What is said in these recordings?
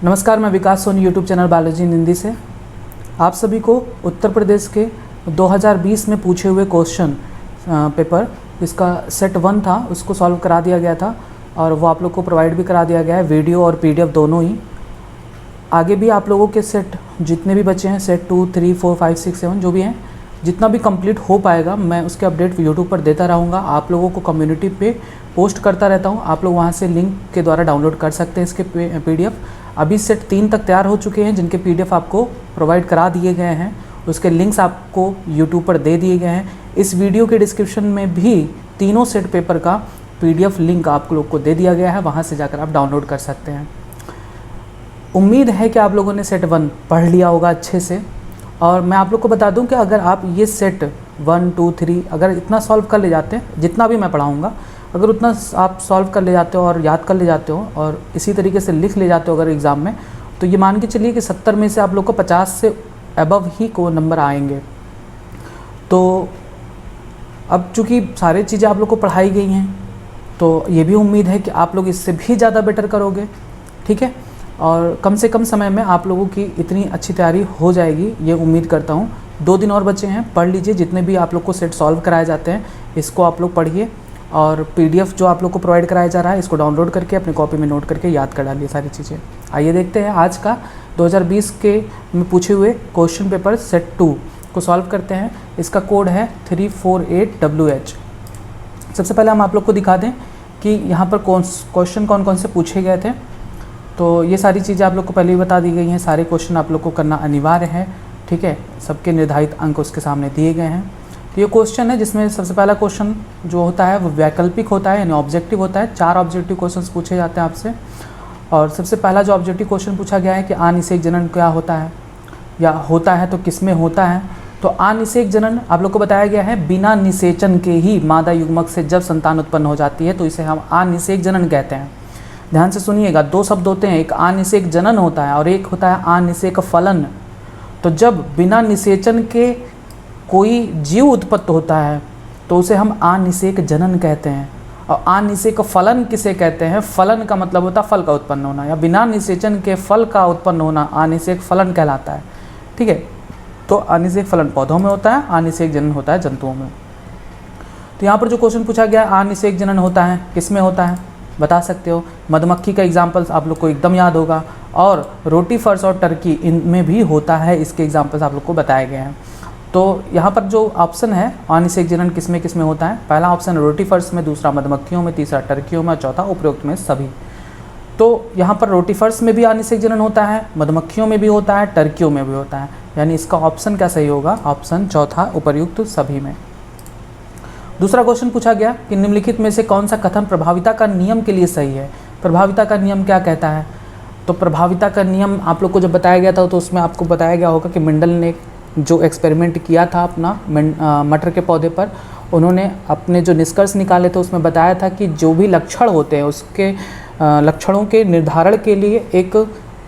नमस्कार, मैं विकास Soni YouTube channel biology इन हिंदी से आप सभी को उत्तर प्रदेश के 2020 में पूछे हुए क्वेश्चन पेपर इसका सेट 1 था उसको सॉल्व करा दिया गया था और वो आप लोग को प्रोवाइड भी करा दिया गया है, वीडियो और पीडीएफ दोनों ही। आगे भी आप लोगों के सेट जितने भी बचे हैं, सेट 2, 3, 4, 5, 6, 7 जो भी हैं, जितना भी कंप्लीट हो पाएगा मैं उसके अपडेट यूट्यूब पर देता रहूँगा। आप लोगों को कम्युनिटी पे पोस्ट करता रहता हूँ, आप लोग वहाँ से लिंक के द्वारा डाउनलोड कर सकते हैं इसके पीडीएफ। अभी सेट 3 तक तैयार हो चुके हैं जिनके पीडीएफ आपको प्रोवाइड करा दिए गए हैं, उसके लिंक्स आपको यूट्यूब पर दे दिए गए हैं। इस वीडियो के डिस्क्रिप्शन में भी तीनों सेट पेपर का पीडीएफ लिंक आप लोग को दे दिया गया है, वहाँ से जाकर आप डाउनलोड कर सकते हैं। उम्मीद है कि आप लोगों ने सेट 1 पढ़ लिया होगा अच्छे से। और मैं आप लोग को बता दूं कि अगर आप ये सेट 1, 2, 3 अगर इतना सॉल्व कर ले जाते हैं, जितना भी मैं पढ़ाऊँगा अगर उतना आप सॉल्व कर ले जाते हो और याद कर ले जाते हो और इसी तरीके से लिख ले जाते हो अगर एग्ज़ाम में, तो ये मान के चलिए कि 70 में से आप लोग को 50 से अबव ही को नंबर आएंगे। तो अब चूँकि सारी चीज़ें आप लोग को पढ़ाई गई हैं तो ये भी उम्मीद है कि आप लोग इससे भी ज़्यादा बेटर करोगे, ठीक है। और कम से कम समय में आप लोगों की इतनी अच्छी तैयारी हो जाएगी, ये उम्मीद करता हूँ। 2 दिन और बचे हैं, पढ़ लीजिए। जितने भी आप लोग को सेट सॉल्व कराए जाते हैं इसको आप लोग पढ़िए और पीडीएफ जो आप लोग को प्रोवाइड कराया जा रहा है इसको डाउनलोड करके अपनी कॉपी में नोट करके याद कर डालिए सारी चीज़ें। आइए देखते हैं आज का 2020 के में पूछे हुए क्वेश्चन पेपर सेट 2 को सॉल्व करते हैं। इसका कोड है 348WH। सबसे पहले हम आप लोग को दिखा दें कि यहाँ पर क्वेश्चन कौन कौन से पूछे गए थे। तो ये सारी चीज़ें आप लोग को पहले ही बता दी गई हैं, सारे क्वेश्चन आप लोग को करना अनिवार्य है, ठीक है। सबके निर्धारित अंक उसके सामने दिए गए हैं। तो ये क्वेश्चन है जिसमें सबसे पहला क्वेश्चन जो होता है वो वैकल्पिक होता है, यानी ऑब्जेक्टिव होता है। 4 ऑब्जेक्टिव क्वेश्चंस पूछे जाते हैं आपसे। और सबसे पहला जो ऑब्जेक्टिव क्वेश्चन पूछा गया है कि अनिषेक जनन क्या होता है या होता है तो किसमें होता है। तो अनिषेक जनन आप लोग को बताया गया है बिना निषेचन के ही मादा युग्मक से जब संतान उत्पन्न हो जाती है तो इसे हम अनिषेक जनन कहते हैं। ध्यान से सुनिएगा, 2 शब्द होते हैं, एक अनिषेक जनन होता है और एक होता है अनिषेक फलन। तो जब बिना निषेचन के कोई जीव उत्पत्त होता है तो उसे हम अनिषेक जनन कहते हैं। और अनिषेक फलन किसे कहते हैं? फलन का मतलब होता है फल का उत्पन्न होना, या बिना निषेचन के फल का उत्पन्न होना अनिषेक फलन कहलाता है, ठीक है। तो अनिषेक फलन पौधों में होता है, अनिषेक जनन होता है जंतुओं में। तो यहाँ पर जो क्वेश्चन पूछा गया है अनिषेक जनन होता है किसमें होता है, बता सकते हो। मधुमक्खी का एग्जाम्पल्स आप लोग को एकदम याद होगा, और रोटीफर्स और टर्की इनमें भी होता है, इसके एग्जाम्पल्स आप लोग को बताए गए हैं। तो यहाँ पर जो ऑप्शन है अनिषेक जनन किसमें किसमें होता है, पहला ऑप्शन रोटीफर्स में, दूसरा मधुमक्खियों में, तीसरा टर्कियों में, चौथा उपरोक्त में सभी। तो यहाँ पर रोटीफर्स में भी अनिषेक जनन होता है, मधुमक्खियों में भी होता है, टर्कियों में भी होता है, यानी इसका ऑप्शन क्या सही होगा? ऑप्शन चौथा उपर्युक्त सभी में। दूसरा क्वेश्चन पूछा गया कि निम्नलिखित में से कौन सा कथन प्रभाविता का नियम के लिए सही है। प्रभाविता का नियम क्या कहता है? तो प्रभाविता का नियम आप लोग को जब बताया गया था तो उसमें आपको बताया गया होगा कि मेंडल ने जो एक्सपेरिमेंट किया था अपना मटर के पौधे पर, उन्होंने अपने जो निष्कर्ष निकाले थे उसमें बताया था कि जो भी लक्षण होते हैं उसके लक्षणों के निर्धारण के लिए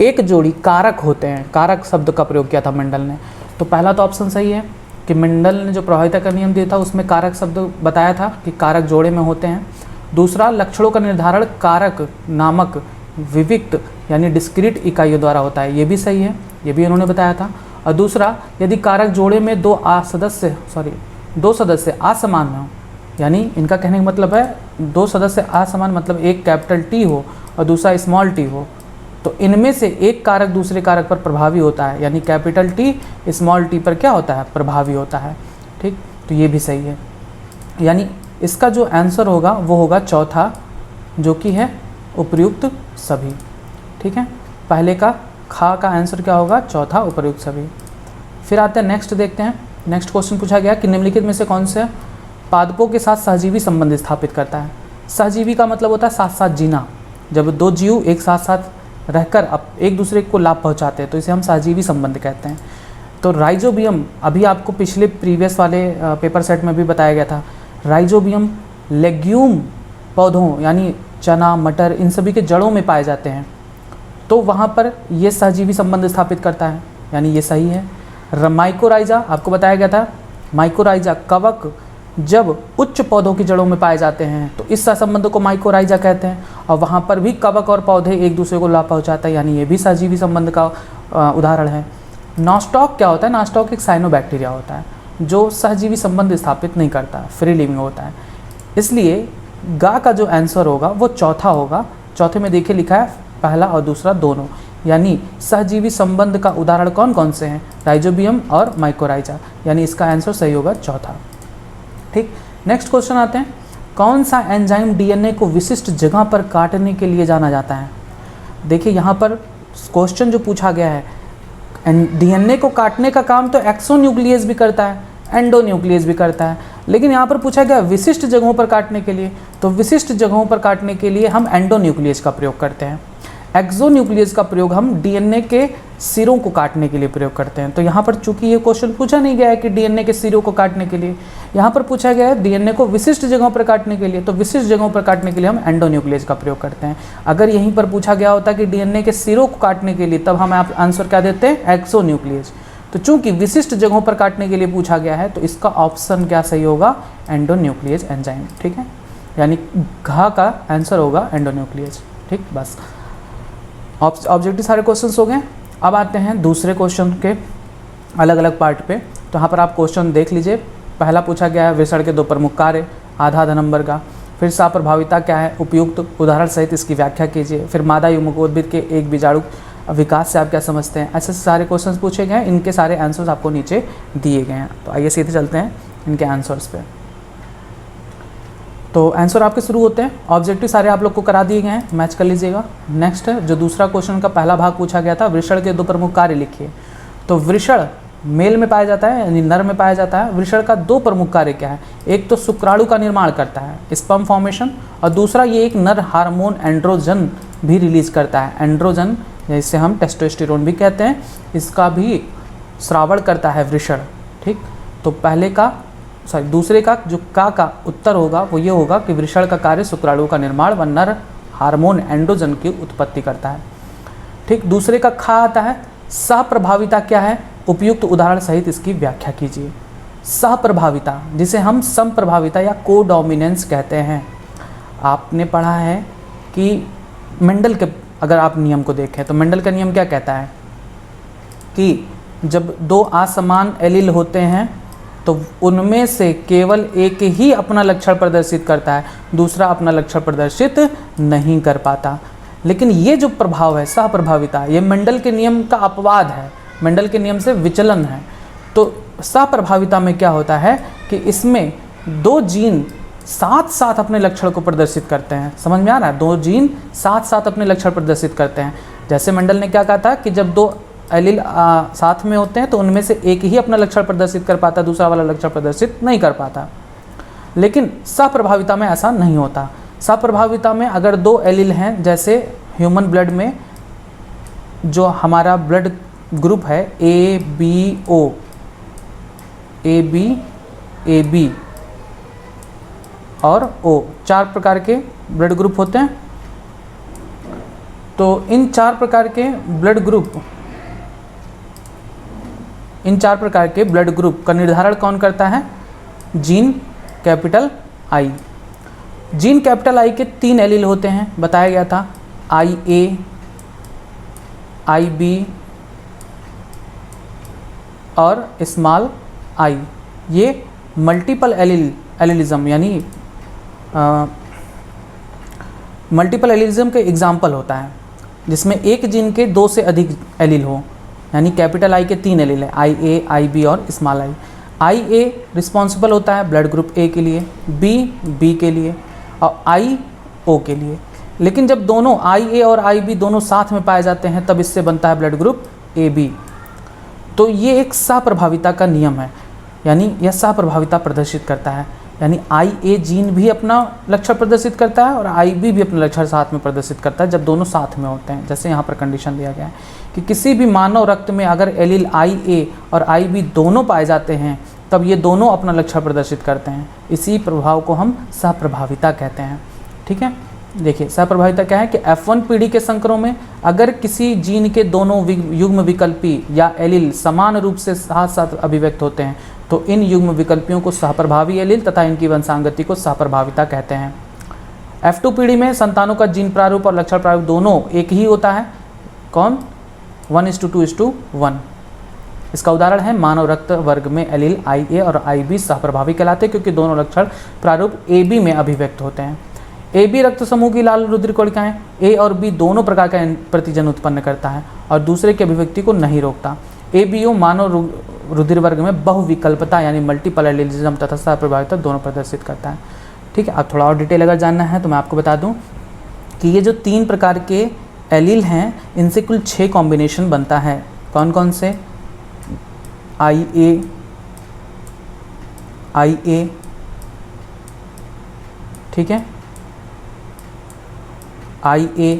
एक जोड़ी कारक होते हैं। कारक शब्द का प्रयोग किया था मेंडल ने। तो पहला तो ऑप्शन सही है कि मेंडल ने जो प्रभाविता का नियम दिया था उसमें कारक शब्द बताया था कि कारक जोड़े में होते हैं। दूसरा, लक्षणों का निर्धारण कारक नामक विविक्त यानी डिस्क्रीट इकाइयों द्वारा होता है, ये भी सही है, ये भी उन्होंने बताया था। और दूसरा, यदि कारक जोड़े में दो सदस्य असमान हो, यानी इनका कहने का मतलब है 2 सदस्य असमान मतलब एक कैपिटल टी हो और दूसरा स्मॉल टी हो, तो इनमें से एक कारक दूसरे कारक पर प्रभावी होता है, यानी कैपिटल टी स्मॉल टी पर क्या होता है? प्रभावी होता है, ठीक। तो ये भी सही है, यानी इसका जो आंसर होगा वो होगा चौथा, जो कि है उपर्युक्त सभी, ठीक है। पहले का खा का आंसर क्या होगा? चौथा उपर्युक्त सभी। फिर आते हैं नेक्स्ट, देखते हैं। नेक्स्ट क्वेश्चन पूछा गया कि निम्नलिखित में से कौन से पादपों के साथ सहजीवी संबंध स्थापित करता है। सहजीवी का मतलब होता है साथ साथ जीना। जब 2 जीव एक साथ साथ रहकर अब एक दूसरे को लाभ पहुंचाते हैं तो इसे हम सहजीवी संबंध कहते हैं। तो राइजोबियम, अभी आपको पिछले प्रीवियस वाले पेपर सेट में भी बताया गया था, राइजोबियम लेग्यूम पौधों यानी चना, मटर, इन सभी के जड़ों में पाए जाते हैं, तो वहाँ पर ये सहजीवी संबंध स्थापित करता है, यानी ये सही है। माइकोराइजा आपको बताया गया था, माइकोराइजा कवक जब उच्च पौधों की जड़ों में पाए जाते हैं तो इस सहसंबंध को माइकोराइजा कहते हैं। और वहाँ पर भी कवक और पौधे एक दूसरे को लाभ पहुँचाता है, यानी ये भी सहजीवी संबंध का उदाहरण है। नॉस्टॉक क्या होता है? नॉस्टॉक एक साइनोबैक्टीरिया होता है जो सहजीवी संबंध स्थापित नहीं करता, फ्री लिविंग होता है। इसलिए गा का जो आंसर होगा वो चौथा होगा। चौथे में देखिए लिखा है पहला और दूसरा दोनों, यानी सहजीवी संबंध का उदाहरण कौन कौन से हैं? राइजोबियम और माइकोराइजा, यानी इसका आंसर सही होगा चौथा। ठीक, नेक्स्ट क्वेश्चन आते हैं। कौन सा एंजाइम डीएनए को विशिष्ट जगह पर काटने के लिए जाना जाता है? देखिए यहाँ पर क्वेश्चन जो पूछा गया है, डीएनए को काटने का काम तो एक्सोन्यूक्लियस भी करता है, एंडोन्यूक्लियस भी करता है, लेकिन यहाँ पर पूछा गया विशिष्ट जगहों पर काटने के लिए, तो विशिष्ट जगहों पर काटने के लिए हम एंडोन्यूक्लियस का प्रयोग करते हैं। एक्सोन्यूक्लियस का प्रयोग हम डीएनए के सिरों को काटने के लिए प्रयोग करते हैं। तो यहाँ पर चूंकि ये क्वेश्चन पूछा नहीं गया है कि डीएनए के सिरों को काटने के लिए, यहाँ पर पूछा गया है डीएनए को विशिष्ट जगहों पर काटने के लिए, तो विशिष्ट जगहों पर काटने के लिए हम एंडोन्यूक्लियस का प्रयोग करते हैं। अगर यहीं पर पूछा गया होता कि डीएनए के सिरों को काटने के लिए, तब हम आप आंसर क्या देते हैं? एक्सोन्यूक्लियस। तो चूंकि विशिष्ट जगहों पर काटने के लिए पूछा गया है, तो इसका ऑप्शन क्या सही होगा? Endonuclease enzyme. ठीक है, यानी घा का आंसर होगा एंडोन्यूक्लियस। ठीक, बस ऑब्जेक्टिव सारे क्वेश्चंस हो गए। अब आते हैं दूसरे क्वेश्चन के अलग अलग पार्ट पे। तो यहाँ पर आप क्वेश्चन देख लीजिए। पहला पूछा गया है वृषण के दो प्रमुख कार्य, आधा आधा नंबर का। फिर साप्रभाविता क्या है, उपयुक्त उदाहरण सहित इसकी व्याख्या कीजिए। फिर मादा युग्मकोद्भिद के एक बीजाणु विकास से आप क्या समझते हैं। ऐसे सारे क्वेश्चन पूछे गए हैं, इनके सारे आंसर्स आपको नीचे दिए गए हैं। तो आइए सीधे चलते हैं इनके आंसर्स पे। तो आंसर आपके शुरू होते हैं। ऑब्जेक्टिव सारे आप लोग को करा दिए गए हैं, मैच कर लीजिएगा। नेक्स्ट जो दूसरा क्वेश्चन का पहला भाग पूछा गया था, वृषण के दो प्रमुख कार्य लिखिए। तो वृषण मेल में पाया जाता है, यानी नर में पाया जाता है। वृषण का दो प्रमुख कार्य क्या है? एक तो शुक्राणु का निर्माण करता है, स्पर्म फॉर्मेशन, और दूसरा ये एक नर हार्मोन एंड्रोजन भी रिलीज करता है। एंड्रोजन जिसे हम टेस्टोस्टेरोन भी कहते हैं, इसका भी श्रावण करता है वृषण। ठीक, तो दूसरे का जो का उत्तर होगा वो ये होगा कि वृषण का कार्य शुक्राणु का निर्माण व नर हार्मोन एंड्रोजन की उत्पत्ति करता है। ठीक, दूसरे का खा आता है सहप्रभाविता क्या है, उपयुक्त उदाहरण सहित इसकी व्याख्या कीजिए। सहप्रभाविता जिसे हम समप्रभाविता या कोडोमिनेंस कहते हैं। आपने पढ़ा है कि मेंडल के अगर आप नियम को देखें तो मेंडल का नियम क्या कहता है कि जब दो असमान एलील होते हैं तो उनमें से केवल एक ही अपना लक्षण प्रदर्शित करता है, दूसरा अपना लक्षण प्रदर्शित नहीं कर पाता। लेकिन ये जो प्रभाव है सहप्रभाविता, ये मेंडल के नियम का अपवाद है, मेंडल के नियम से विचलन है। तो सहप्रभाविता में क्या होता है कि इसमें दो जीन साथ साथ अपने लक्षण को प्रदर्शित करते हैं। समझ में आ रहा है? दो जीन साथ साथ अपने लक्षण प्रदर्शित करते हैं। जैसे मेंडल ने क्या कहा था कि जब दो एलील साथ में होते हैं तो उनमें से एक ही अपना लक्षण प्रदर्शित कर पाता, दूसरा वाला लक्षण प्रदर्शित नहीं कर पाता। लेकिन सहप्रभाविता में ऐसा नहीं होता। सहप्रभाविता में अगर दो एलील हैं, जैसे ह्यूमन ब्लड में जो हमारा ब्लड ग्रुप है ABO, AB और O, 4 प्रकार के ब्लड ग्रुप होते हैं। तो इन 4 प्रकार के ब्लड ग्रुप का निर्धारण कौन करता है? Gene capital I। Gene capital I के 3 एलील होते हैं, बताया गया था, IA, IB और स्मॉल I। ये मल्टीपल एलिलिज्म यानी मल्टीपल एलिलिज्म के एग्जाम्पल होता है, जिसमें एक जीन के 2 से अधिक एलील हो, यानी कैपिटल I के 3 एलील है, IA, IB और स्मॉल I। IA रिस्पॉन्सिबल होता है ब्लड ग्रुप A के लिए, B के लिए और I O के लिए। लेकिन जब दोनों IA और IB दोनों साथ में पाए जाते हैं तब इससे बनता है ब्लड ग्रुप AB। तो ये एक सहप्रभाविता का नियम है, यानी यह सहप्रभाविता प्रदर्शित करता है, यानी IA जीन भी अपना लक्षण प्रदर्शित करता है और IB भी अपना लक्षण साथ में प्रदर्शित करता है जब दोनों साथ में होते हैं। जैसे यहाँ पर कंडीशन दिया गया है कि किसी भी मानव रक्त में अगर एलील IA और IB दोनों पाए जाते हैं तब ये दोनों अपना लक्षण प्रदर्शित करते हैं। इसी प्रभाव को हम सहप्रभाविता कहते हैं। ठीक है, देखिए सहप्रभाविता क्या है कि F1 पीढ़ी के संकरों में अगर किसी जीन के दोनों युग्म विकल्पी या एलील समान रूप से साथ साथ अभिव्यक्त होते हैं तो इन युग्म विकल्पियों को सहप्रभावी एलील तथा इनकी वंशांगति को सहप्रभाविता कहते हैं। F2 पीढ़ी में संतानों का जीन प्रारूप और लक्षण प्रारूप दोनों एक ही होता है। कौन? 1:2:1। इसका उदाहरण है मानव रक्त वर्ग में एलील IA और IB सहप्रभावी कहलाते हैं क्योंकि दोनों लक्षण प्रारूप AB में अभिव्यक्त होते हैं। AB रक्त समूह की लाल रुधिर कोशिकाएं A और B दोनों प्रकार का प्रतिजन उत्पन्न करता है और दूसरे की अभिव्यक्ति को नहीं रोकता। ABO मानव रुधिर वर्ग में बहुविकल्पता यानी मल्टीपल एलिलिज्म तथा सहप्रभाविता दोनों प्रदर्शित करता है। ठीक है, अब थोड़ा और डिटेल अगर जानना है तो मैं आपको बता दूं कि ये जो 3 प्रकार के एलील हैं इनसे कुल 6 कॉम्बिनेशन बनता है। कौन कौन से? IA, ठीक है, IA,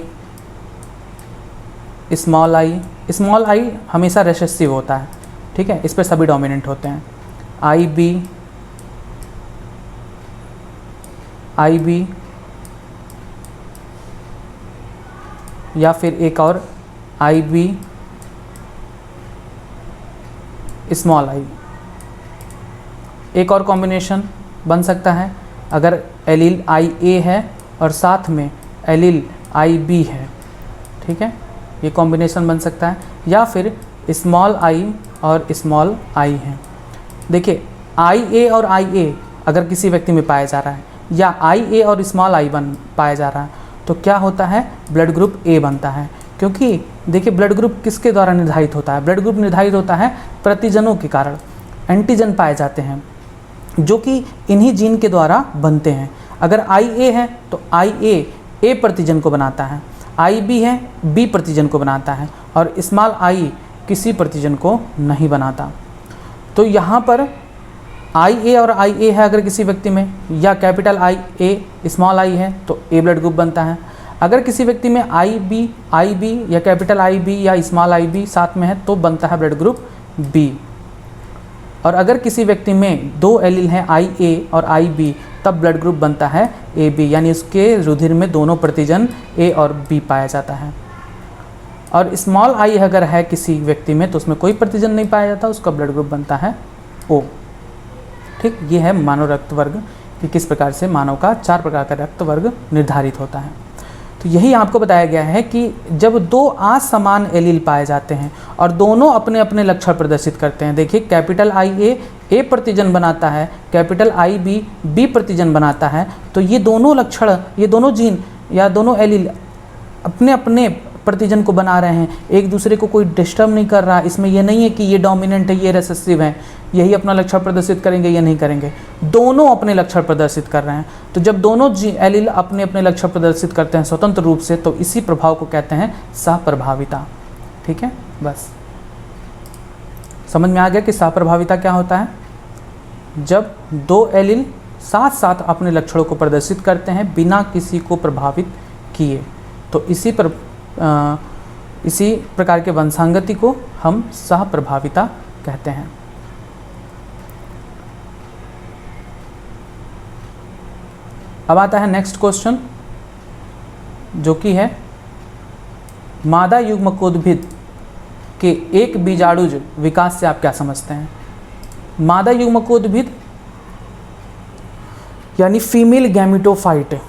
स्मॉल आई हमेशा रेसेसिव होता है, ठीक है, इस पर सभी डोमिनेंट होते हैं। IB या फिर एक और IB स्मॉल आई। एक और कॉम्बिनेशन बन सकता है अगर एलील IA है और साथ में एलील IB है, ठीक है, ये कॉम्बिनेशन बन सकता है। या फिर स्मॉल आई और स्मॉल आई है। देखिए IA और IA अगर किसी व्यक्ति में पाया जा रहा है या IA और स्मॉल आई पाया जा रहा है तो क्या होता है? ब्लड ग्रुप A बनता है। क्योंकि देखिए ब्लड ग्रुप किसके द्वारा निर्धारित होता है? ब्लड ग्रुप निर्धारित होता है प्रतिजनों के कारण। एंटीजन पाए जाते हैं जो कि इन्हीं जीन के द्वारा बनते हैं। अगर IA है तो IA A प्रतिजन को बनाता है, IB है B प्रतिजन को बनाता है और स्मॉल आई किसी प्रतिजन को नहीं बनाता। तो यहाँ पर IA और IA है अगर किसी व्यक्ति में, या कैपिटल IA स्मॉल आई है तो A ब्लड ग्रुप बनता है। अगर किसी व्यक्ति में IB या कैपिटल IB या स्मॉल IB साथ में है तो बनता है ब्लड ग्रुप B। और अगर किसी व्यक्ति में 2 एलील हैं IA और IB तब ब्लड ग्रुप बनता है AB, यानी उसके रुधिर में दोनों प्रतिजन A और B पाया जाता है। और स्मॉल आई अगर है किसी व्यक्ति में तो उसमें कोई प्रतिजन नहीं पाया जाता, उसका ब्लड ग्रुप बनता है O। ठीक, ये है मानव रक्त वर्ग कि किस प्रकार से मानव का 4 प्रकार का रक्त वर्ग निर्धारित होता है। तो यही आपको बताया गया है कि जब 2 असमान एलील पाए जाते हैं और दोनों अपने अपने लक्षण प्रदर्शित करते हैं। देखिए कैपिटल IA A प्रतिजन बनाता है, कैपिटल IB B प्रतिजन बनाता है, तो ये दोनों लक्षण, ये दोनों जीन या दोनों एलील अपने अपने प्रतिजन को बना रहे हैं, एक दूसरे को कोई डिस्टर्ब नहीं कर रहा। इसमें यह नहीं है कि ये डोमिनेंट है ये रेसेसिव है, यही अपना लक्षण प्रदर्शित करेंगे ये नहीं करेंगे, दोनों अपने लक्षण प्रदर्शित कर रहे हैं। तो जब दोनों एलील अपने अपने लक्षण प्रदर्शित करते हैं स्वतंत्र रूप से तो इसी प्रभाव को कहते हैं सहप्रभाविता। ठीक है, बस समझ में आ गया कि सहप्रभाविता क्या होता है? जब 2 एलील साथ साथ अपने लक्षणों को प्रदर्शित करते हैं बिना किसी को प्रभावित किए, तो इसी प्रकार के वंशांगति को हम सहप्रभाविता कहते हैं। अब आता है नेक्स्ट क्वेश्चन जो कि है मादा युग्मकोद्भिद के एक बीजाणुज विकास से आप क्या समझते हैं? मादा युग्मकोद्भिद यानी फीमेल गैमेटोफाइट,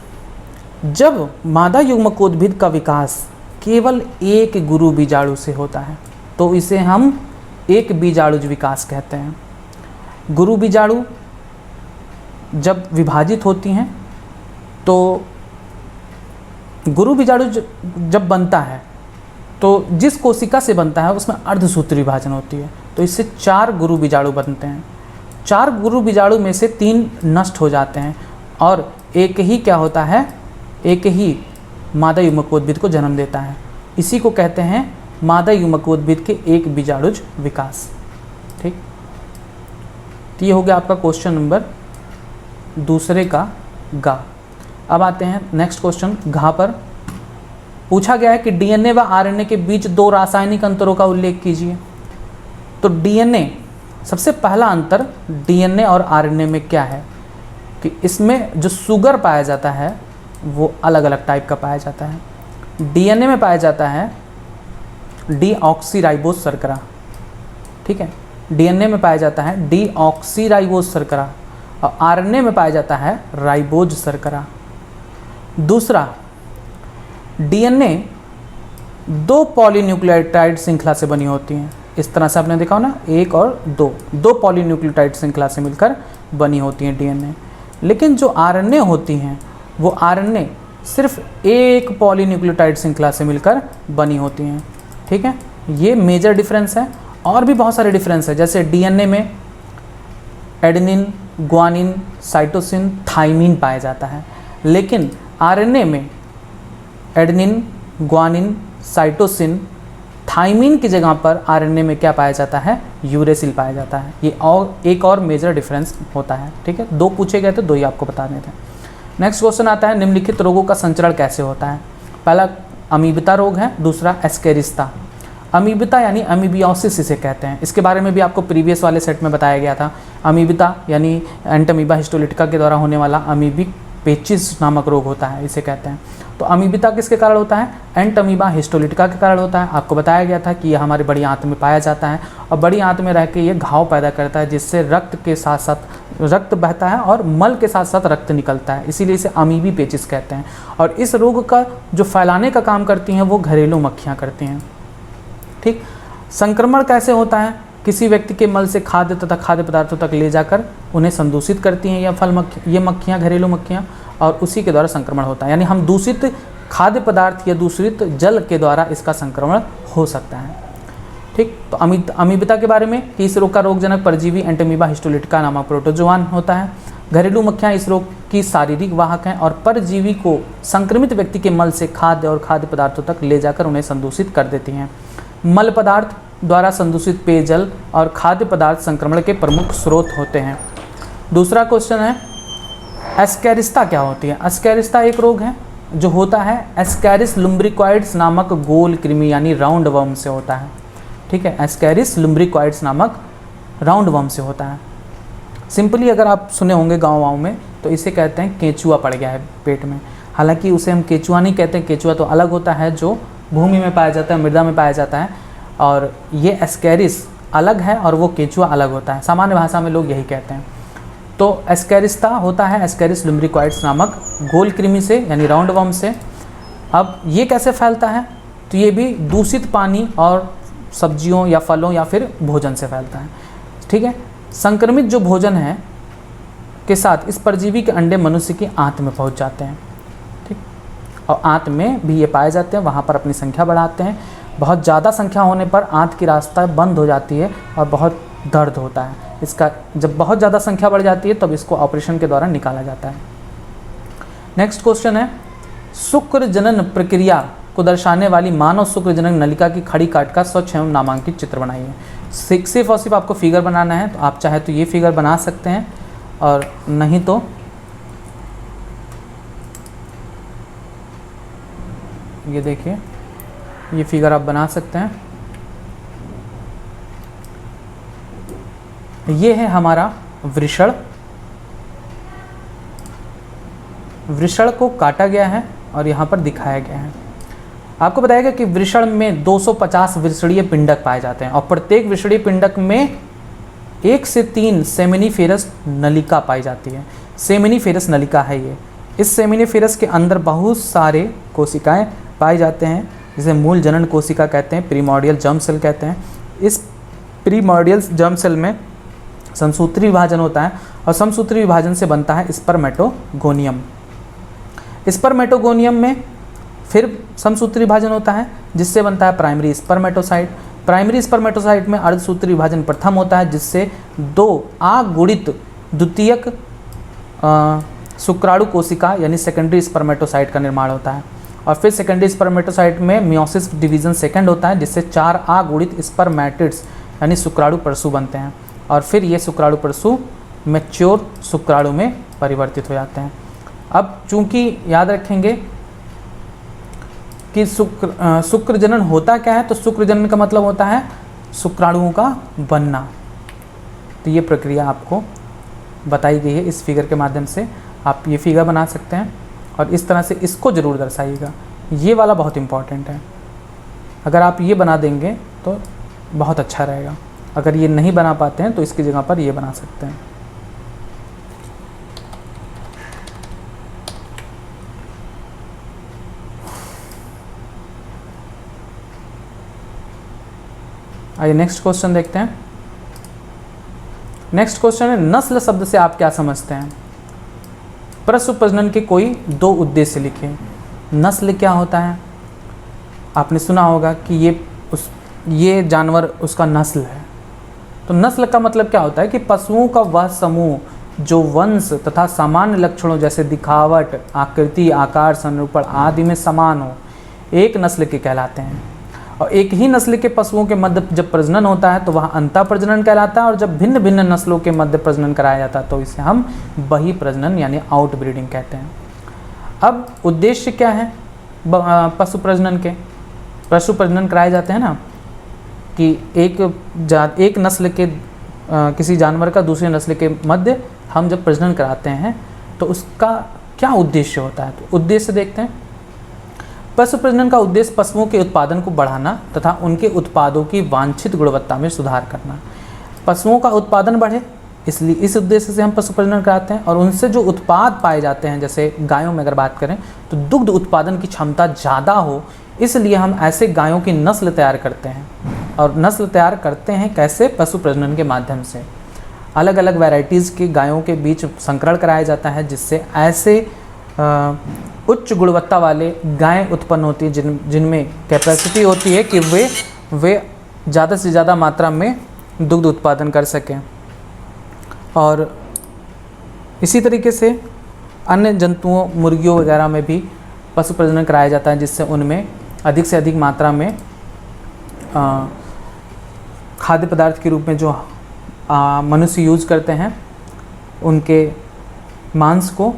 जब मादा युग्मकोद्भिद का विकास केवल एक गुरु बीजाणु से होता है तो इसे हम एक बीजाणुज विकास कहते हैं। गुरु बीजाणु जब विभाजित होती हैं तो गुरु बीजाणु जब बनता है तो जिस कोशिका से बनता है उसमें अर्धसूत्री विभाजन होती है, तो इससे 4 गुरु बीजाणु बनते हैं। 4 गुरु बीजाणु में से 3 नष्ट हो जाते हैं और एक ही क्या होता है, एक ही मादा युग्मकोद्भिद को जन्म देता है। इसी को कहते हैं मादा युग्मकोद्भिद के एक बीजाणुज विकास। ठीक, तो ये हो गया आपका क्वेश्चन नंबर 2 का गा। अब आते हैं नेक्स्ट क्वेश्चन घा पर। पूछा गया है कि DNA व RNA के बीच 2 रासायनिक अंतरों का उल्लेख कीजिए। तो DNA, सबसे पहला अंतर DNA और RNA में क्या है कि इसमें जो शुगर पाया जाता है वो अलग अलग टाइप का पाया जाता है। DNA में पाया जाता है डीऑक्सीराइबोज शर्करा, ठीक है, DNA में पाया जाता है डीऑक्सीराइबोज शर्करा और RNA में पाया जाता है राइबोज शर्करा। दूसरा, डीएनए 2 पॉलीन्यूक्लियोटाइड श्रृंखला से बनी होती हैं। इस तरह से आपने देखा हो ना, 1 और 2 पॉलीन्यूक्लियोटाइड श्रृंखला से मिलकर बनी होती हैं डीएनए। लेकिन जो आरएनए होती हैं वो आरएनए सिर्फ एक पॉलीन्यूक्लियोटाइड श्रृंखला से मिलकर बनी होती हैं। ठीक है, ये मेजर डिफरेंस है। और भी बहुत सारे डिफरेंस है, जैसे डीएनए में एडेनिन, ग्वानिन, साइटोसिन, थाइमिन पाया जाता है, लेकिन आरएनए में एडेनिन, ग्वानिन, साइटोसिन, थाइमिन की जगह पर आरएनए में क्या पाया जाता है, यूरेसिल पाया जाता है। ये और एक और मेजर डिफरेंस होता है। ठीक है, 2 पूछे गए थे, 2 ही आपको बताने थे। नेक्स्ट क्वेश्चन आता है, निम्नलिखित रोगों का संचरण कैसे होता है। पहला अमीबिता रोग है, दूसरा एस्केरिस्ता। अमीबिता यानी अमीबियोसिस इसे कहते हैं। इसके बारे में भी आपको प्रीवियस वाले सेट में बताया गया था। अमीबिता यानी एंटमीबा हिस्टोलिटिका के द्वारा होने वाला अमीबिक पेचिस नामक रोग होता है, इसे कहते हैं। तो अमीबिता किसके कारण होता है, एंटमीबा हिस्टोलिटिका के कारण होता है। आपको बताया गया था कि यह हमारी बड़ी आंत में पाया जाता है और बड़ी आंत में रह के ये घाव पैदा करता है, जिससे रक्त के साथ साथ रक्त बहता है और मल के साथ साथ रक्त निकलता है, इसीलिए इसे अमीबी पेचिस कहते हैं। और इस रोग का जो फैलाने का काम करती हैं वो घरेलू मक्खियाँ करती हैं। ठीक, संक्रमण कैसे होता है, किसी व्यक्ति के मल से खाद्य तथा खाद्य पदार्थों तक ले जाकर उन्हें संदूषित करती हैं ये मक्खियाँ, घरेलू मक्खियाँ, और उसी के द्वारा संक्रमण होता है। यानी हम दूषित खाद्य पदार्थ या दूषित जल के द्वारा इसका संक्रमण हो सकता है। ठीक, तो अमीबिता के बारे में कि इस रोग का रोगजनक परजीवी एंटमीबा हिस्टोलिटिका नामक प्रोटोजोआन होता है। घरेलू मक्खियाँ इस रोग की शारीरिक वाहक हैं और परजीवी को संक्रमित व्यक्ति के मल से खाद्य और खाद्य पदार्थों तक ले जाकर उन्हें संदूषित कर देती हैं। मल पदार्थ द्वारा संदूषित पेयजल और खाद्य पदार्थ संक्रमण के प्रमुख स्रोत होते हैं। दूसरा क्वेश्चन है, एस्केरिस्ता क्या होती है। एस्केरिस्ता एक रोग है जो होता है एस्कैरिस लुम्ब्रिक्वाइड्स नामक गोल कृमि यानी राउंड वर्म से होता है। ठीक है, एस्कैरिस लुम्ब्रिक्वाइड्स नामक राउंड वर्म से होता है। सिंपली अगर आप सुने होंगे गाँव में तो इसे कहते हैं केंचुआ पड़ गया है पेट में। हालांकि उसे हम केंचुआ नहीं कहते, केंचुआ तो अलग होता है जो भूमि में पाया जाता है, मृदा में पाया जाता है, और ये एस्कैरिस अलग है और वो केंचुआ अलग होता है। सामान्य भाषा में लोग यही कहते हैं। तो एस्कैरिस्ता होता है एस्कैरिस लुम्ब्रिक्वाइड्स नामक गोल कृमि से यानी राउंड वर्म से। अब ये कैसे फैलता है, तो ये भी दूषित पानी और सब्जियों या फलों या फिर भोजन से फैलता है। ठीक है, संक्रमित जो भोजन है के साथ इस परजीवी के अंडे मनुष्य की आंत में पहुंच जाते हैं। ठीक, और आंत में भी ये पाए जाते हैं, वहाँ पर अपनी संख्या बढ़ाते हैं। बहुत ज़्यादा संख्या होने पर आंत की रास्ता बंद हो जाती है और बहुत दर्द होता है। इसका जब बहुत ज़्यादा संख्या बढ़ जाती है तब इसको ऑपरेशन के द्वारा निकाला जाता है। नेक्स्ट क्वेश्चन है, शुक्र जनन प्रक्रिया को दर्शाने वाली मानव शुक्र जनन नलिका की खड़ी काट का स्वच्छ एवं नामांकित चित्र बनाइए। सिर्फ और सिर्फ आपको फिगर बनाना है, तो आप चाहे तो ये फिगर बना सकते हैं और नहीं तो ये देखिए, ये फिगर आप बना सकते हैं। ये है हमारा वृषण। वृषण को काटा गया है और यहाँ पर दिखाया गया है। आपको बताया गया कि वृषण में 250 वृषणीय पिंडक पाए जाते हैं और प्रत्येक वृषणीय पिंडक में 1 से 3 सेमिनिफेरस नलिका पाई जाती है। सेमिनिफेरस नलिका है ये। इस सेमिनिफेरस के अंदर बहुत सारे कोशिकाएं पाए जाते हैं, जिसे मूल जनन कोशिका कहते हैं, प्रीमोर्डियल जर्म सेल कहते हैं। इस प्रीमोर्डियल जर्म सेल में समसूत्री विभाजन होता है और समसूत्री विभाजन से बनता है स्पर्मेटोगोनियम। स्पर्मेटोगोनियम में फिर समसूत्री विभाजन होता है जिससे बनता है प्राइमरी स्पर्मेटोसाइट। प्राइमरी स्पर्मेटोसाइट में अर्धसूत्री विभाजन प्रथम होता है जिससे 2 अगुणित द्वितीयक शुक्राणु कोशिका यानी सेकेंडरी स्पर्मेटोसाइट का निर्माण होता है। और फिर सेकेंडरी स्पर्मेटोसाइट में मियोसिस डिवीजन सेकेंड होता है जिससे 4 अगुणित स्पर्मेटिड्स यानी शुक्राणु परसू बनते हैं और फिर ये शुक्राणु परसू मैच्योर शुक्राणु में परिवर्तित हो जाते हैं। अब चूंकि याद रखेंगे कि शुक्र जनन होता क्या है, तो शुक्र जनन का मतलब होता है शुक्राणुओं का बनना। तो ये प्रक्रिया आपको बताई गई है इस फिगर के माध्यम से। आप ये फिगर बना सकते हैं और इस तरह से इसको ज़रूर दर्शाइएगा। ये वाला बहुत इम्पॉर्टेंट है, अगर आप ये बना देंगे तो बहुत अच्छा रहेगा। अगर ये नहीं बना पाते हैं तो इसकी जगह पर ये बना सकते हैं। आइए नेक्स्ट क्वेश्चन देखते हैं। नेक्स्ट क्वेश्चन है, नस्ल शब्द से आप क्या समझते हैं? पशु प्रजनन के कोई 2 उद्देश्य लिखें। नस्ल क्या होता है? आपने सुना होगा कि ये जानवर उसका नस्ल है। तो नस्ल का मतलब क्या होता है कि पशुओं का वह समूह जो वंश तथा सामान्य लक्षणों जैसे दिखावट, आकृति, आकार, संरूपण आदि में समान हो, एक नस्ल के कहलाते हैं। और एक ही नस्ल के पशुओं के मध्य जब प्रजनन होता है तो वह अंतः प्रजनन कहलाता है, और जब भिन्न भिन्न नस्लों के मध्य प्रजनन कराया जाता है तो इसे हम बही प्रजनन यानी आउट ब्रीडिंग कहते हैं। अब उद्देश्य क्या है पशु प्रजनन के? पशु प्रजनन कराए जाते हैं ना कि एक नस्ल के किसी जानवर का दूसरे नस्ल के मध्य हम जब प्रजनन कराते हैं तो उसका क्या उद्देश्य होता है? तो उद्देश्य देखते हैं। पशु प्रजनन का उद्देश्य पशुओं के उत्पादन को बढ़ाना तथा उनके उत्पादों की वांछित गुणवत्ता में सुधार करना। पशुओं का उत्पादन बढ़े, इसलिए इस उद्देश्य से हम पशु प्रजनन कराते हैं। और उनसे जो उत्पाद पाए जाते हैं, जैसे गायों में अगर बात करें तो दुग्ध उत्पादन की क्षमता ज़्यादा हो, इसलिए हम ऐसे गायों की नस्ल तैयार करते हैं। और नस्ल तैयार करते हैं कैसे? पशु प्रजनन के माध्यम से। अलग अलग वैरायटीज़ की गायों के बीच संकरण कराया जाता है, जिससे ऐसे उच्च गुणवत्ता वाले गायें उत्पन्न होती है जिनमें कैपेसिटी होती है कि वे ज़्यादा से ज़्यादा मात्रा में दुग्ध उत्पादन कर सकें। और इसी तरीके से अन्य जंतुओं, मुर्गियों वगैरह में भी पशु प्रजनन कराया जाता है, जिससे उनमें अधिक से अधिक मात्रा में खाद्य पदार्थ के रूप में जो मनुष्य यूज़ करते हैं उनके मांस को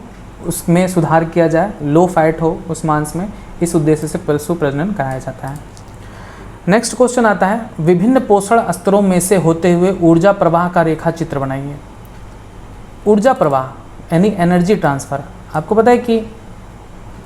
उसमें सुधार किया जाए, लो फैट हो उस मांस में, इस उद्देश्य से पशु प्रजनन कराया जाता है। नेक्स्ट क्वेश्चन आता है, विभिन्न पोषण स्तरों में से होते हुए ऊर्जा प्रवाह का रेखा चित्र बनाइए। ऊर्जा प्रवाह यानी एनर्जी ट्रांसफ़र। आपको पता है कि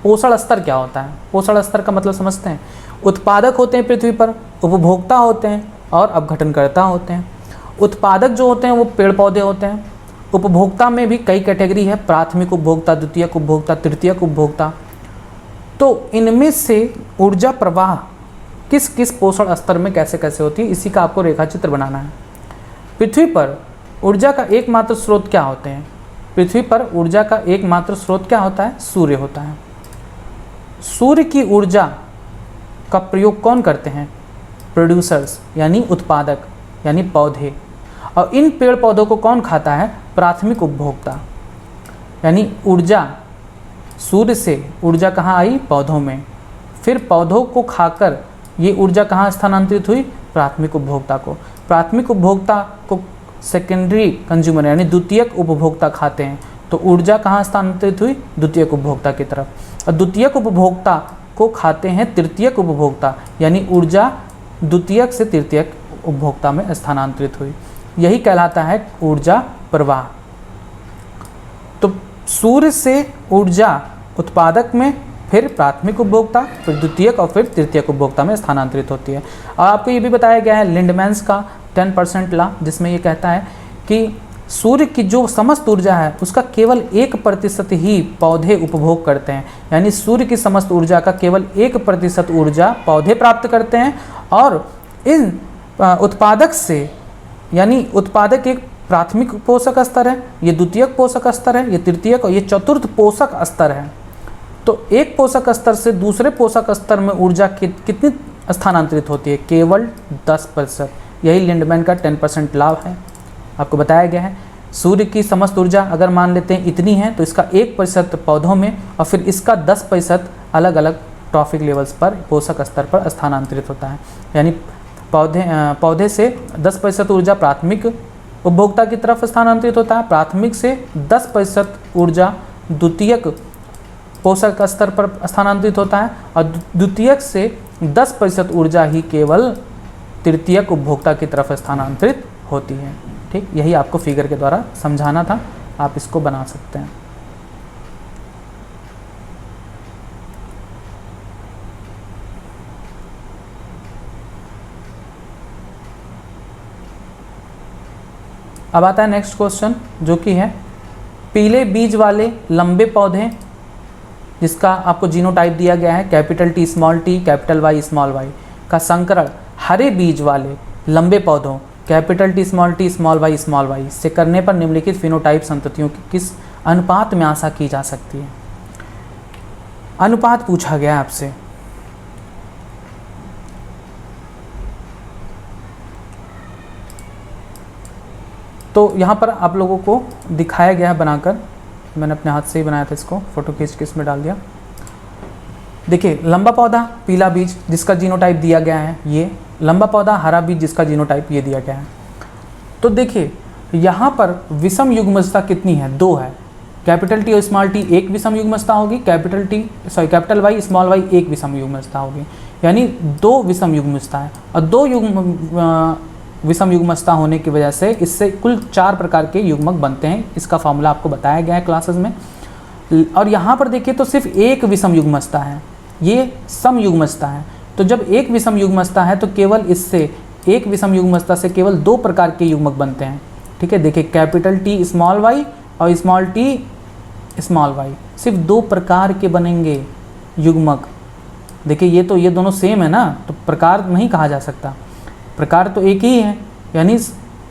पोषण स्तर क्या होता है? पोषण स्तर का मतलब समझते हैं? उत्पादक होते हैं पृथ्वी पर, उपभोक्ता होते हैं और अपघटनकर्ता होते हैं। उत्पादक जो होते हैं वो पेड़ पौधे होते हैं। उपभोक्ता में भी कई कैटेगरी है, प्राथमिक उपभोक्ता, द्वितीयक उपभोक्ता, तृतीयक उपभोक्ता। तो इनमें से ऊर्जा प्रवाह किस किस पोषण स्तर में कैसे कैसे होती है, इसी का आपको रेखा चित्र बनाना है। पृथ्वी पर ऊर्जा का एकमात्र स्रोत क्या होते हैं? पृथ्वी पर ऊर्जा का एकमात्र स्रोत क्या होता है? सूर्य होता है। सूर्य की ऊर्जा का प्रयोग कौन करते हैं? प्रोड्यूसर्स यानी उत्पादक यानी पौधे। और इन पेड़ पौधों को कौन खाता है? प्राथमिक उपभोक्ता। यानी ऊर्जा सूर्य से ऊर्जा कहाँ आई? पौधों में। फिर पौधों को खाकर ये ऊर्जा कहाँ स्थानांतरित हुई? प्राथमिक उपभोक्ता को। प्राथमिक उपभोक्ता को सेकेंडरी कंज्यूमर यानी द्वितीयक उपभोक्ता खाते हैं, तो ऊर्जा कहाँ स्थानांतरित हुई? द्वितीयक उपभोक्ता की तरफ। और द्वितीयक उपभोक्ता को खाते हैं तृतीयक उपभोक्ता, यानी ऊर्जा द्वितीयक से तृतीयक उपभोक्ता में स्थानांतरित हुई। यही कहलाता है ऊर्जा प्रवाह। तो सूर्य से ऊर्जा उत्पादक में, फिर प्राथमिक उपभोक्ता, फिर द्वितीयक और फिर तृतीयक उपभोक्ता में स्थानांतरित होती है। और आपको ये भी बताया गया है लिंडमैन्स का 10% लॉ, जिसमें ये कहता है कि सूर्य की जो समस्त ऊर्जा है उसका केवल 1% ही पौधे उपभोग करते हैं। यानी सूर्य की समस्त ऊर्जा का केवल 1% ऊर्जा पौधे प्राप्त करते हैं। और इन उत्पादक से, यानी उत्पादक एक प्राथमिक पोषक स्तर है, ये द्वितीयक पोषक स्तर है, ये तृतीयक और ये चतुर्थ पोषक स्तर है। तो एक पोषक स्तर से दूसरे पोषक स्तर में ऊर्जा कितनी स्थानांतरित होती है? केवल 10%। यही लिंडमैन का 10% लॉ है, आपको बताया गया है। सूर्य की समस्त ऊर्जा अगर मान लेते हैं इतनी है, तो इसका 1% पौधों में और फिर इसका 10% अलग अलग ट्रॉफिक लेवल्स पर, पोषक स्तर पर स्थानांतरित होता है। यानी पौधे से 10% ऊर्जा प्राथमिक उपभोक्ता की तरफ स्थानांतरित होता है, प्राथमिक से 10% ऊर्जा द्वितीयक पोषक स्तर पर स्थानांतरित होता है, और द्वितीयक से 10% ऊर्जा ही केवल तृतीयक उपभोक्ता की तरफ स्थानांतरित होती है। ठीक, यही आपको फिगर के द्वारा समझाना था, आप इसको बना सकते हैं। अब आता है नेक्स्ट क्वेश्चन, जो कि है पीले बीज वाले लंबे पौधे, जिसका आपको जीनोटाइप दिया गया है capital T small t capital Y small y, का संकरण हरे बीज वाले लंबे पौधों कैपिटल टी स्मॉल वाई से करने पर निम्नलिखित फिनोटाइप संततियों की किस अनुपात में आशा की जा सकती है। अनुपात पूछा गया आपसे। तो यहाँ पर आप लोगों को दिखाया गया है बनाकर, मैंने अपने हाथ से ही बनाया था, इसको फोटो खींच के इसमें डाल दिया। देखिए लंबा पौधा पीला बीज जिसका जीनोटाइप दिया गया है ये, लंबा पौधा हरा बीज जिसका जीनोटाइप ये दिया गया है। तो देखिए यहाँ पर विषम युग्मजता कितनी है, 2 है। कैपिटल टी और स्मॉल टी एक विषम युग्मजता होगी, कैपिटल वाई स्मॉल वाई एक विषम युग्मजता होगी, यानी 2 विषम युग्मजता है। और 2 विषम युग्मजता होने की वजह से इससे कुल 4 प्रकार के युग्मक बनते हैं। इसका फॉर्मूला आपको बताया गया है क्लासेस में। और यहाँ पर देखिए तो सिर्फ एक विषम युग्मजता है, ये सम युग्मजता है। तो जब एक विषम युग्मजता है तो केवल इससे एक विषम युग्मजता से केवल 2 प्रकार के युग्मक बनते हैं। ठीक है, देखिए कैपिटल टी स्मॉल वाई और स्मॉल टी स्मॉल वाई, सिर्फ 2 प्रकार के बनेंगे युग्मक। देखिए ये दोनों सेम है ना, तो प्रकार नहीं कहा जा सकता, प्रकार तो एक ही है। यानी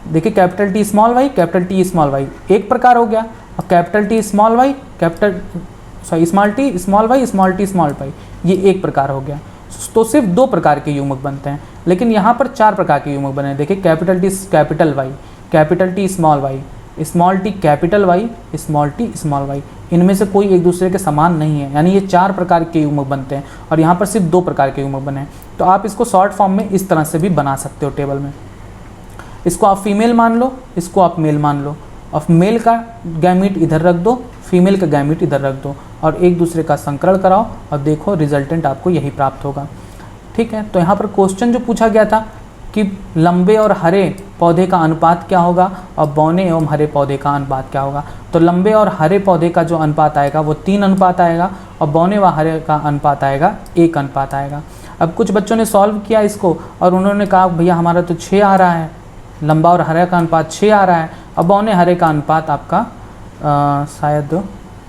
देखिए कैपिटल टी स्मॉल वाई एक प्रकार हो गया, और capital T small Y small T small Y ये एक प्रकार हो गया। तो सिर्फ 2 प्रकार के युग्मक बनते हैं, लेकिन यहाँ पर 4 प्रकार के युग्मक बने। देखिए capital T small Y, small T capital Y, small T small Y, इनमें से कोई एक दूसरे के समान नहीं है, यानी ये 4 प्रकार के युग्मक बनते हैं, और यहाँ पर सिर्फ 2 प्रकार के युग्मक बने हैं। तो आप इसको शॉर्ट फॉर्म में इस तरह से भी बना सकते हो टेबल में। इसको आप फीमेल मान लो, इसको आप मेल मान लो, और मेल का गैमीट इधर रख दो, फीमेल का गैमीट इधर रख दो, और एक दूसरे का संकरण कराओ, और देखो रिजल्टेंट आपको यही प्राप्त होगा। ठीक है, तो यहाँ पर क्वेश्चन जो पूछा गया था कि लंबे और हरे पौधे का अनुपात क्या होगा और बौने एवं हरे पौधे का अनुपात क्या होगा। तो लंबे और हरे पौधे का जो अनुपात आएगा वो 3 अनुपात आएगा, और बौने व हरे का अनुपात आएगा 1 अनुपात आएगा। अब कुछ बच्चों ने सॉल्व किया इसको, और उन्होंने कहा भैया हमारा तो 6 आ रहा है, लंबा और हरे का अनुपात 6 आ रहा है, और बौने हरे का अनुपात आपका शायद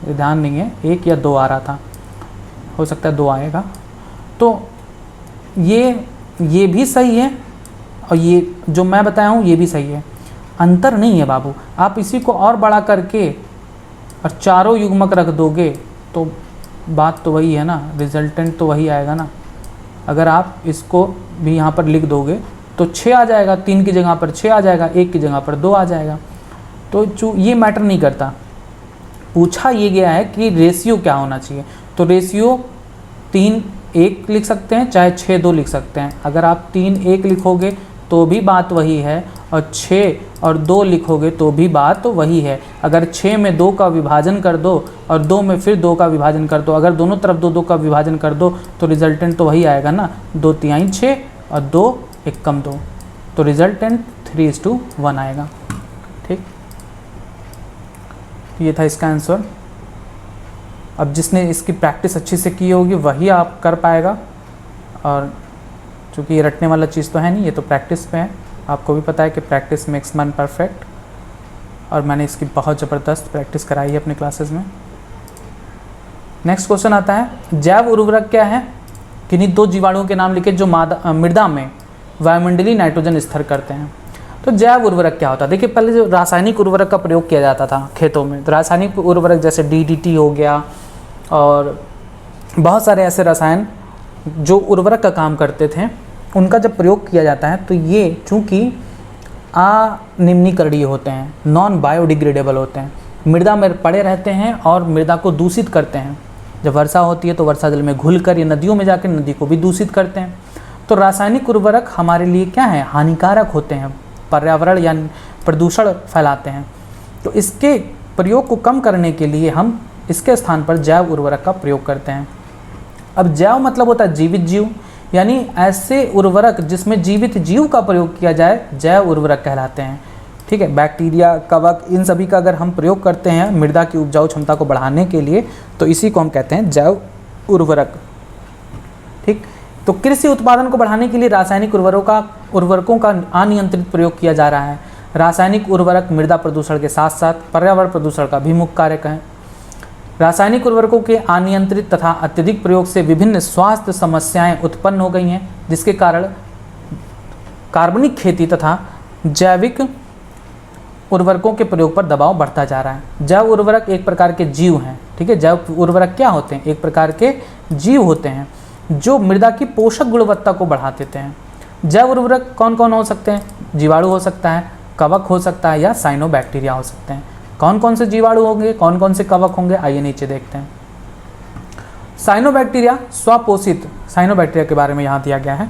ध्यान नहीं है 1 या 2 आ रहा था, हो सकता है 2 आएगा। तो ये भी सही है, और ये जो मैं बताया हूँ ये भी सही है, अंतर नहीं है बाबू। आप इसी को और बड़ा करके और चारों युग्मक रख दोगे तो बात तो वही है ना, रिजल्टेंट तो वही आएगा ना। अगर आप इसको भी यहाँ पर लिख दोगे तो 6 आ जाएगा, 3 की जगह पर 6 आ जाएगा, 1 की जगह पर 2 आ जाएगा। तो ये मैटर नहीं करता, पूछा ये गया है कि रेशियो क्या होना चाहिए। तो रेशियो 3:1 लिख सकते हैं, चाहे 6:2 लिख सकते हैं। अगर आप 3:1 लिखोगे तो भी बात वही है, और 6 और 2 लिखोगे तो भी बात तो वही है। अगर 6 में 2 का विभाजन कर दो और 2 में फिर 2 का विभाजन कर दो, अगर दोनों तरफ 2 का विभाजन कर दो तो रिजल्टेंट तो वही आएगा ना, 2×3 6 और 2×1 2, तो रिजल्टेंट 3:1 आएगा। ठीक, ये था इसका आंसर। अब जिसने इसकी प्रैक्टिस अच्छी से की होगी वही आप कर पाएगा, और चूँकि ये रटने वाला चीज़ तो है नहीं, ये तो प्रैक्टिस पे है। आपको भी पता है कि प्रैक्टिस मेक्स मैन परफेक्ट, और मैंने इसकी बहुत ज़बरदस्त प्रैक्टिस कराई है अपने क्लासेस में। नेक्स्ट क्वेश्चन आता है, जैव उर्वरक क्या है? किन्हीं 2 जीवाणुओं के नाम लिखे जो मृदा में वायुमंडलीय नाइट्रोजन स्थिर करते हैं। तो जैव उर्वरक क्या होता है? देखिए पहले जो रासायनिक उर्वरक का प्रयोग किया जाता था खेतों में, तो रासायनिक उर्वरक जैसे DDT हो गया, और बहुत सारे ऐसे रसायन जो उर्वरक का काम करते थे, उनका जब प्रयोग किया जाता है तो ये चूँकि अनिम्नीकरणीय होते हैं, नॉन बायोडिग्रेडेबल होते हैं, मृदा में पड़े रहते हैं और मृदा को दूषित करते हैं। जब वर्षा होती है तो वर्षा जल में घुलकर ये नदियों में जाकर नदी को भी दूषित करते हैं। तो रासायनिक उर्वरक हमारे लिए क्या है? हानिकारक होते हैं, पर्यावरण या प्रदूषण फैलाते हैं। तो इसके प्रयोग को कम करने के लिए हम इसके स्थान पर जैव उर्वरक का प्रयोग करते हैं। अब जैव मतलब होता है जीवित जीव, यानी ऐसे उर्वरक जिसमें जीवित जीव का प्रयोग किया जाए जैव उर्वरक कहलाते हैं। ठीक है, बैक्टीरिया, कवक, इन सभी का अगर हम प्रयोग करते हैं मृदा की उपजाऊ क्षमता को बढ़ाने के लिए तो इसी को हम कहते हैं जैव उर्वरक। ठीक, तो कृषि उत्पादन को बढ़ाने के लिए रासायनिक उर्वरकों का अनियंत्रित प्रयोग किया जा रहा है। रासायनिक उर्वरक मृदा प्रदूषण के साथ साथ पर्यावरण प्रदूषण का भी मुख्य कारक है। रासायनिक उर्वरकों के अनियंत्रित तथा अत्यधिक प्रयोग से विभिन्न स्वास्थ्य समस्याएं उत्पन्न हो गई हैं, जिसके कारण कार्बनिक खेती तथा जैविक उर्वरकों के प्रयोग पर दबाव बढ़ता जा रहा है। जैव उर्वरक एक प्रकार के जीव हैं, ठीक है। जैव उर्वरक क्या होते हैं? एक प्रकार के जीव होते हैं जो मृदा की पोषक गुणवत्ता को बढ़ा देते हैं। जैव उर्वरक कौन कौन हो सकते हैं? जीवाणु हो सकता है, कवक हो सकता है, या साइनोबैक्टीरिया हो सकते हैं। कौन कौन से जीवाणु होंगे, कौन कौन से कवक होंगे, आइए नीचे देखते हैं। साइनोबैक्टीरिया स्वपोषित साइनोबैक्टीरिया के बारे में यहाँ दिया गया है,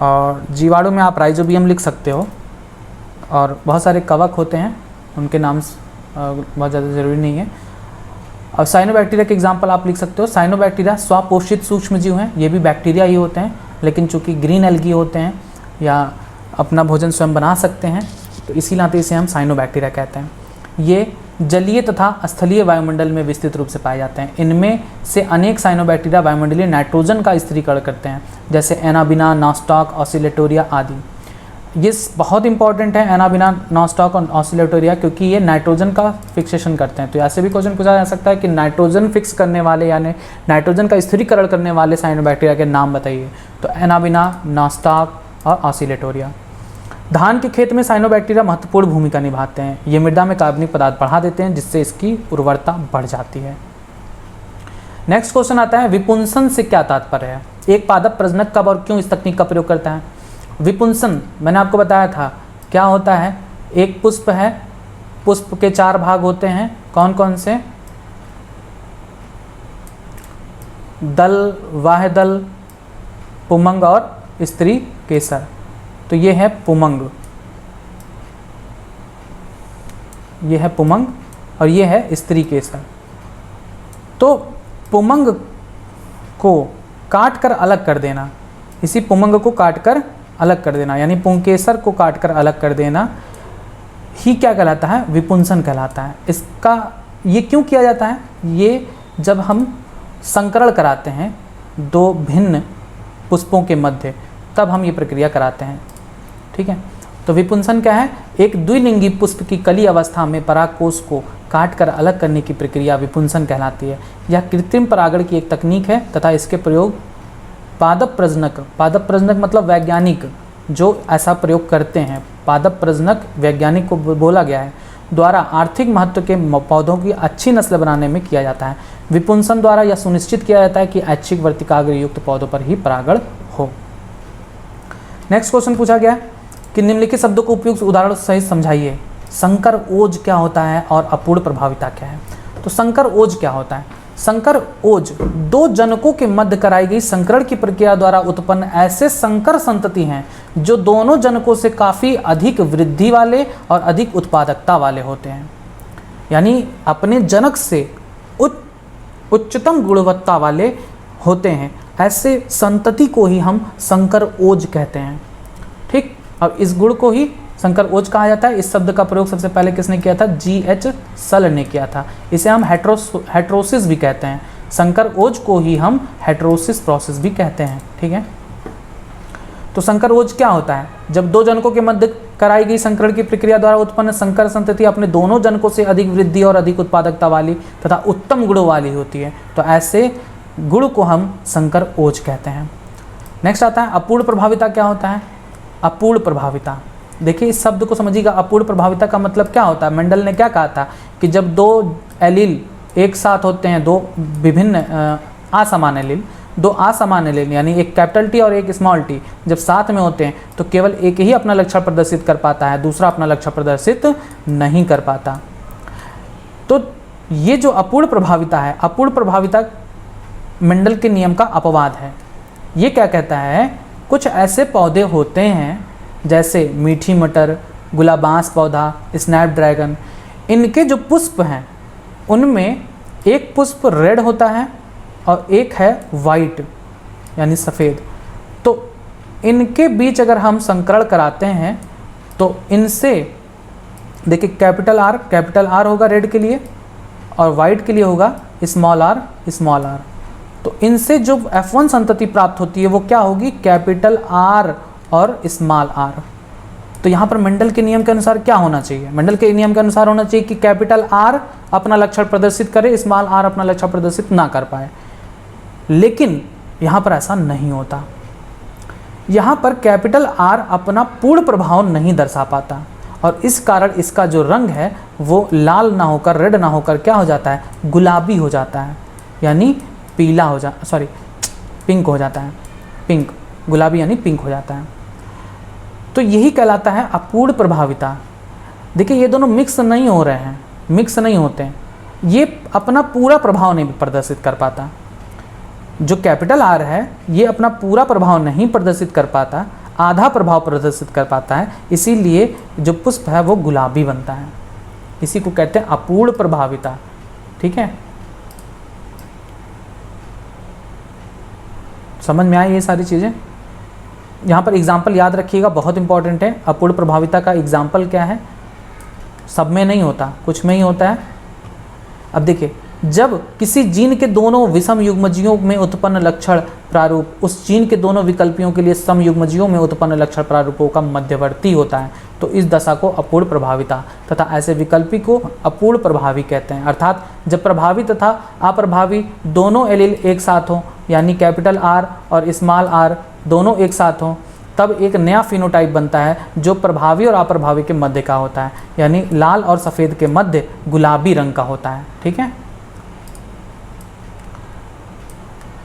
और जीवाणु में आप राइजोबियम लिख सकते हो, और बहुत सारे कवक होते हैं, उनके नाम बहुत ज़्यादा ज़रूरी नहीं है। अब साइनोबैक्टीरिया के एग्जांपल आप लिख सकते हो। साइनोबैक्टीरिया स्वपोषित सूक्ष्म जीव हैं, ये भी बैक्टीरिया ही होते हैं, लेकिन चूंकि ग्रीन एल्गी होते हैं या अपना भोजन स्वयं बना सकते हैं, तो इसी नाते इसे हम साइनोबैक्टीरिया कहते हैं। ये जलीय तथा स्थलीय वायुमंडल में विस्तृत रूप से पाए जाते हैं। इनमें से अनेक साइनोबैक्टीरिया वायुमंडलीय नाइट्रोजन का स्थिरीकरण करते हैं, जैसे एनाबिना, नॉस्टॉक, ऑसिलेटोरिया आदि। ये बहुत इंपॉर्टेंट है एनाबिना, नॉस्टॉक और ऑसिलेटोरिया, क्योंकि ये नाइट्रोजन का फिक्सेशन करते हैं। तो ऐसे भी क्वेश्चन पूछा जा सकता है कि नाइट्रोजन फिक्स करने वाले यानी नाइट्रोजन का स्थिरीकरण करने वाले साइनोबैक्टीरिया के नाम बताइए। तो एनाबिना, नॉस्टॉक और ऑसिलेटोरिया। धान के खेत में साइनोबैक्टीरिया महत्वपूर्ण भूमिका निभाते हैं। ये मृदा में कार्बनिक पदार्थ बढ़ा देते हैं, जिससे इसकी उर्वरता बढ़ जाती है। नेक्स्ट क्वेश्चन आता है, विपुंसन से क्या तात्पर्य है? एक पादप प्रजनक कब और क्यों इस तकनीक का प्रयोग करता है? विपुंसन मैंने आपको बताया था क्या होता है। एक पुष्प है, पुष्प के 4 भाग होते हैं, कौन कौन से? दल, वाह्यदल, पुमंग और स्त्री केसर। तो ये है पुमंग, ये है पुमंग और ये है स्त्री केसर। तो पुमंग को काट कर अलग कर देना, इसी पुमंग को काट कर अलग कर देना, यानी पुंकेसर को काट कर अलग कर देना ही क्या कहलाता है? विपुंसन कहलाता है। इसका ये क्यों किया जाता है? ये जब हम संकरण कराते हैं 2 भिन्न पुष्पों के मध्य, तब हम ये प्रक्रिया कराते हैं, ठीक है। तो विपुंसन क्या है? एक द्विलिंगी पुष्प की कली अवस्था में परागकोश को काट कर अलग करने की प्रक्रिया विपुंसन कहलाती है। यह कृत्रिम परागण की एक तकनीक है तथा इसके प्रयोग पादप प्रजनक मतलब वैज्ञानिक जो ऐसा प्रयोग करते हैं, पादप प्रजनक वैज्ञानिक को बोला गया है, द्वारा आर्थिक महत्व के पौधों की अच्छी नस्ल बनाने में किया जाता है। विपुंसन द्वारा यह सुनिश्चित किया जाता है कि ऐच्छिक वर्तिकाग्र युक्त पौधों पर ही परागण हो। नेक्स्ट क्वेश्चन पूछा गया कि निम्नलिखित शब्दों को उपयुक्त उदाहरण सहित समझाइए। संकर ओज क्या होता है और अपूर्ण प्रभाविता क्या है? तो संकर ओज क्या होता है? संकर ओज 2 जनकों के मध्य कराई गई संकरण की प्रक्रिया द्वारा उत्पन्न ऐसे संकर संतति हैं जो दोनों जनकों से काफ़ी अधिक वृद्धि वाले और अधिक उत्पादकता वाले होते हैं। यानी अपने जनक से उच्चतम गुणवत्ता वाले होते हैं, ऐसे संतति को ही हम संकर ओज कहते हैं, ठीक। अब इस गुण को ही संकर ओज कहा जाता है। इस शब्द का प्रयोग सबसे पहले किसने किया था? G.H. सल ने किया था। इसे हम हेट्रोसिस भी कहते हैं। संकर ओज को ही हम हेट्रोसिस प्रोसेस भी कहते हैं, ठीक है। तो संकर ओज क्या होता है? जब 2 जनकों के मध्य कराई गई संकरण की प्रक्रिया द्वारा उत्पन्न संकर संतति अपने दोनों जनकों से अधिक वृद्धि और अधिक उत्पादकता वाली तथा उत्तम गुणों वाली होती है, तो ऐसे गुण को हम संकर ओज कहते हैं। नेक्स्ट आता है अपूर्ण प्रभाविता क्या होता है? अपूर्ण प्रभाविता, देखिए इस शब्द को समझिएगा। अपूर्ण प्रभाविता का मतलब क्या होता है? मेंडल ने क्या कहा था कि जब 2 एलील एक साथ होते हैं, 2 विभिन्न असमान एलील, 2 असमान एलील यानी एक कैपिटल टी और एक स्मॉल टी जब साथ में होते हैं तो केवल एक ही अपना लक्षण प्रदर्शित कर पाता है, दूसरा अपना लक्षण प्रदर्शित नहीं कर पाता। तो ये जो अपूर्ण प्रभाविता है, अपूर्ण प्रभाविता मेंडल के नियम का अपवाद है। ये क्या कहता है? कुछ ऐसे पौधे होते हैं जैसे मीठी मटर, गुलाबांस पौधा, स्नैपड्रैगन, इनके जो पुष्प हैं उनमें एक पुष्प रेड होता है और एक है वाइट यानी सफ़ेद। तो इनके बीच अगर हम संकरण कराते हैं तो इनसे देखिए कैपिटल आर होगा रेड के लिए और वाइट के लिए होगा स्मॉल आर। तो इनसे जो F1 संतति प्राप्त होती है वो क्या होगी? कैपिटल आर और स्मॉल आर। तो यहाँ पर मेंडल के नियम के अनुसार क्या होना चाहिए? मेंडल के नियम के अनुसार होना चाहिए कि कैपिटल आर अपना लक्षण प्रदर्शित करे, स्मॉल आर अपना लक्षण प्रदर्शित ना कर पाए, लेकिन यहाँ पर ऐसा नहीं होता। यहाँ पर कैपिटल आर अपना पूर्ण प्रभाव नहीं दर्शा पाता और इस कारण इसका जो रंग है वो लाल ना होकर, रेड ना होकर क्या हो जाता है, गुलाबी हो जाता है, यानी पीला हो जा सॉरी पिंक हो जाता है, पिंक, गुलाबी यानी पिंक हो जाता है। तो यही कहलाता है अपूर्ण प्रभाविता। देखिए ये दोनों मिक्स नहीं हो रहे हैं, मिक्स नहीं होते हैं, ये अपना पूरा प्रभाव नहीं प्रदर्शित कर पाता। जो कैपिटल आर है ये अपना पूरा प्रभाव नहीं प्रदर्शित कर पाता, आधा प्रभाव प्रदर्शित कर पाता है, इसीलिए जो पुष्प है वो गुलाबी बनता है। इसी को कहते हैं अपूर्ण प्रभाविता। ठीक है, समझ में आई ये सारी चीज़ें। यहाँ पर एग्जाम्पल याद रखिएगा, बहुत इंपॉर्टेंट है। अपूर्ण प्रभाविता का एग्जाम्पल क्या है, सब में नहीं होता, कुछ में ही होता है। अब देखिए, जब किसी जीन के दोनों विषम युग्मजीयों में उत्पन्न लक्षण प्रारूप उस जीन के दोनों विकल्पियों के लिए सम युग्मजीयों में उत्पन्न लक्षण प्रारूपों का मध्यवर्ती होता है तो इस दशा को अपूर्ण प्रभाविता तथा ऐसे विकल्पी को अपूर्ण प्रभावी कहते हैं। अर्थात जब प्रभावी तथा अप्रभावी दोनों एलील एक साथ हों, यानी कैपिटल आर और स्मॉल आर दोनों एक साथ हों, तब एक नया फिनोटाइप बनता है जो प्रभावी और अप्रभावी के मध्य का होता है, यानी लाल और सफ़ेद के मध्य गुलाबी रंग का होता है। ठीक है,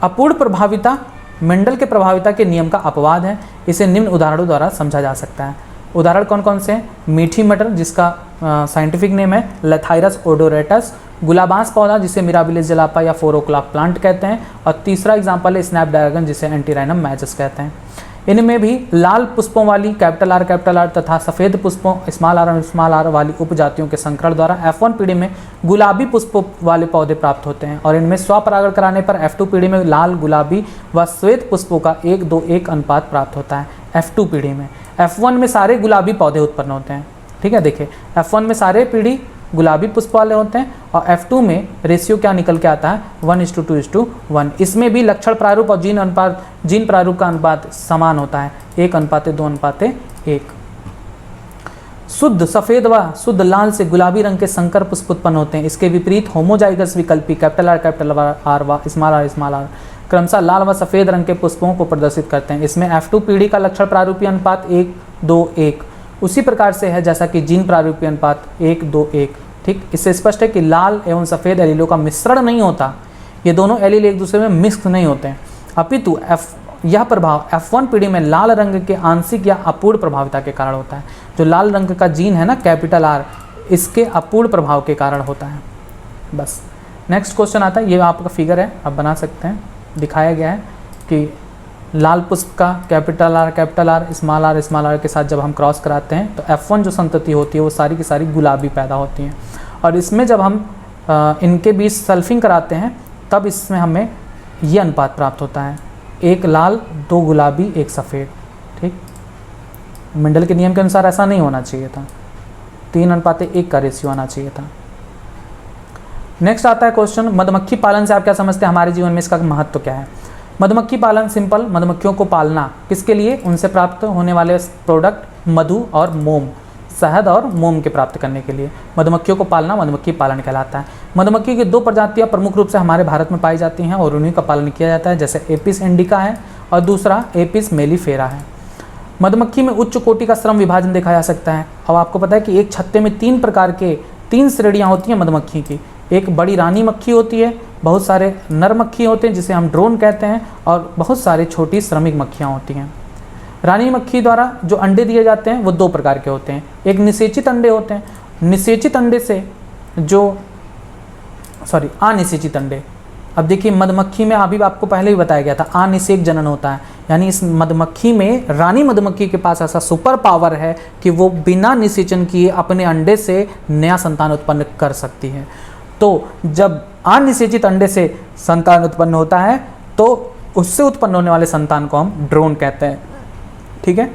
अपूर्ण प्रभाविता मेंडल के प्रभाविता के नियम का अपवाद है। इसे निम्न उदाहरणों द्वारा समझा जा सकता है। उदाहरण कौन कौन से हैं, मीठी मटर जिसका साइंटिफिक नेम है लेथाइरस ओडोरेटस, गुलाबांस पौधा जिसे मिराबिलिस जलापा या 4 o'clock प्लांट कहते हैं, और तीसरा एग्जाम्पल है स्नैपड्रैगन जिसे एंटीराइनम मैजस कहते हैं। इनमें भी लाल पुष्पों वाली कैपिटल आर तथा सफ़ेद पुष्पों स्मॉल आर वाली उपजातियों के संकरण द्वारा F1 पीढ़ी में गुलाबी पुष्पों वाले पौधे प्राप्त होते हैं और इनमें स्वपरागण कराने पर F2 पीढ़ी में लाल, गुलाबी व श्वेत पुष्पों का 1:1 अनुपात प्राप्त होता है। F2 पीढ़ी में F1 में सारे गुलाबी पौधे उत्पन्न होते हैं। ठीक है, देखिए F1 में सारे पीढ़ी गुलाबी पुष्प वाले होते हैं और F2 में रेशियो क्या निकल के आता है, 1:2:1। इसमें भी लक्षण प्रारूप और जीन प्रारूप का अनुपात समान होता है, 1:2:1। शुद्ध सफ़ेद व शुद्ध लाल से गुलाबी रंग के संकर पुष्प उत्पन्न होते हैं। इसके विपरीत होमोजाइगस विकल्पी कैपिटल आर व स्मॉल आर क्रमशः लाल व सफ़ेद रंग के पुष्पों को प्रदर्शित करते हैं। इसमें F2 पीढ़ी का लक्षण प्रारूपी अनुपात 1:2:1 उसी प्रकार से है जैसा कि जीन प्रारूपी अनुपात 1:2:1। ठीक, इससे स्पष्ट है कि लाल एवं सफ़ेद एलीलों का मिश्रण नहीं होता, ये दोनों एलील एक दूसरे में मिक्स नहीं होते हैं, अपितु यह प्रभाव F1 पीढ़ी में लाल रंग के आंशिक या अपूर्ण प्रभाविता के कारण होता है। जो लाल रंग का जीन है ना कैपिटल आर, इसके अपूर्ण प्रभाव के कारण होता है। बस नेक्स्ट क्वेश्चन आता है, ये आपका फिगर है, आप बना सकते हैं, दिखाया गया है कि लाल पुष्प का कैपिटल आर स्मॉल आर के साथ जब हम क्रॉस कराते हैं तो F1 जो संतति होती है वो सारी की सारी गुलाबी पैदा होती हैं और इसमें जब हम इनके बीच सल्फिंग कराते हैं तब इसमें हमें ये अनुपात प्राप्त होता है, 1 लाल 2 गुलाबी 1 सफ़ेद। ठीक, मेंडल के नियम के अनुसार ऐसा नहीं होना चाहिए था, 3:1 का रेशियो आना चाहिए था। नेक्स्ट आता है क्वेश्चन, मधुमक्खी पालन से आप क्या समझते हैं, हमारे जीवन में इसका महत्व क्या है। मधुमक्खी पालन सिंपल, मधुमक्खियों को पालना किसके लिए, उनसे प्राप्त होने वाले प्रोडक्ट मधु और मोम, शहद और मोम के प्राप्त करने के लिए मधुमक्खियों को पालना मधुमक्खी पालन कहलाता है। मधुमक्खी की 2 प्रजातियां प्रमुख रूप से हमारे भारत में पाई जाती हैं और उन्हीं का पालन किया जाता है, जैसे एपिस इंडिका है और दूसरा एपिस मेलिफेरा है। मधुमक्खी में उच्च कोटि का श्रम विभाजन देखा जा सकता है। अब आपको पता है कि एक छत्ते में 3 प्रकार के 3 श्रेणियाँ होती हैं मधुमक्खी की। एक बड़ी रानी मक्खी होती है, बहुत सारे नर मक्खी होते हैं जिसे हम ड्रोन कहते हैं, और बहुत सारे छोटी श्रमिक मक्खियाँ होती हैं। रानी मक्खी द्वारा जो अंडे दिए जाते हैं वो 2 प्रकार के होते हैं। एक निषेचित अंडे होते हैं, निषेचित अंडे से जो अनिषेचित अंडे। अब देखिए मधुमक्खी में अभी आपको पहले ही बताया गया था अनिषेक जनन होता है, यानी इस मधुमक्खी में रानी मधुमक्खी के पास ऐसा सुपर पावर है कि वो बिना निषेचन किए अपने अंडे से नया संतान उत्पन्न कर सकती है। तो जब अनिषेचित अंडे से संतान उत्पन्न होता है तो उससे उत्पन्न होने वाले संतान को हम ड्रोन कहते हैं। ठीक है,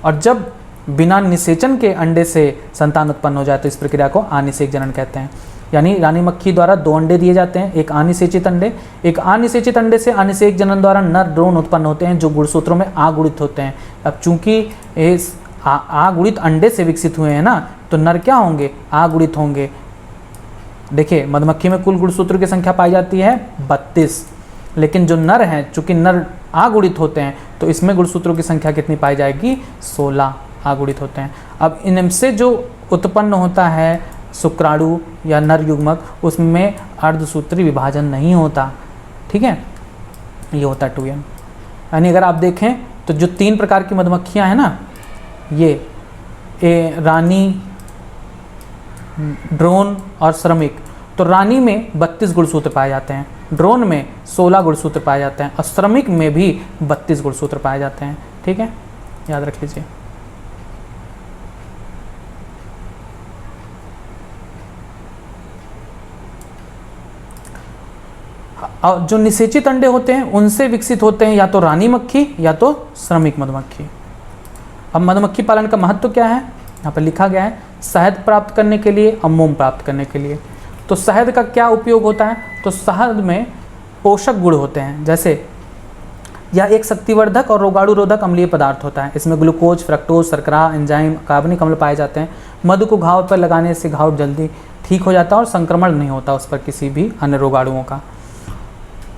और जब बिना निषेचन के अंडे से संतान उत्पन्न हो जाए तो इस प्रक्रिया को अनिषेक जनन कहते हैं। यानी रानी मक्खी द्वारा 2 अंडे दिए जाते हैं, एक अनिषेचित अंडे से अनिषेक जनन द्वारा नर ड्रोन उत्पन्न होते हैं जो गुणसूत्रों में आगुणित होते हैं। अब चूंकि इस आगुणित अंडे से विकसित हुए हैं ना, तो नर क्या होंगे, आगुणित होंगे। देखिए मधुमक्खी में कुल गुणसूत्र की संख्या पाई जाती है 32, लेकिन जो नर हैं, चूंकि नर आगुणित होते हैं तो इसमें गुणसूत्रों की संख्या कितनी पाई जाएगी? 16 आगुणित होते हैं। अब इनसे जो उत्पन्न होता है शुक्राणु या नर युग्मक, उसमें अर्धसूत्री विभाजन नहीं होता, ठीक है, ये होता है 2n। यानी अगर आप देखें तो जो 3 प्रकार की मधुमक्खियां हैं ना, ये रानी, ड्रोन और श्रमिक, तो रानी में 32 गुणसूत्र पाए जाते हैं, ड्रोन में 16 गुणसूत्र पाए जाते हैं और श्रमिक में भी 32 गुणसूत्र पाए जाते हैं, ठीक है, याद रख लीजिए। और जो निषेचित अंडे होते हैं उनसे विकसित होते हैं या तो रानी मक्खी या तो श्रमिक मधुमक्खी। अब मधुमक्खी पालन का महत्व क्या है, यहाँ पर लिखा गया है, शहद प्राप्त करने के लिए और मोम प्राप्त करने के लिए। तो शहद का क्या उपयोग होता है? तो शहद में पोषक गुण होते हैं, जैसे यह एक शक्तिवर्धक और रोगाणु रोधक अम्लीय पदार्थ होता है। इसमें ग्लूकोज, फ्रक्टोज, शर्करा, एंजाइम, कार्बनिक अम्ल पाए जाते हैं। मधु को घाव पर लगाने से घाव जल्दी ठीक हो जाता है और संक्रमण नहीं होता उस पर किसी भी अन्य रोगाणुओं का।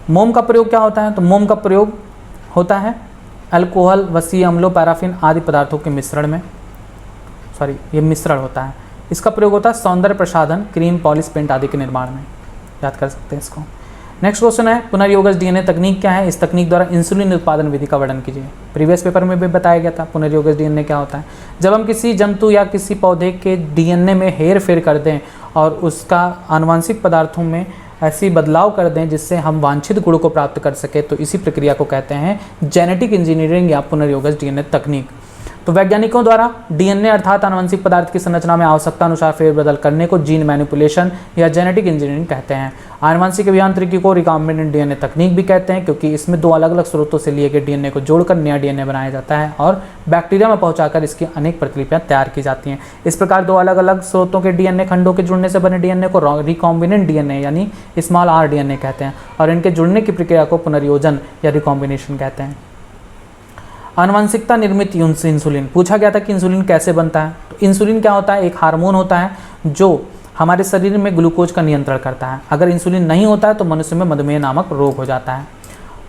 मोम का प्रयोग क्या होता है? तो मोम का प्रयोग होता है अल्कोहल, वसीय अम्लों, पैराफिन आदि पदार्थों के मिश्रण में, ये मिश्रण होता है। इसका प्रयोग होता है सौंदर्य प्रसाधन, क्रीम, पॉलिश, पेंट आदि के निर्माण में, याद कर सकते हैं इसको। नेक्स्ट क्वेश्चन है पुनर्योगज डीएनए तकनीक क्या है? इस तकनीक द्वारा इंसुलिन उत्पादन विधि का वर्णन कीजिए। प्रीवियस पेपर में भी बताया गया था पुनर्योगज डीएनए क्या होता है। जब हम किसी जंतु या किसी पौधे के डीएनए में हेर फेर कर दें और उसका आनुवंशिक पदार्थों में ऐसी बदलाव कर दें जिससे हम वांछित गुण को प्राप्त कर सके, तो इसी प्रक्रिया को कहते हैं जेनेटिक इंजीनियरिंग या पुनर्योगज डीएनए तकनीक। तो वैज्ञानिकों द्वारा डीएनए अर्थात आनुवंशिक पदार्थ की संरचना में आवश्यकता अनुसार फेरबदल करने को जीन मैनिपुलेशन या जेनेटिक इंजीनियरिंग कहते हैं। आनुवंशिक अभियांत्रिकी को रिकॉम्बिनेंट डीएनए तकनीक भी कहते हैं, क्योंकि इसमें 2 अलग अलग स्रोतों से लिए गए डीएनए को जोड़कर नया डीएनए बनाया जाता है और बैक्टीरिया में पहुंचाकर इसकी अनेक प्रतिलिपियां तैयार की जाती हैं। इस प्रकार 2 अलग अलग स्रोतों के डीएनए खंडों के जुड़ने से बने डीएनए को रिकॉम्बिनेंट डीएनए यानी स्मॉल r डीएनए कहते हैं और इनके जुड़ने की प्रक्रिया को पुनर्योजन या रिकॉम्बिनेशन कहते हैं। आनुवंशिकता निर्मित इंसुलिन, पूछा गया था कि इंसुलिन कैसे बनता है। तो इंसुलिन क्या होता है? एक हार्मोन होता है जो हमारे शरीर में ग्लूकोज का नियंत्रण करता है। अगर इंसुलिन नहीं होता है तो मनुष्य में मधुमेह नामक रोग हो जाता है।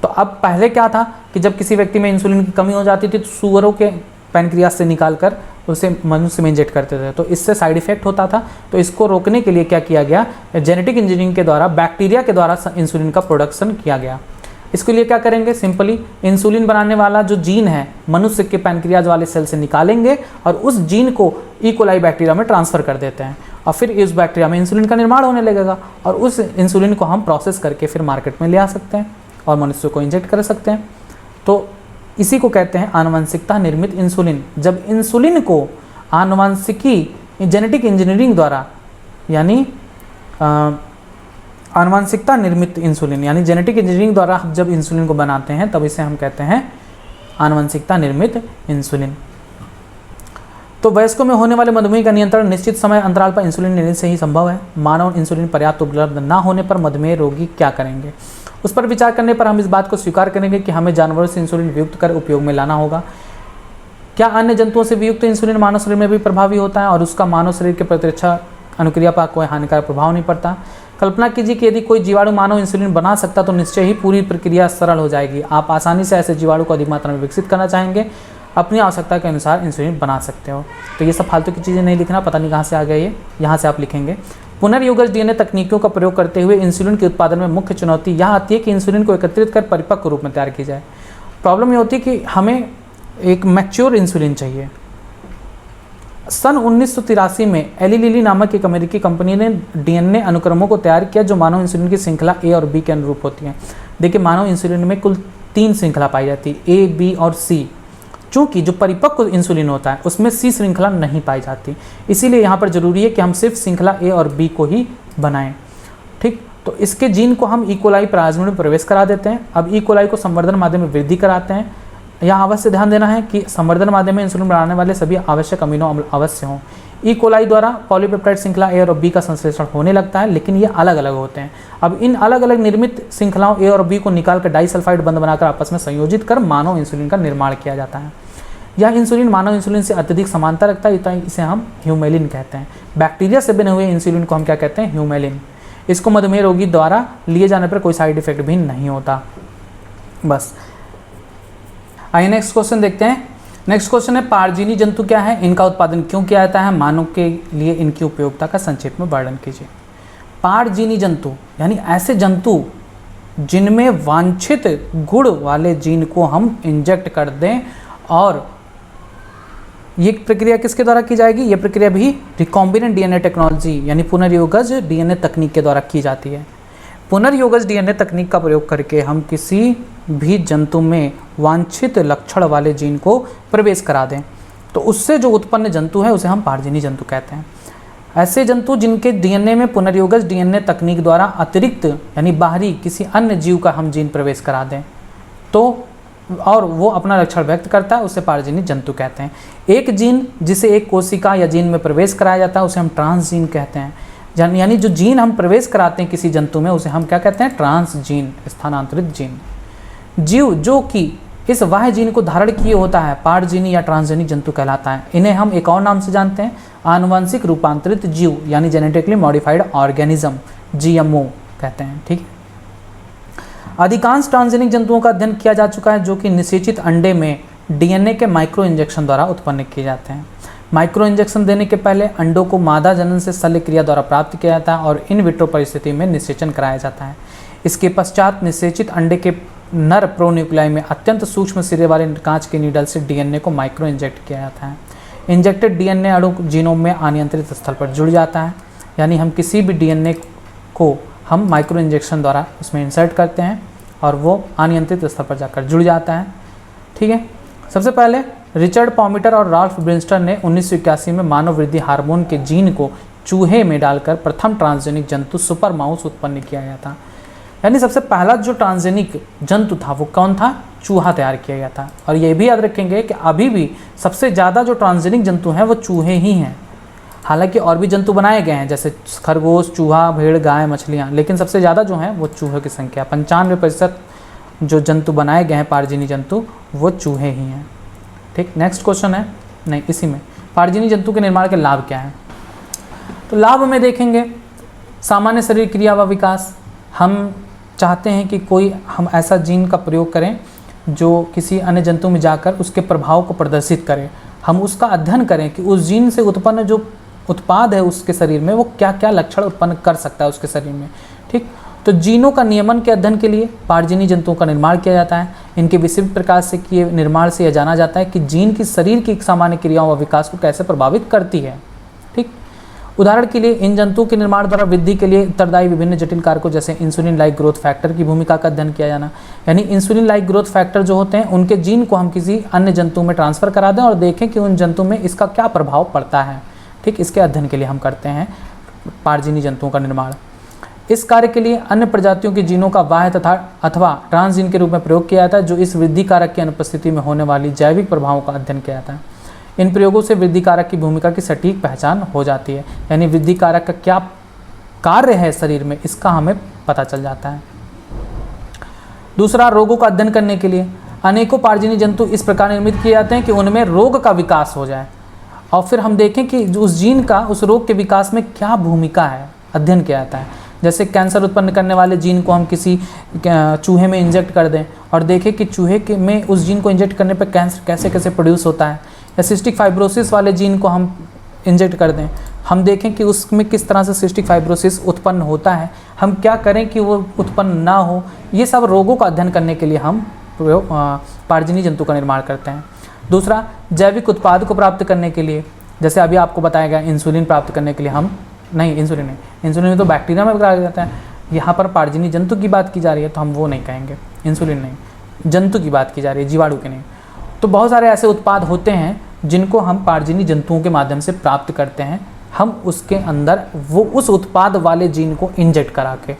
तो अब पहले क्या था कि जब किसी व्यक्ति में इंसुलिन की कमी हो जाती थी तो सूअरों के पैनक्रियास से निकालकर उसे मनुष्य में इंजेक्ट करते थे, तो इससे साइड इफेक्ट होता था। तो इसको रोकने के लिए क्या किया गया? जेनेटिक इंजीनियरिंग के द्वारा बैक्टीरिया के द्वारा इंसुलिन का प्रोडक्शन किया गया। इसके लिए क्या करेंगे? सिंपली इंसुलिन बनाने वाला जो जीन है मनुष्य के पैनक्रियाज वाले सेल से निकालेंगे और उस जीन को ई कोलाई बैक्टीरिया में ट्रांसफ़र कर देते हैं और फिर इस बैक्टीरिया में इंसुलिन का निर्माण होने लगेगा और उस इंसुलिन को हम प्रोसेस करके फिर मार्केट में ले आ सकते हैं और मनुष्य को इंजेक्ट कर सकते हैं। तो इसी को कहते हैं आनुवंशिकता निर्मित इंसुलिन। जब इंसुलिन को आनुवंशिकी जेनेटिक इंजीनियरिंग द्वारा यानी आनुवंशिकता निर्मित इंसुलिन यानी जेनेटिक इंजीनियरिंग द्वारा जब इंसुलिन को बनाते हैं तब इसे हम कहते हैं आनुवंशिकता निर्मित इंसुलिन। तो वयस्कों में होने वाले मधुमेह का नियंत्रण निश्चित समय अंतराल पर इंसुलिन लेने से ही संभव है। मानव इंसुलिन पर्याप्त उपलब्ध न होने पर मधुमेह रोगी क्या करेंगे? उस पर विचार करने पर हम इस बात को स्वीकार करेंगे कि हमें जानवरों से इंसुलिन वियुक्त कर उपयोग में लाना होगा। क्या अन्य जंतुओं से वियुक्त इंसुलिन मानव शरीर में भी प्रभावी होता है और उसका मानव शरीर के प्रतिरक्षा अनुक्रिया पर कोई हानिकारक प्रभाव नहीं पड़ता? कल्पना कीजिए कि यदि कोई जीवाणु मानव इंसुलिन बना सकता तो निश्चय ही पूरी प्रक्रिया सरल हो जाएगी। आप आसानी से ऐसे जीवाणु को अधिक मात्रा में विकसित करना चाहेंगे, अपनी आवश्यकता के अनुसार इंसुलिन बना सकते हो। तो ये सब फालतू की चीज़ें नहीं लिखना, पता नहीं कहाँ से आ गया ये, यहाँ से आप लिखेंगे। पुनर्योगज डीएनए तकनीकों का प्रयोग करते हुए इंसुलिन के उत्पादन में मुख्य चुनौती यह आती है कि इंसुलिन को एकत्रित कर परिपक्व रूप में तैयार की जाए। प्रॉब्लम ये होती है कि हमें एक मैच्योर इंसुलिन चाहिए। सन 1983 में एली लिली नामक एक अमेरिकी कंपनी ने डीएनए अनुक्रमों को तैयार किया जो मानव इंसुलिन की श्रृंखला ए और बी के अनुरूप होती हैं। देखिए, मानव इंसुलिन में कुल 3 श्रृंखला पाई जाती है, ए, बी और सी। चूँकि जो परिपक्व इंसुलिन होता है उसमें सी श्रृंखला नहीं पाई जाती, इसीलिए यहाँ पर जरूरी है कि हम सिर्फ श्रृंखला ए और बी को ही बनाएं। ठीक, तो इसके जीन को हम ई कोलाई प्लाज्मा में प्रवेश करा देते हैं। अब ई कोलाई को संवर्धन माध्यम में वृद्धि कराते हैं। यहाँ अवश्य ध्यान देना है कि संवर्धन माध्यम में इंसुलिन बनाने वाले सभी आवश्यक अमीनो अम्ल अवश्य हों। ई कोलाई द्वारा पॉलीपेप्टाइड श्रृंखला ए और बी का संश्लेषण होने लगता है, लेकिन ये अलग अलग होते हैं। अब इन अलग अलग निर्मित श्रृंखलाओं ए और बी को निकालकर डाइसल्फाइड बंध बनाकर आपस में संयोजित कर मानव इंसुलिन का निर्माण किया जाता है। यह इंसुलिन मानव इंसुलिन से अत्यधिक समानता रखता है, इसे हम ह्यूमेलिन कहते हैं। बैक्टीरिया से बने हुए इंसुलिन को हम क्या कहते हैं? ह्यूमेलिन। इसको मधुमेह रोगी द्वारा लिए जाने पर कोई साइड इफेक्ट भी नहीं होता। बस आइए नेक्स्ट क्वेश्चन देखते हैं। नेक्स्ट क्वेश्चन है पारजीनी जंतु क्या है, इनका उत्पादन क्यों किया जाता है, मानव के लिए इनकी उपयोगिता का संक्षेप में वर्णन कीजिए। पारजीनी जंतु यानी ऐसे जंतु जिनमें वांछित गुण वाले जीन को हम इंजेक्ट कर दें, और ये प्रक्रिया किसके द्वारा की जाएगी, ये प्रक्रिया भी रिकॉम्बिनेंट डीएनए टेक्नोलॉजी यानी पुनर्योगज डीएनए तकनीक के द्वारा की जाती है। पुनर्योगज डीएनए तकनीक का प्रयोग करके हम किसी भी जंतु में वांछित लक्षण वाले जीन को प्रवेश करा दें, तो उससे जो उत्पन्न जंतु है उसे हम पारजीनी जंतु कहते हैं। ऐसे जंतु जिनके डीएनए में पुनर्योगज डीएनए तकनीक द्वारा अतिरिक्त यानी बाहरी किसी अन्य जीव का हम जीन प्रवेश करा दें तो और वो अपना लक्षण व्यक्त करता है, उसे पारजीनी जंतु कहते हैं। एक जीन जिसे एक कोशिका या जीन में प्रवेश कराया जाता है उसे हम ट्रांसजीन कहते हैं। यानी जो जीन हम प्रवेश कराते हैं किसी जंतु में उसे हम क्या कहते हैं, ट्रांसजीन, स्थानांतरित जीन। जीव जो कि इस वाह्य जीन को धारण किए होता है पारजीनी या ट्रांसजेनिक जंतु कहलाता है। इन्हें हम एक और नाम से जानते हैं, आनुवंशिक रूपांतरित जीव यानी जेनेटिकली मॉडिफाइड ऑर्गेनिज्म, जीएमओ कहते हैं। ठीक है। अधिकांश ट्रांसजेनिक जंतुओं का अध्ययन किया जा चुका है जो कि निषेचित अंडे में डीएनए के माइक्रो इंजेक्शन द्वारा उत्पन्न किए जाते हैं। माइक्रो इंजेक्शन देने के पहले अंडों को मादा जनन से शल्य क्रिया द्वारा प्राप्त किया जाता है और इन विट्रो परिस्थिति में निषेचन कराया जाता है। इसके पश्चात निषेचित अंडे के नर प्रोन्यूक्लाई में अत्यंत सूक्ष्म सिरे वाले कांच के नीडल से डीएनए को माइक्रो इंजेक्ट किया जाता है। इंजेक्टेड डीएनए अणु जीनोम में अनियंत्रित स्थल पर जुड़ जाता है, यानी हम किसी भी डीएनए को हम माइक्रो इंजेक्शन द्वारा उसमें इंसर्ट करते हैं और वो अनियंत्रित स्तर पर जाकर जुड़ जाता है। ठीक है। सबसे पहले रिचर्ड पॉमिटर और राल्फ ब्रिंस्टर ने 1981 में मानव वृद्धि हार्मोन के जीन को चूहे में डालकर प्रथम ट्रांसजेनिक जंतु सुपर माउस उत्पन्न किया गया था। यानी सबसे पहला जो ट्रांसजेनिक जंतु था वो कौन था, चूहा तैयार किया गया था। और ये भी याद रखेंगे कि अभी भी सबसे ज़्यादा जो ट्रांसजेनिक जंतु हैं वो चूहे ही हैं। हालांकि और भी जंतु बनाए गए हैं जैसे खरगोश, चूहा, भेड़, गाय, मछलियाँ, लेकिन सबसे ज़्यादा जो हैं वो चूहे की संख्या 95% जो जंतु बनाए गए हैं पारजीनी जंतु वो चूहे ही हैं। ठीक। नेक्स्ट क्वेश्चन है, नहीं इसी में, पारजीनी जंतु के निर्माण के लाभ क्या हैं। तो लाभ में देखेंगे सामान्य शरीर क्रिया व विकास। हम चाहते हैं कि कोई हम ऐसा जीन का प्रयोग करें जो किसी अन्य जंतु में जाकर उसके प्रभाव को प्रदर्शित करे। हम उसका अध्ययन करें कि उस जीन से उत्पन्न जो उत्पाद है उसके शरीर में वो क्या क्या लक्षण उत्पन्न कर सकता है उसके शरीर में। ठीक। तो जीनों का नियमन के अध्ययन के लिए पारजीनी जंतुओं का निर्माण किया जाता है। इनके विशिष्ट प्रकार से किए निर्माण से यह जाना जाता है कि जीन की शरीर की सामान्य क्रियाओं व विकास को कैसे प्रभावित करती है। ठीक। उदाहरण के लिए इन जंतुओं के निर्माण द्वारा वृद्धि के लिए उत्तरदायी विभिन्न जटिल कारकों जैसे इंसुलिन लाइक ग्रोथ फैक्टर की भूमिका का अध्ययन किया जाना। यानी इंसुलिन लाइक ग्रोथ फैक्टर जो होते हैं उनके जीन को हम किसी अन्य जंतु में ट्रांसफ़र करा दें और देखें कि उन जंतु में इसका क्या प्रभाव पड़ता है। ठीक। इसके अध्ययन के लिए हम करते हैं पारजीनी जंतुओं का निर्माण। इस कार्य के लिए अन्य प्रजातियों के जीनों का बाह्य तथा अथवा ट्रांसजीन के रूप में प्रयोग किया जाता है जो इस वृद्धि कारक की अनुपस्थिति में होने वाली जैविक प्रभावों का अध्ययन किया जाता है। इन प्रयोगों से वृद्धि कारक की भूमिका की सटीक पहचान हो जाती है, यानी वृद्धि कारक का क्या कार्य है शरीर में इसका हमें पता चल जाता है। दूसरा, रोगों का अध्ययन करने के लिए अनेकों पारजीनी जंतु इस प्रकार निर्मित किए जाते हैं कि उनमें रोग का विकास हो जाए और फिर हम देखें कि उस जीन का उस रोग के विकास में क्या भूमिका है, अध्ययन किया जाता है। जैसे कैंसर उत्पन्न करने वाले जीन को हम किसी चूहे में इंजेक्ट कर दें और देखें कि चूहे के में उस जीन को इंजेक्ट करने पर कैंसर कैसे कैसे प्रोड्यूस होता है, या सिस्टिक फाइब्रोसिस वाले जीन को हम इंजेक्ट कर दें, हम देखें कि उसमें किस तरह से सिस्टिक फाइब्रोसिस उत्पन्न होता है, हम क्या करें कि वो उत्पन्न ना हो। ये सब रोगों का अध्ययन करने के लिए हम पारजीनी जंतु का निर्माण करते हैं। दूसरा, जैविक उत्पाद को प्राप्त करने के लिए, जैसे अभी आपको बताया गया इंसुलिन प्राप्त करने के लिए हम इंसुलिन में तो बैक्टीरिया में बताया जाता है, यहाँ पर पारजीनी जंतु की बात की जा रही है तो हम वो नहीं कहेंगे, इंसुलिन नहीं, जंतु की बात की जा रही है, जीवाणु की नहीं। तो बहुत सारे ऐसे उत्पाद होते हैं जिनको हम पारजीनी जंतुओं के माध्यम से प्राप्त करते हैं, हम उसके अंदर वो उस उत्पाद वाले जीन को इंजेक्ट करा के।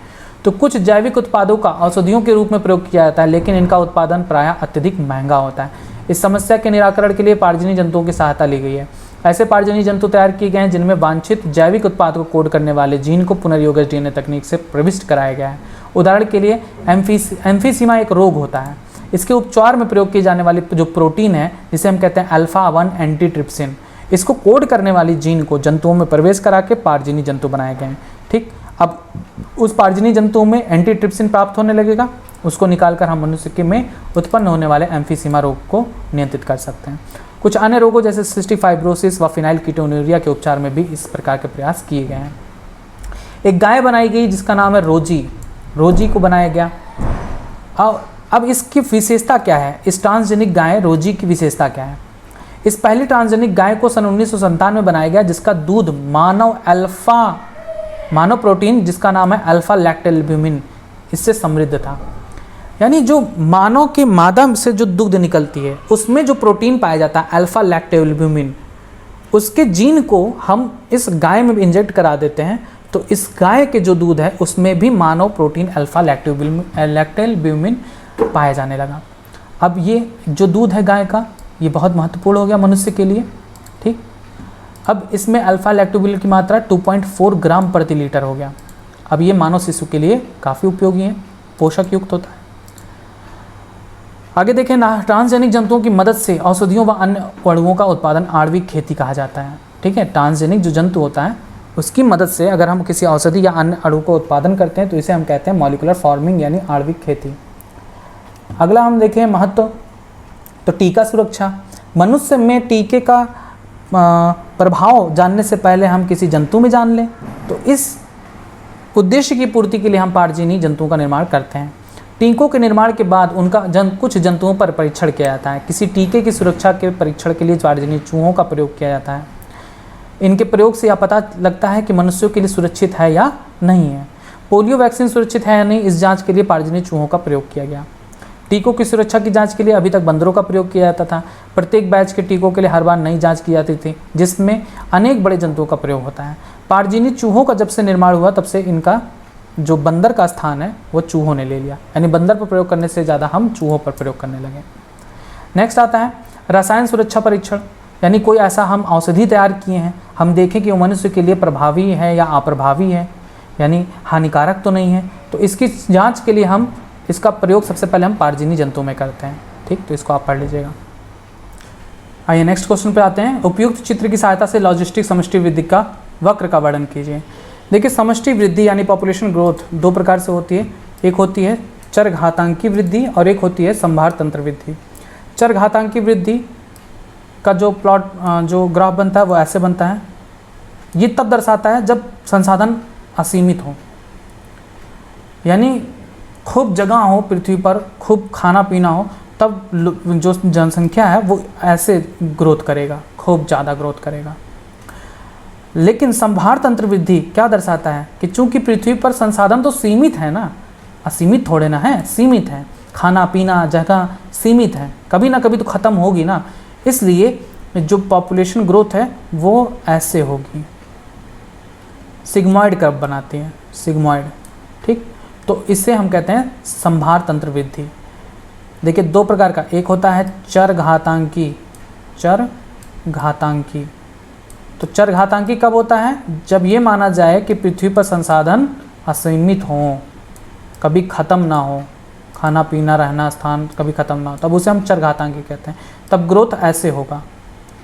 तो कुछ जैविक उत्पादों का औषधियों के रूप में प्रयोग किया जाता है, लेकिन इनका उत्पादन प्रायः अत्यधिक महंगा होता है। इस समस्या के निराकरण के लिए पारजीनी जंतुओं की सहायता ली गई है। ऐसे पारजीनी जंतु तैयार किए गए हैं जिनमें वांछित जैविक उत्पाद को कोड करने वाले जीन को पुनर्योगज डीएनए तकनीक से प्रविष्ट कराया गया है। उदाहरण के लिए एम्फीसीमा एक रोग होता है। इसके उपचार में प्रयोग की जाने वाली जो प्रोटीन है जिसे हम कहते हैं अल्फा-1 एंटीट्रिप्सिन, इसको कोड करने वाली जीन को जंतुओं में प्रवेश करा के पारजीनी जंतु बनाए गए हैं। ठीक। अब उस पारजीनी जंतुओं में एंटीट्रिप्सिन प्राप्त होने लगेगा उसको निकालकर हम मनुष्य के में उत्पन्न होने वाले एम्फीसीमा रोग को नियंत्रित कर सकते हैं। कुछ अन्य रोगों जैसे सिस्टिक फाइब्रोसिस व फिनाइलकीटोनुरिया के उपचार में भी इस प्रकार के प्रयास किए गए हैं। एक गाय बनाई गई जिसका नाम है रोजी को बनाया गया। अब इसकी विशेषता क्या है, इस ट्रांसजेनिक गाय रोजी की विशेषता क्या है? इस पहली ट्रांसजेनिक गाय को सन 1997 में बनाया गया, जिसका दूध मानव प्रोटीन जिसका नाम है अल्फा लैक्टोल्ब्यूमिन इससे समृद्ध था। यानी जो मानव के मादा से जो दूध निकलती है उसमें जो प्रोटीन पाया जाता है अल्फा लैक्टोल्ब्यूमिन, उसके जीन को हम इस गाय में इंजेक्ट करा देते हैं तो इस गाय के जो दूध है उसमें भी मानव प्रोटीन अल्फा लैक्टोल्ब्यूमिन पाया जाने लगा। अब ये जो दूध है गाय का ये बहुत महत्वपूर्ण हो गया मनुष्य के लिए। ठीक, अब इसमें अल्फा लैक्टोबिल की मात्रा 2.4 ग्राम प्रति लीटर हो गया। अब ये मानव शिशु के लिए काफ़ी उपयोगी है, पोषक युक्त होता है। आगे देखें ना, ट्रांसजेनिक जंतुओं की मदद से औषधियों व अन्य अणुओं का उत्पादन आणविक खेती कहा जाता है। ठीक है, ट्रांसजेनिक जो जंतु होता है उसकी मदद से अगर हम किसी औषधि या अन्य अणु को उत्पादन करते हैं तो इसे हम कहते हैं मॉलिक्यूलर फार्मिंग यानी आणविक खेती। अगला हम देखें महत्व, तो टीका सुरक्षा। मनुष्य में टीके का प्रभाव जानने से पहले हम किसी जंतु में जान लें, तो इस उद्देश्य की पूर्ति के लिए हम पारजीवी जंतुओं का निर्माण करते हैं। टीकों के निर्माण के बाद उनका कुछ जंतुओं पर परीक्षण किया जाता है। किसी टीके की सुरक्षा के परीक्षण के लिए पारजीवी चूहों का प्रयोग किया जाता है। इनके प्रयोग से यह पता लगता है कि मनुष्यों के लिए सुरक्षित है या नहीं है। पोलियो वैक्सीन सुरक्षित है या नहीं, इस जाँच के लिए पारजीवी चूहों का प्रयोग किया गया। टीकों की सुरक्षा की जांच के लिए अभी तक बंदरों का प्रयोग किया जाता था। प्रत्येक बैच के टीकों के लिए हर बार नई जांच की जाती थी, जिसमें अनेक बड़े जंतुओं का प्रयोग होता है। पारजीवी चूहों का जब से निर्माण हुआ तब से इनका जो बंदर का स्थान है वो चूहों ने ले लिया, यानी बंदर पर प्रयोग करने से ज़्यादा हम चूहों पर प्रयोग करने लगे। नेक्स्ट आता है रसायन सुरक्षा परीक्षण, यानी कोई ऐसा हम औषधि तैयार किए हैं, हम देखें कि वो मनुष्य के लिए प्रभावी है या अप्रभावी है, यानी हानिकारक तो नहीं है, तो इसकी जाँच के लिए हम इसका प्रयोग सबसे पहले हम पारजीवी जंतुओं में करते हैं। ठीक, तो इसको आप पढ़ लीजिएगा। आइए नेक्स्ट क्वेश्चन पे आते हैं। उपयुक्त चित्र की सहायता से लॉजिस्टिक समष्टि वृद्धि का वक्र का वर्णन कीजिए। देखिए, समष्टि वृद्धि यानी पॉपुलेशन ग्रोथ दो प्रकार से होती है। एक होती है चरघातांकी वृद्धि और एक होती है संभार तंत्र वृद्धि। चरघातांकी वृद्धि का जो प्लॉट जो ग्राफ बनता है वो ऐसे बनता है। ये तब दर्शाता है जब संसाधन असीमित हो, यानी खूब जगह हो पृथ्वी पर, खूब खाना पीना हो, तब जो जनसंख्या है वो ऐसे ग्रोथ करेगा, खूब ज़्यादा ग्रोथ करेगा। लेकिन संभार तंत्र वृद्धि क्या दर्शाता है कि चूंकि पृथ्वी पर संसाधन तो सीमित है ना, असीमित थोड़े ना है, सीमित है, खाना पीना जगह सीमित है, कभी ना कभी तो ख़त्म होगी ना, इसलिए जो पॉपुलेशन ग्रोथ है वो ऐसे होगी, सिग्मॉइड कर्व बनाती है, सिग्मॉइड। ठीक, तो इससे हम कहते हैं संभार तंत्र वृद्धि। देखिए, दो प्रकार का, एक होता है चरघातांकी। तो चरघातांकी कब होता है? जब ये माना जाए कि पृथ्वी पर संसाधन असीमित हों, कभी ख़त्म ना हो, खाना पीना रहना स्थान कभी ख़त्म ना हो, तब उसे हम चरघातांकी कहते हैं। तब ग्रोथ ऐसे होगा।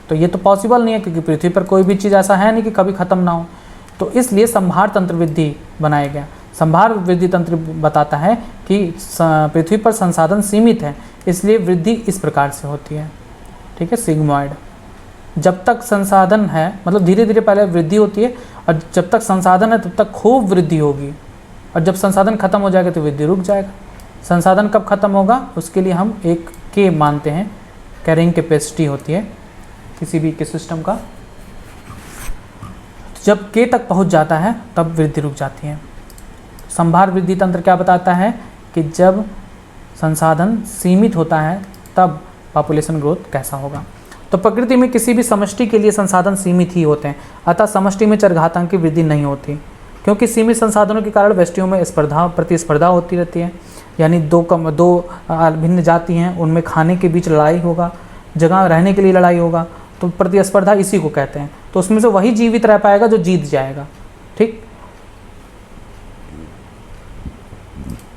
तो ये तो पॉसिबल नहीं है क्योंकि पृथ्वी पर कोई भी चीज़ ऐसा है नहीं कि कभी ख़त्म ना हो, तो इसलिए संभार तंत्र वृद्धि बनाया गया। संभार वृद्धि तंत्र बताता है कि पृथ्वी पर संसाधन सीमित है, इसलिए वृद्धि इस प्रकार से होती है। ठीक है, सिग्मॉइड। जब तक संसाधन है, मतलब धीरे धीरे पहले वृद्धि होती है, और जब तक संसाधन है तब तक खूब वृद्धि होगी, और जब संसाधन खत्म हो जाएगा तो वृद्धि रुक जाएगा। संसाधन कब खत्म होगा उसके लिए हम एक के मानते हैं, कैरिंग कैपेसिटी होती है किसी भी के सिस्टम का। जब के तक पहुंच जाता है तब वृद्धि रुक जाती है। संभार वृद्धि तंत्र क्या बताता है कि जब संसाधन सीमित होता है तब पॉपुलेशन ग्रोथ कैसा होगा। तो प्रकृति में किसी भी समष्टि के लिए संसाधन सीमित ही होते हैं, अतः समष्टि में चरघातांकी वृद्धि नहीं होती, क्योंकि सीमित संसाधनों के कारण व्यष्टियों में प्रतिस्पर्धा होती रहती है। यानी दो भिन्न जाति हैं, उनमें खाने के बीच लड़ाई होगा, जगह रहने के लिए लड़ाई होगा, तो प्रतिस्पर्धा इसी को कहते हैं। तो उसमें से वही जीवित रह पाएगा जो जीत जाएगा। ठीक,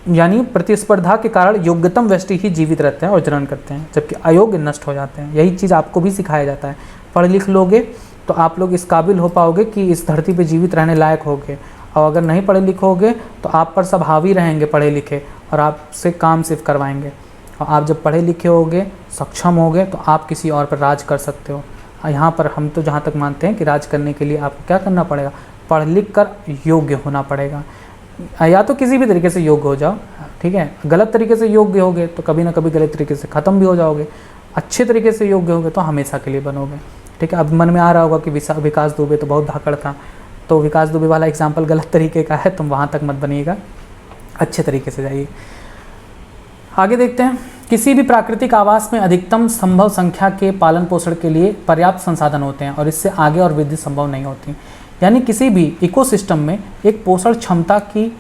यानी प्रतिस्पर्धा के कारण योग्यतम व्यष्टि ही जीवित रहते हैं और जनन करते हैं, जबकि अयोग्य नष्ट हो जाते हैं। यही चीज़ आपको भी सिखाया जाता है। पढ़ लिख लोगे तो आप लोग इस काबिल हो पाओगे कि इस धरती पे जीवित रहने लायक होगे, और अगर नहीं पढ़े लिखे होगे तो आप पर सब हावी रहेंगे पढ़े लिखे, और आपसे काम सिर्फ करवाएंगे। और आप जब पढ़े लिखे होगे, सक्षम होगे, तो आप किसी और पर राज कर सकते हो। यहाँ पर हम तो जहाँ तक मानते हैं कि राज करने के लिए आपको क्या करना पड़ेगा, पढ़ लिख कर योग्य होना पड़ेगा। या तो किसी भी तरीके से योग्य हो जाओ, ठीक है। गलत तरीके से योग्य होगे तो कभी ना कभी गलत तरीके से ख़त्म भी हो जाओगे। अच्छे तरीके से योग्य होगे तो हमेशा के लिए बनोगे, ठीक है। अब मन में आ रहा होगा कि विकास दुबे तो बहुत धाकड़ था, तो विकास दुबे वाला एग्जाम्पल गलत तरीके का है, तुम वहाँ तक मत बनिएगा, अच्छे तरीके से जाइए। आगे देखते हैं। किसी भी प्राकृतिक आवास में अधिकतम संभव संख्या के पालन पोषण के लिए पर्याप्त संसाधन होते हैं और इससे आगे और वृद्धि संभव नहीं होती। यानी किसी भी इकोसिस्टम में एक पोषण क्षमता की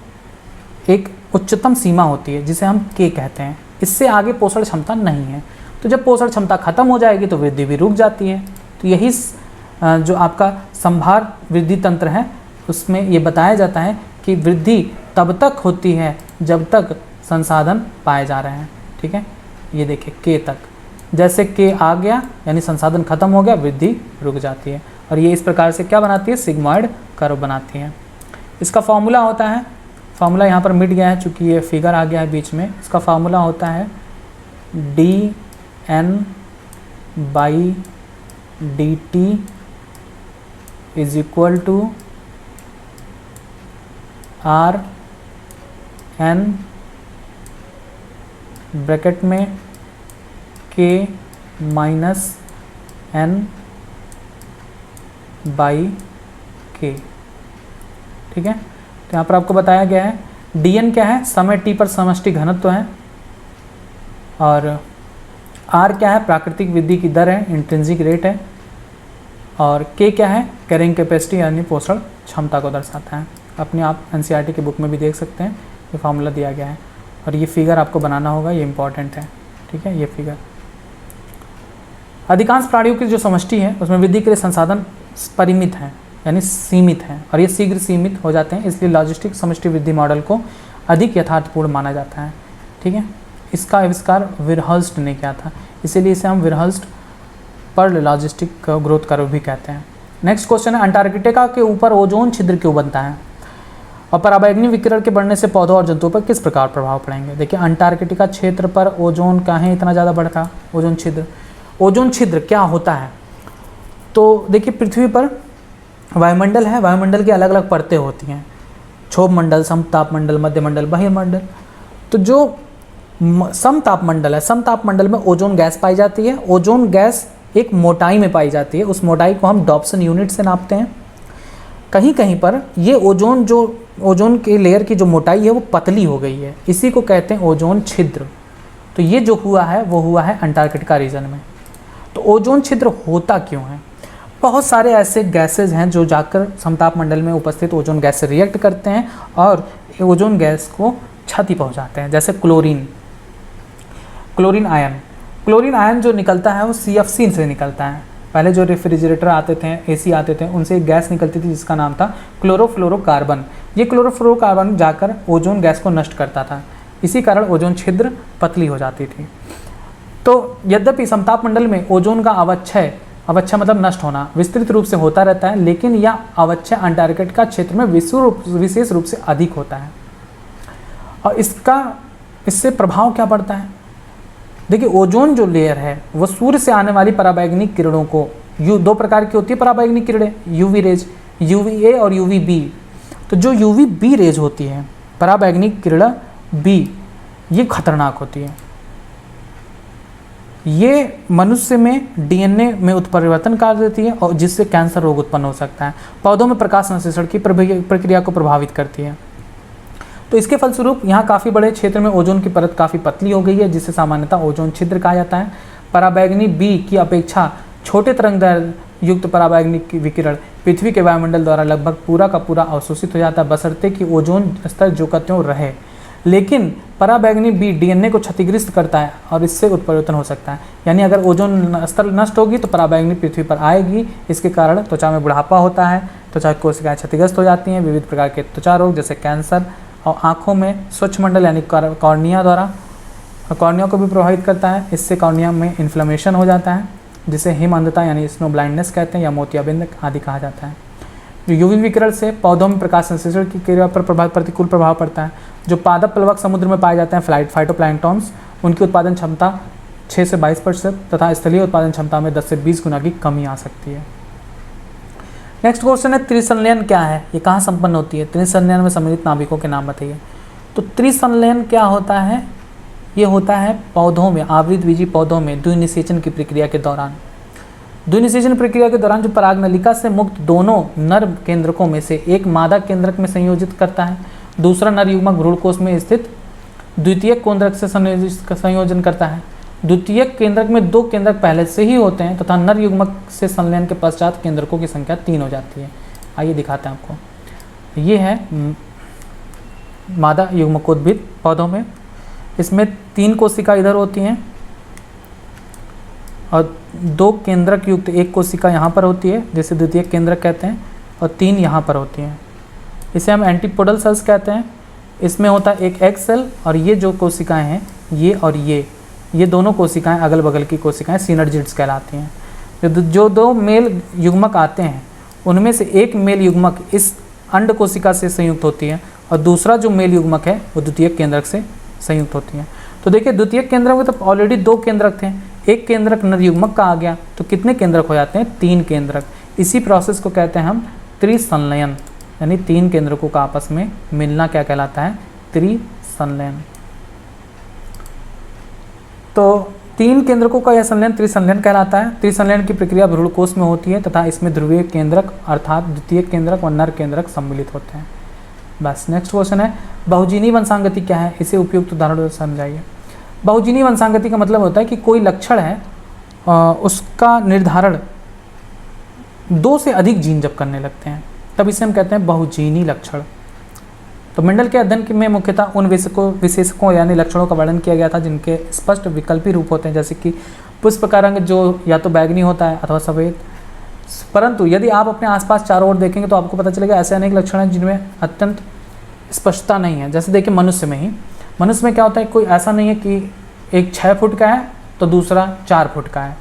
एक उच्चतम सीमा होती है जिसे हम के कहते हैं। इससे आगे पोषण क्षमता नहीं है। तो जब पोषण क्षमता खत्म हो जाएगी तो वृद्धि भी रुक जाती है। तो यही जो आपका संभार वृद्धि तंत्र है उसमें ये बताया जाता है कि वृद्धि तब तक होती है जब तक संसाधन पाए जा रहे हैं, ठीक है। ये देखिए के तक, जैसे के आ गया यानी संसाधन खत्म हो गया, वृद्धि रुक जाती है। और ये इस प्रकार से क्या बनाती है, सिग्मॉइड कर्व बनाती है। इसका फॉर्मूला होता है, फॉर्मूला यहाँ पर मिट गया है चूँकि ये फिगर आ गया है बीच में। इसका फॉर्मूला होता है dN/dt is equal to RN bracket में K माइनस N/K, ठीक है। तो यहाँ पर आपको बताया गया है dN क्या है, समय t पर समष्टि घनत्व है, और R क्या है, प्राकृतिक वृद्धि की दर है, इंट्रिंसिक रेट है, और K क्या है, कैरिंग कैपेसिटी यानी पोषण क्षमता को दर्शाता है। अपने आप NCERT की बुक में भी देख सकते हैं, ये फार्मूला दिया गया है। और ये फिगर आपको बनाना होगा, ये इंपॉर्टेंट है, ठीक है। ये फिगर अधिकांश प्राणियों की जो समष्टि है उसमें वृद्धि के लिए संसाधन परिमित हैं यानी सीमित हैं, और ये शीघ्र सीमित हो जाते हैं। इसलिए लॉजिस्टिक समष्टि वृद्धि मॉडल को अधिक यथार्थपूर्ण माना जाता है, ठीक है। इसका आविष्कार विरहर्स्ट ने किया था, इसीलिए इसे हम विरहर्स्ट पर्ल लॉजिस्टिक ग्रोथ कर्व भी कहते हैं। नेक्स्ट क्वेश्चन है, अंटार्कटिका के ऊपर ओजोन छिद्र क्यों बनता है और पराबैंगनी विकिरण के बढ़ने से पौधों और जंतुओं पर किस प्रकार प्रभाव पड़ेंगे। देखिए अंटार्कटिका क्षेत्र पर ओजोन काहे इतना ज़्यादा बढ़ता, ओजोन छिद्र क्या होता है। तो देखिए पृथ्वी पर वायुमंडल है, वायुमंडल की अलग अलग परतें होती हैं, क्षोभ मंडल, समताप मंडल, मध्य मंडल, बहिर्मंडल। तो जो समताप मंडल है, समताप मंडल में ओजोन गैस पाई जाती है। ओजोन गैस एक मोटाई में पाई जाती है, उस मोटाई को हम डॉप्सन यूनिट से नापते हैं। कहीं कहीं पर ये ओजोन के लेयर की जो मोटाई है वो पतली हो गई है, इसी को कहते हैं ओजोन छिद्र। तो ये जो हुआ है वो हुआ है अंटार्कटिका रीजन में। तो ओजोन छिद्र होता क्यों है, बहुत सारे ऐसे गैसेज हैं जो जाकर समताप मंडल में उपस्थित ओजोन गैस से रिएक्ट करते हैं और ओजोन गैस को क्षति पहुंचाते हैं। जैसे क्लोरीन आयन जो निकलता है वो CFC से निकलता है। पहले जो रेफ्रिजरेटर आते थे, AC आते थे, उनसे एक गैस निकलती थी जिसका नाम था क्लोरोफ्लोरोकार्बन। ये क्लोरोफ्लोरोकार्बन जाकर ओजोन गैस को नष्ट करता था, इसी कारण ओजोन छिद्र पतली हो जाती थी। तो यद्यपि समताप मंडल में ओजोन का अवक्षय मतलब नष्ट होना विस्तृत रूप से होता रहता है, लेकिन यह अवक्षय अंटार्कटिका क्षेत्र में विशेष रूप से अधिक होता है। और इससे प्रभाव क्या पड़ता है, देखिए ओजोन जो लेयर है वो सूर्य से आने वाली पराबैंगनी किरणों को, दो प्रकार की होती है पराबैंगनी किरणें, UV रेज, UVA और UVB। तो जो UVB रेज होती है, पराबैंगनी किरण B, ये खतरनाक होती है। ये मनुष्य में DNA में उत्परिवर्तन कर देती है और जिससे कैंसर रोग उत्पन्न हो सकता है। पौधों में प्रकाश संश्लेषण की प्रक्रिया को प्रभावित करती है। तो इसके फलस्वरूप यहाँ काफ़ी बड़े क्षेत्र में ओजोन की परत काफ़ी पतली हो गई है, जिसे सामान्यतः ओजोन छिद्र कहा जाता है। पराबैंगनी B की अपेक्षा छोटे तरंगदैर्घ्य युक्त पराबैंगनी विकिरण पृथ्वी के वायुमंडल द्वारा लगभग पूरा का पूरा अवशोषित हो जाता है, बशर्ते कि ओजोन स्तर जो का त्यों रहे। लेकिन पराबैंगनी B DNA को क्षतिग्रस्त करता है और इससे उत्परिवर्तन हो सकता है। यानी अगर ओजोन स्तर नष्ट होगी तो पराबैंगनी पृथ्वी पर आएगी, इसके कारण त्वचा में बुढ़ापा होता है, त्वचा की कोशिकाएं क्षतिग्रस्त हो जाती हैं, विविध प्रकार के त्वचा रोग जैसे कैंसर, और आँखों में स्वच्छमंडल यानी कॉर्निया को भी प्रभावित करता है। इससे कॉर्निया में इन्फ्लेमेशन हो जाता है, जिसे हिम अंधता यानी स्नो ब्लाइंडनेस कहते हैं या मोतियाबिंद आदि कहा जाता है। जो यूवी विकिरण से पौधों में प्रकाश संश्लेषण की क्रिया पर प्रतिकूल प्रभाव पड़ता है। जो पादप प्लवक समुद्र में पाए जाते हैं फाइटोप्लैंक्टन्स, उनकी उत्पादन क्षमता 6 से 22% तथा स्थलीय उत्पादन क्षमता में 10 से 20 गुना की कमी आ सकती है। नेक्स्ट क्वेश्चन है त्रिसंलयन क्या है, ये कहाँ संपन्न होती है? त्रिसंलयन में सम्मिलित नाभिकों के नाम बताइए। तो त्रिसंलयन क्या होता है? ये होता है पौधों में, आवृतबीजी पौधों में द्विनिषेचन की प्रक्रिया के दौरान। द्विनिषेचन प्रक्रिया के दौरान जो पराग नलिका से मुक्त दोनों नर केंद्रकों में से एक मादा केंद्रक में संयोजित करता है, दूसरा नर युग्मक भ्रूणकोश में स्थित द्वितीयक केंद्रक से संयोजन करता है। द्वितीयक केंद्रक में 2 केंद्रक पहले से ही होते हैं तथा नर युग्मक से संलयन के पश्चात केंद्रकों की संख्या 3 हो जाती है। आइए दिखाते हैं आपको। ये है मादा युग्मकोद्भिद पौधों में, इसमें 3 कोशिका इधर होती हैं और 2 केंद्रक युक्त 1 कोशिका यहाँ पर होती है, जिसे द्वितीयक केंद्रक कहते हैं, और 3 यहाँ पर होती हैं। इसे हम एंटीपोडल सेल्स कहते हैं। इसमें होता है एक एग सेल, और ये जो कोशिकाएं हैं ये और ये दोनों कोशिकाएं अगल बगल की कोशिकाएं सिनर्जिड्स कहलाती हैं। जो 2 मेल युग्मक आते हैं उनमें से एक मेल युग्मक इस अंड कोशिका से संयुक्त होती है और दूसरा जो मेल युग्मक है वो द्वितीयक केंद्रक से संयुक्त होती है। तो देखिए द्वितीयक केंद्रक में तो ऑलरेडी 2 केंद्रक थे, एक केंद्रक नर युग्मक का आ गया, तो कितने केंद्रक हो जाते हैं? 3 केंद्रक। इसी प्रोसेस को कहते हैं हम त्रिसंलयन, यानी 3 केंद्रकों का आपस में मिलना क्या कहलाता है? त्रिसंलयन। तो 3 केंद्रकों का यह संलयन त्रिसंलयन कहलाता है। त्रिसंलयन की प्रक्रिया भ्रूणकोश में होती है तथा इसमें ध्रुवीय केंद्रक अर्थात द्वितीयक केंद्रक और नर केंद्रक सम्मिलित होते हैं। बस। नेक्स्ट क्वेश्चन है बहुजीनी वंशांगति क्या है, इसे उपयुक्त उदाहरण समझाइए। बहुजीनी वंशांगति का मतलब होता है कि कोई लक्षण है उसका निर्धारण 2 से अधिक जीन जब करने लगते हैं तब इसे हम कहते हैं बहुजीनी लक्षण। तो मेंडल के अध्ययन में मुख्यतः उन विशेषकों यानी लक्षणों का वर्णन किया गया था जिनके स्पष्ट विकल्पी रूप होते हैं, जैसे कि पुष्प का रंग जो या तो बैगनी होता है अथवा सफ़ेद। परंतु यदि आप अपने आसपास चारों ओर देखेंगे तो आपको पता चलेगा ऐसे अनेक लक्षण हैं जिनमें अत्यंत स्पष्टता नहीं है। जैसे देखिए मनुष्य में क्या होता है, कोई ऐसा नहीं है कि एक 6 फुट का है तो दूसरा 4 फुट का है।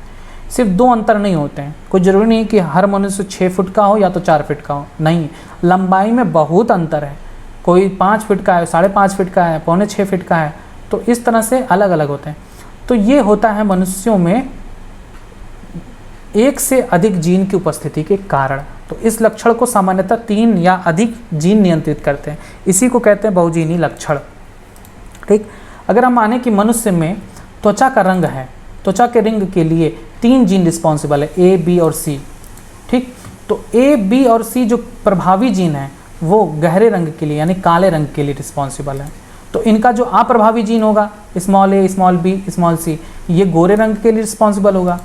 सिर्फ 2 अंतर नहीं होते हैं। कोई ज़रूरी नहीं है कि हर मनुष्य 6 फुट का हो या तो 4 फीट का हो, नहीं, लंबाई में बहुत अंतर है। कोई 5 फीट का है, 5.5 फीट का है, 5.25 फीट का है, तो इस तरह से अलग अलग होते हैं। तो ये होता है मनुष्यों में 1 से अधिक जीन की उपस्थिति के कारण। तो इस लक्षण को सामान्यतः 3 या अधिक जीन नियंत्रित करते हैं, इसी को कहते हैं बहुजीनी लक्षण। ठीक, अगर हम माने कि मनुष्य में त्वचा का रंग है, त्वचा के रंग के लिए 3 जीन रिस्पॉन्सिबल है, ए, बी और सी। ठीक, तो ए, बी और सी जो प्रभावी जीन है वो गहरे रंग के लिए यानी काले रंग के लिए रिस्पॉन्सिबल है। तो इनका जो अप्रभावी जीन होगा स्मॉल ए, स्मॉल बी, स्मॉल सी, ये गोरे रंग के लिए रिस्पॉन्सिबल होगा।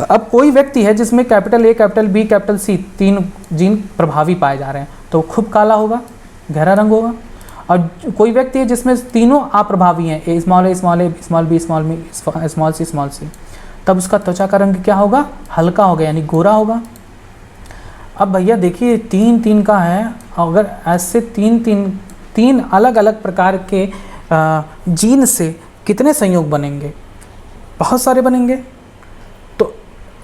अब कोई व्यक्ति है जिसमें capital A, capital B, capital C 3 gene प्रभावी पाए जा रहे हैं तो खूब काला होगा, गहरा रंग होगा। और कोई व्यक्ति है जिसमें तीनों अप्रभावी हैं, A, small b, small b, small c, तब उसका त्वचा का रंग क्या होगा? हल्का होगा यानी गोरा होगा। अब भैया देखिए 3 का है, अगर ऐसे 3 अलग अलग प्रकार के जीन से कितने संयोग बनेंगे? बहुत सारे बनेंगे। तो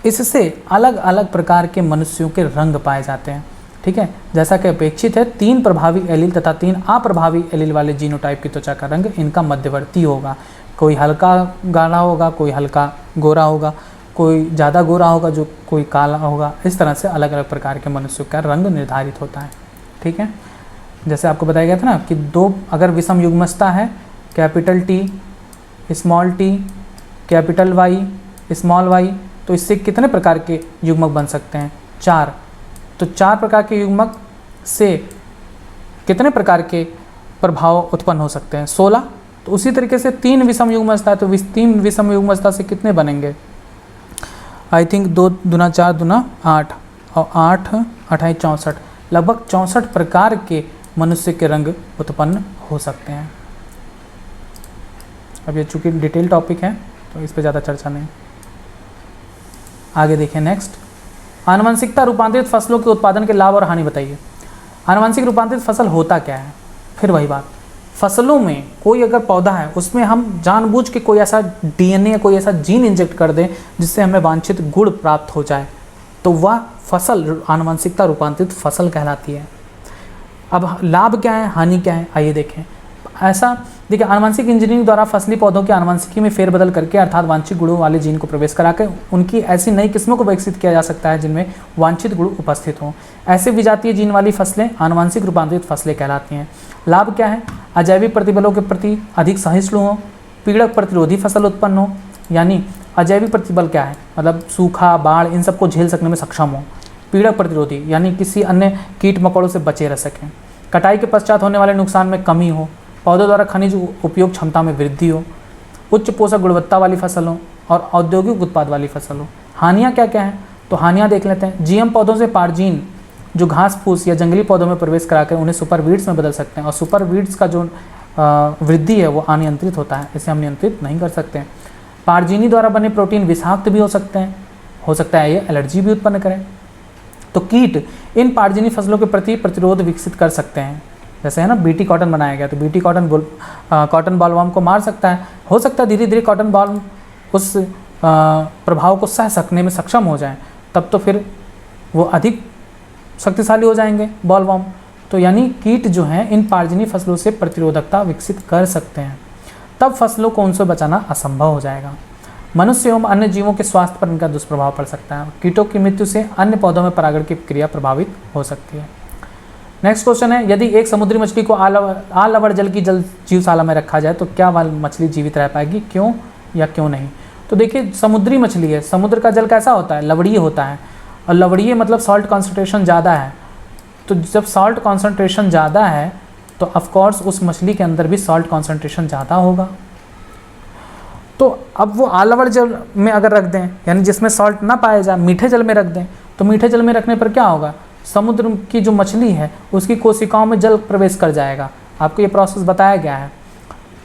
इससे अलग अलग प्रकार के मनुष्यों के रंग पाए जाते हैं। ठीक है, जैसा कि अपेक्षित है 3 प्रभावी एलील तथा 3 अप्रभावी एलील वाले जीनोटाइप की त्वचा का रंग इनका मध्यवर्ती होगा। कोई हल्का गाढ़ा होगा, कोई हल्का गोरा होगा, कोई ज़्यादा गोरा होगा, जो कोई काला होगा। इस तरह से अलग अलग प्रकार के मनुष्यों का रंग निर्धारित होता है। ठीक है, जैसे आपको बताया गया था ना कि 2 अगर विषम युग्मजता है, capital T, small T, capital Y, small Y, तो इससे कितने प्रकार के युग्मक बन सकते हैं? 4। तो 4 प्रकार के युग्मक से कितने प्रकार के प्रभाव उत्पन्न हो सकते हैं? 16। तो उसी तरीके से 3 विषम युग्मजता है तो 3 विषम युग्मजता से कितने बनेंगे? आई थिंक 2 दूना 4 दूना 8 और 8 28 64, लगभग 64 प्रकार के मनुष्य के रंग उत्पन्न हो सकते हैं। अब ये चूँकि डिटेल टॉपिक है तो इस पर ज़्यादा चर्चा नहीं। आगे देखें नेक्स्ट, आनुवंशिकता रूपांतरित फसलों के उत्पादन के लाभ और हानि बताइए। आनुवंशिक रूपांतरित फसल होता क्या है? फिर वही बात, फसलों में कोई अगर पौधा है उसमें हम जानबूझ के कोई ऐसा डीएनए या कोई ऐसा जीन इंजेक्ट कर दें जिससे हमें वांछित गुण प्राप्त हो जाए, तो वह फसल आनुवंशिकता रूपांतरित फसल कहलाती है। अब लाभ क्या है, हानि क्या है, आइए देखें। ऐसा देखिए, आनुवंशिक इंजीनियरिंग द्वारा फसली पौधों की आनुवंशिकी में फेरबदल करके अर्थात वांछित गुणों वाले जीन को प्रवेश कराकर उनकी ऐसी नई किस्मों को विकसित किया जा सकता है जिनमें वांछित गुण उपस्थित हों। ऐसे विजातीय जीन वाली फसलें आनुवंशिक रूपांतरित फसलें कहलाती हैं। लाभ क्या है, अजैविक प्रतिबलों के प्रति अधिक सहिष्णु हो, पीड़क प्रतिरोधी फसल उत्पन्न हो, यानी अजैविक प्रतिबल क्या है, मतलब सूखा, बाढ़, इन सबको झेल सकने में सक्षम हो। पीड़क प्रतिरोधी यानी किसी अन्य कीट मकोड़ों से बचे रह सकें। कटाई के पश्चात होने वाले नुकसान में कमी हो, पौधों द्वारा खनिज उपयोग क्षमता में वृद्धि हो, उच्च पोषक गुणवत्ता वाली फसल हो और औद्योगिक उत्पाद वाली फसल हो। हानियाँ क्या क्या हैं, तो हानियाँ देख लेते हैं। जीएम पौधों से पार्जीन जो घास फूस या जंगली पौधों में प्रवेश कराकर उन्हें सुपर वीड्स में बदल सकते हैं, और सुपर वीड्स का जो वृद्धि है वो अनियंत्रित होता है, इसे हम नियंत्रित नहीं कर सकते हैं। पार्जीनी द्वारा बने प्रोटीन विषाक्त भी हो सकते हैं, हो सकता है ये एलर्जी भी उत्पन्न करें। तो कीट इन पार्जीनी फसलों के प्रति प्रतिरोध विकसित कर सकते हैं। जैसे है ना, बीटी कॉटन बनाया गया, तो बीटी कॉटन बॉलवर्म को मार सकता है। हो सकता है धीरे धीरे कॉटन बॉल उस प्रभाव को सह सकने में सक्षम हो जाए, तब तो फिर वो अधिक शक्तिशाली हो जाएंगे बॉलवर्म। तो यानी कीट जो हैं इन पार्जिनी फसलों से प्रतिरोधकता विकसित कर सकते हैं, तब फसलों को उनसे बचाना असंभव हो जाएगा। मनुष्य एवं अन्य जीवों के स्वास्थ्य पर इनका दुष्प्रभाव पड़ सकता है। कीटों की मृत्यु से अन्य पौधों में परागण की प्रक्रिया प्रभावित हो सकती है। नेक्स्ट क्वेश्चन है, यदि एक समुद्री मछली को आलवर जल की जल जीवशाला में रखा जाए तो क्या वह मछली जीवित रह पाएगी, क्यों या क्यों नहीं? तो देखिए, समुद्री मछली है, समुद्र का जल कैसा होता है, लवणीय होता है, और लवणीय मतलब सॉल्ट कॉन्सेंट्रेशन ज़्यादा है। तो जब सॉल्ट कॉन्सेंट्रेशन ज़्यादा है तो ऑफकोर्स उस मछली के अंदर भी सॉल्ट कॉन्सेंट्रेशन ज़्यादा होगा। तो अब वो आलवर जल में अगर रख दें, यानी जिसमें सॉल्ट ना पाया जाए, मीठे जल में रख दें, तो मीठे जल में रखने पर क्या होगा, समुद्र की जो मछली है उसकी कोशिकाओं में जल प्रवेश कर जाएगा। आपको ये प्रोसेस बताया गया है।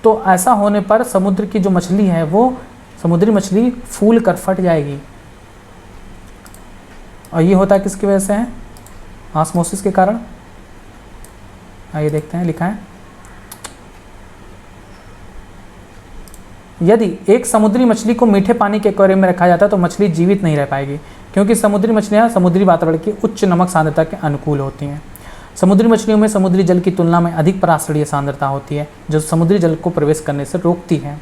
तो ऐसा होने पर समुद्र की जो मछली है वो समुद्री मछली फूल कर फट जाएगी, और ये होता है किसकी वजह से है, ऑस्मोसिस के कारण। आइए देखते हैं, लिखा है, यदि एक समुद्री मछली को मीठे पानी के एक्वेरियम में रखा जाता है तो मछली जीवित नहीं रह पाएगी, क्योंकि समुद्री मछलियां समुद्री वातावरण की उच्च नमक सांद्रता के अनुकूल होती हैं। समुद्री मछलियों में समुद्री जल की तुलना में अधिक परासरणीय सांद्रता होती है, जो समुद्री जल को प्रवेश करने से रोकती है।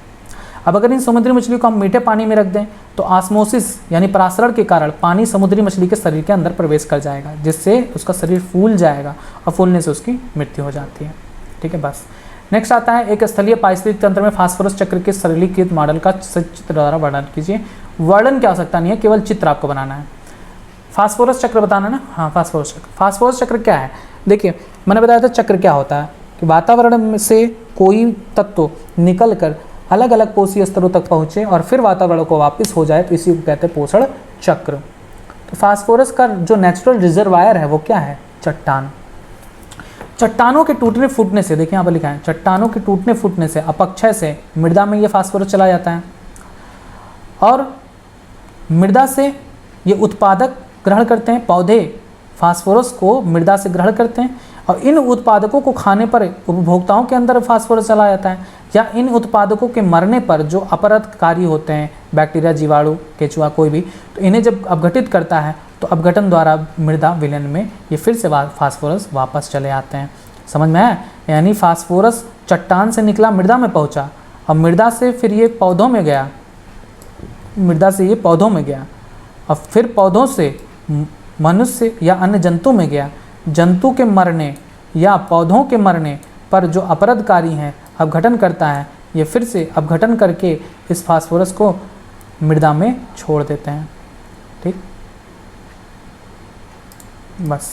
अब अगर इन समुद्री मछलियों को हम मीठे पानी में रख दें तो ऑस्मोसिस यानी परासरण के कारण पानी समुद्री मछली के शरीर के अंदर प्रवेश कर जाएगा, जिससे उसका शरीर फूल जाएगा और फूलने से उसकी मृत्यु हो जाती है। ठीक है, बस। नेक्स्ट आता है, एक स्थलीय पारिस्थितिक तंत्र में फास्फोरस चक्र के सरलीकृत मॉडल का चित्र द्वारा वर्णन कीजिए। वर्णन की आवश्यकता नहीं है, केवल चित्र आपको बनाना है। फास्फोरस चक्र बताना है ना, हाँ, फास्फोरस चक्र। फास्फोरस चक्र क्या है, देखिए मैंने बताया था चक्र क्या होता है कि वातावरण से कोई तत्व निकल कर अलग अलग पोषीय स्तरों तक पहुँचे और फिर वातावरण को वापस हो जाए, तो इसी को कहते हैं पोषण चक्र। तो फास्फोरस का जो नेचुरल रिजर्वायर है वो क्या है, चट्टान। चट्टानों के टूटने फूटने से, देखिए यहाँ पर लिखा है, चट्टानों के टूटने फूटने से, अपक्षय से मृदा में ये फास्फोरस चला जाता है, और मृदा से ये उत्पादक ग्रहण करते हैं, पौधे फास्फोरस को मृदा से ग्रहण करते हैं, और इन उत्पादकों को खाने पर उपभोक्ताओं के अंदर फास्फोरस चला जाता है, या इन उत्पादकों के मरने पर जो अपरदकारी होते हैं, बैक्टीरिया, जीवाणु, केचुआ, कोई भी, तो इन्हें जब अपघटित करता है तो अपघटन द्वारा मृदा विलयन में ये फिर से फास्फोरस वापस चले आते हैं। समझ में आया? यानी फास्फोरस चट्टान से निकला, मृदा में पहुंचा, और मृदा से फिर ये पौधों में गया, मृदा से ये पौधों में गया, और फिर पौधों से मनुष्य या अन्य जंतु में गया। जंतु के मरने या पौधों के मरने पर जो अपरदकारी हैं, अपघटन करता है, ये फिर से अपघटन करके इस फास्फोरस को मृदा में छोड़ देते हैं। ठीक, बस,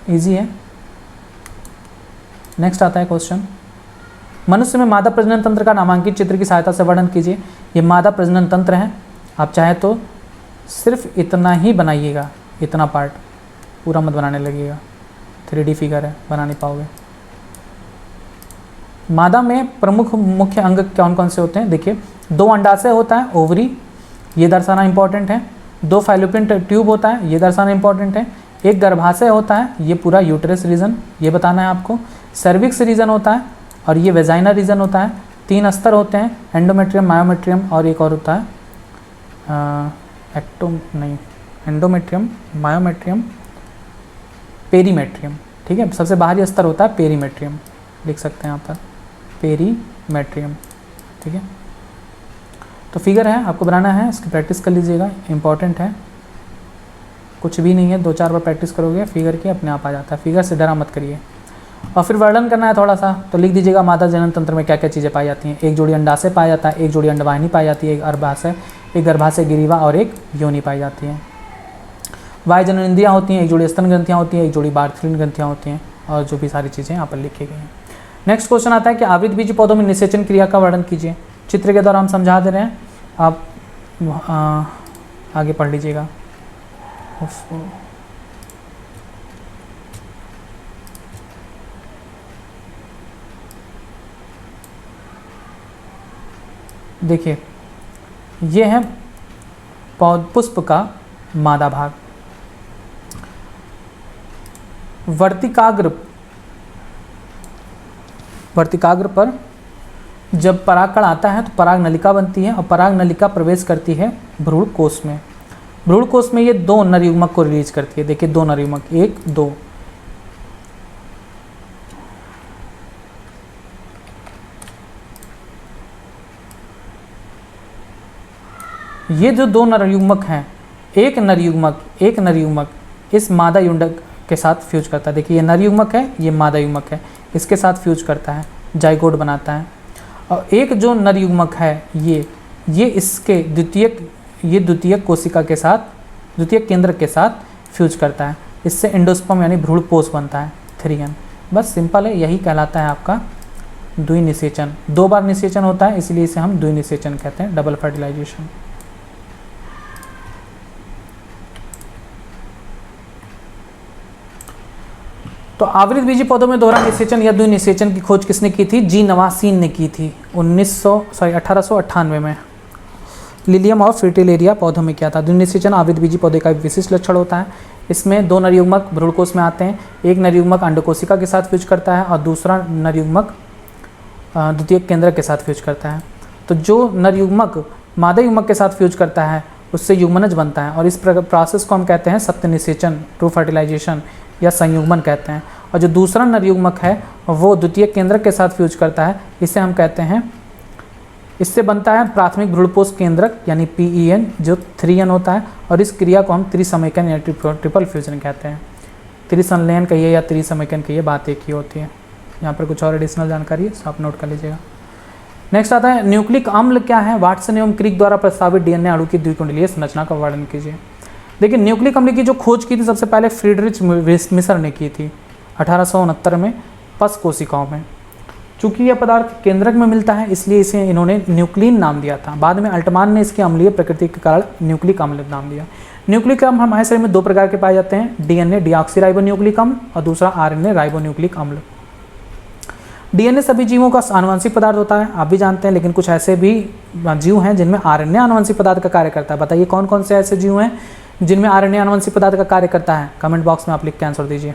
इजी है। नेक्स्ट आता है क्वेश्चन, मनुष्य में मादा प्रजनन तंत्र का नामांकित चित्र की सहायता से वर्णन कीजिए। ये मादा प्रजनन तंत्र है, आप चाहे तो सिर्फ इतना ही बनाइएगा, इतना पार्ट पूरा मत बनाने लगिएगा, 3D फिगर है, बना नहीं पाओगे। मादा में प्रमुख मुख्य अंग कौन कौन से होते हैं, देखिए, 2 अंडाशय होता है, ओवरी, ये दर्शाना इंपॉर्टेंट है। 2 फैलोपियन ट्यूब होता है, ये दर्शाना इंपॉर्टेंट है। 1 गर्भाशय होता है, ये पूरा यूटेरस रीजन, ये बताना है आपको। सर्विक्स रीजन होता है, और ये वेजाइना रीजन होता है। 3 स्तर होते हैं, एंडोमेट्रियम, मायोमेट्रियम, और एक और होता है एंडोमेट्रियम, मायोमेट्रियम, पेरीमेट्रियम। ठीक है, सबसे बाहरी स्तर होता है पेरीमेट्रियम, लिख सकते हैं यहाँ पर पेरीमेट्रियम। ठीक है, तो फिगर है, आपको बनाना है, इसकी प्रैक्टिस कर लीजिएगा, इंपॉर्टेंट है, कुछ भी नहीं है, 2-4 बार प्रैक्टिस करोगे फिगर की अपने आप आ जाता है। फिगर से डरा मत करिए। और फिर वर्णन करना है थोड़ा सा, तो लिख दीजिएगा मादा जनन तंत्र में क्या क्या चीज़ें पाई जाती हैं। एक जोड़ी अंडाशय पाया जाता है, एक जोड़ी अंडवाहिनी पाई जाती है, एक गर्भाशय गिरिवा और एक योनि पाई जाती है। वायु जननेंद्रियाँ होती हैं, एक जोड़ी स्तन ग्रंथियाँ होती हैं, एक जोड़ी बार्थलिन ग्रंथियाँ होती हैं, और जो भी सारी चीज़ें यहाँ पर लिखी गई हैं। नेक्स्ट क्वेश्चन आता है कि आवृत बीज पौधों में निषेचन क्रिया का वर्णन कीजिए। चित्र के द्वारा हम समझा दे रहे हैं, आप आगे पढ़ लीजिएगा। देखिए, ये है पुष्प का मादा भाग। वर्तिकाग्र पर जब परागकण आता है तो पराग नलिका बनती है और पराग नलिका प्रवेश करती है भ्रूण कोश में। भ्रूण कोश में ये 2 नर युग्मक को रिलीज करती है। देखिए 2 नर युग्मक, 1, 2। ये जो 2 नर युग्मक हैं, एक नर युग्मक इस मादा युग्मक के साथ फ्यूज करता है। देखिए ये नर युग्मक है, ये मादा युग्मक है, इसके साथ फ्यूज करता है, जाइगोट बनाता है। और एक जो नर युग्मक है ये इसके द्वितीयक कोशिका के साथ, द्वितीयक केंद्र के साथ फ्यूज करता है। इससे एंडोस्पर्म यानी भ्रूणपोष बनता है, 3N। बस सिंपल है, यही कहलाता है आपका द्विनिषेचन। 2 बार निषेचन होता है, इसलिए इसे हम द्विनिषेचन कहते हैं, डबल फर्टिलाइजेशन। तो आवृत बीजी पौधों में दोहरा निषेचन या द्विनिषेचन की खोज किसने की थी? जी नवासीन ने की थी 1898 में। लिलियम और फ्रिटिलेरिया पौधों में क्या था? द्विनिषेचन आवृत बीजी पौधे का एक विशिष्ट लक्षण होता है। इसमें 2 नर युग्मक भ्रूणकोश में आते हैं, एक नर युग्मक अंडकोशिका के साथ फ्यूज करता है और दूसरा नर युग्मक द्वितीयक केंद्र के साथ फ्यूज करता है। तो जो नर युग्मक मादा युग्मक के साथ फ्यूज करता है उससे युग्मनज बनता है और इस प्रोसेस को हम कहते हैं सत्य निषेचन, ट्रू फर्टिलाइजेशन या संयुग्मन कहते हैं। और जो दूसरा नर युग्मक है वो द्वितीयक केंद्र के साथ फ्यूज करता है, इसे हम कहते हैं, इससे बनता है प्राथमिक भ्रूणपोष केंद्रक यानी PEN जो 3N होता है। और इस क्रिया को हम त्रिसमैकन या ट्रिपल फ्यूजन कहते हैं। त्रिसंलयन कहिए या त्रिसमैकन कहिए, बात एक ही होती है। यहाँ पर कुछ और एडिशनल जानकारी है, आप नोट कर लीजिएगा। नेक्स्ट आता है न्यूक्लिक अम्ल क्या है? वाटसन एवं क्रिक द्वारा प्रस्तावित DNA अणु की द्विकुंडलीय संरचना का वर्णन कीजिए। देखिए न्यूक्लिक अम्ल की जो खोज की थी सबसे पहले फ्रीडरिच मिसर ने की थी 1869 में पस कोशिकाओं में। चूँकि यह पदार्थ केंद्रक में मिलता है इसलिए इसे इन्होंने न्यूक्लिन नाम दिया था। बाद में अल्टमान ने इसकी अम्लीय प्रकृति के कारण न्यूक्लिक अम्ल नाम दिया। न्यूक्लिक अम्ल हमारे शरीर में 2 प्रकार के पाए जाते हैं, DNA डीऑक्सीराइबोन्यूक्लिक अम्ल और दूसरा RNA राइबोन्यूक्लिक अम्ल। DNA सभी जीवों का आनुवंशिक पदार्थ होता है, आप भी जानते हैं, लेकिन कुछ ऐसे भी जीव हैं जिनमें RNA आनुवंशिक पदार्थ का कार्य करता है। बताइए कौन कौन से ऐसे जीव हैं जिनमें RNA आनुवंशिक पदार्थ का कार्य करता है? कमेंट बॉक्स में आप लिख के आंसर दीजिए।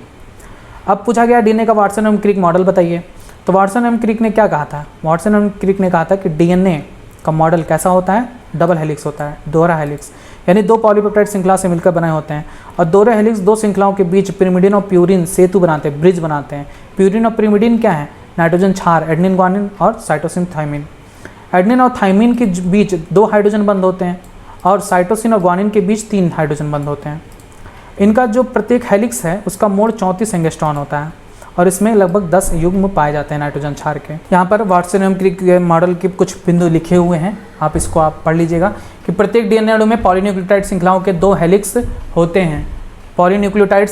अब पूछा गया DNA का वाटसन एवं क्रिक मॉडल बताइए। तो वाटसन एवं क्रिक ने क्या कहा था? वाटसन एवं क्रिक ने कहा था कि DNA का मॉडल कैसा होता है? डबल हेलिक्स होता है, दोहरा हेलिक्स, यानी 2 पॉलीपेप्टाइड श्रृंखला से मिलकर बने होते हैं। और दोहरे हेलिक्स 2 श्रृंखलाओं के बीच पिरिमिडिन और प्यूरिन सेतु बनाते हैं, ब्रिज बनाते हैं। प्यूरिन और पिरिमिडिन क्या है? नाइट्रोजन क्षार, एडेनिन ग्वानिन और साइटोसिन थाइमिन। एडेनिन और थाइमिन के बीच 2 हाइड्रोजन बंध होते हैं और साइटोसिन और ग्वानिन के बीच 3 हाइड्रोजन बंध होते हैं। इनका जो प्रत्येक हेलिक्स है उसका मोड़ 34 एंगस्ट्रॉन होता है और इसमें लगभग 10 युग्म पाए जाते हैं नाइट्रोजन क्षार के। यहाँ पर वाटसन एवं क्रिक मॉडल के कुछ बिंदु लिखे हुए हैं, आप इसको आप पढ़ लीजिएगा कि प्रत्येक DNA अणु में पॉलीन्यूक्लियोटाइड श्रृंखलाओं के 2 हेलिक्स होते हैं। पॉलीन्यूक्लियोटाइड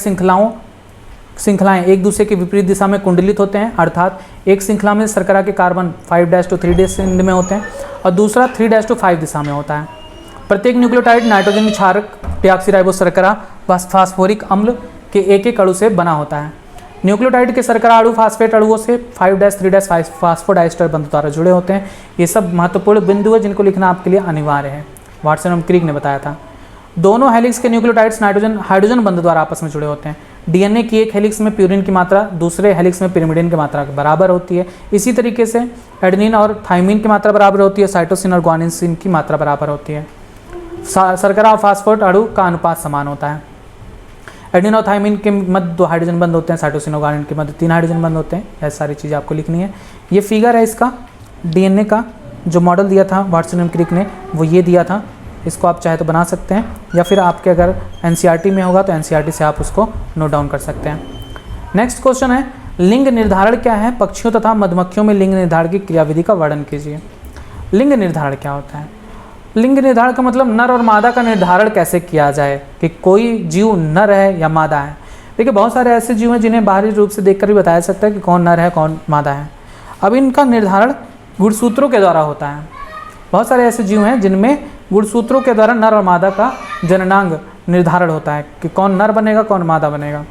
श्रृंखलाएं एक दूसरे के विपरीत दिशा में कुंडलित होते हैं, अर्थात एक श्रृंखला में शर्करा के कार्बन 5' to 3' एंड में होते हैं और दूसरा 3' to 5 दिशा में होता है। प्रत्येक न्यूक्लियोटाइड नाइट्रोजन क्षारक डीऑक्सीराइबोस शर्करा व फास्फोरिक अम्ल के एक अणु से बना होता है। न्यूक्लियोटाइड के शर्करा अणु फास्फेट अणुओं से 5' 3' फास्फोडाइस्टर बंध द्वारा जुड़े होते हैं। ये सब महत्वपूर्ण बिंदु है जिनको लिखना आपके लिए अनिवार्य है, वाटसन एवं क्रिक ने बताया था। दोनों हेलिक्स के न्यूक्लियोटाइड्स हाइड्रोजन बंध द्वारा आपस में जुड़े होते हैं। DNA की एक हेलिक्स में प्यूरिन की मात्रा दूसरे हेलिक्स में पिरिमिडिन की मात्रा बराबर होती है। इसी तरीके से एडेनिन और थाइमिन की मात्रा बराबर होती है, साइटोसिन और ग्वानिन की मात्रा बराबर होती है। शर्करा और फास्फोरेट अणु का अनुपात समान होता है। एडेनो और थायमिन के मध्य 2 हाइड्रोजन बंद होते हैं, साइटोसिन और गुआनिन के मध्य 3 हाइड्रोजन बंद होते हैं। यह सारी चीज़ें आपको लिखनी है। ये फिगर है इसका डीएनए का, जो मॉडल दिया था वाटसन एंड क्रिक ने वो ये दिया था। इसको आप चाहे तो बना सकते हैं, या फिर आपके अगर एनसीईआरटी में होगा तो एनसीईआरटी से आप उसको नोट डाउन कर सकते हैं। नेक्स्ट क्वेश्चन है, लिंग निर्धारण क्या है? पक्षियों तथा मधुमक्खियों में लिंग निर्धारण की क्रियाविधि का वर्णन कीजिए। लिंग निर्धारण क्या होता है? लिंग निर्धारण का मतलब नर और मादा का निर्धारण कैसे किया जाए कि कोई जीव नर है या मादा है। देखिए बहुत सारे ऐसे जीव हैं जिन्हें बाहरी रूप से देखकर भी बताया सकता है कि कौन नर है कौन मादा है। अब इनका निर्धारण गुणसूत्रों के द्वारा होता है। बहुत सारे ऐसे जीव हैं जिनमें गुणसूत्रों के द्वारा नर और मादा का जननांग निर्धारण होता है कि कौन नर बनेगा कौन मादा बनेगा।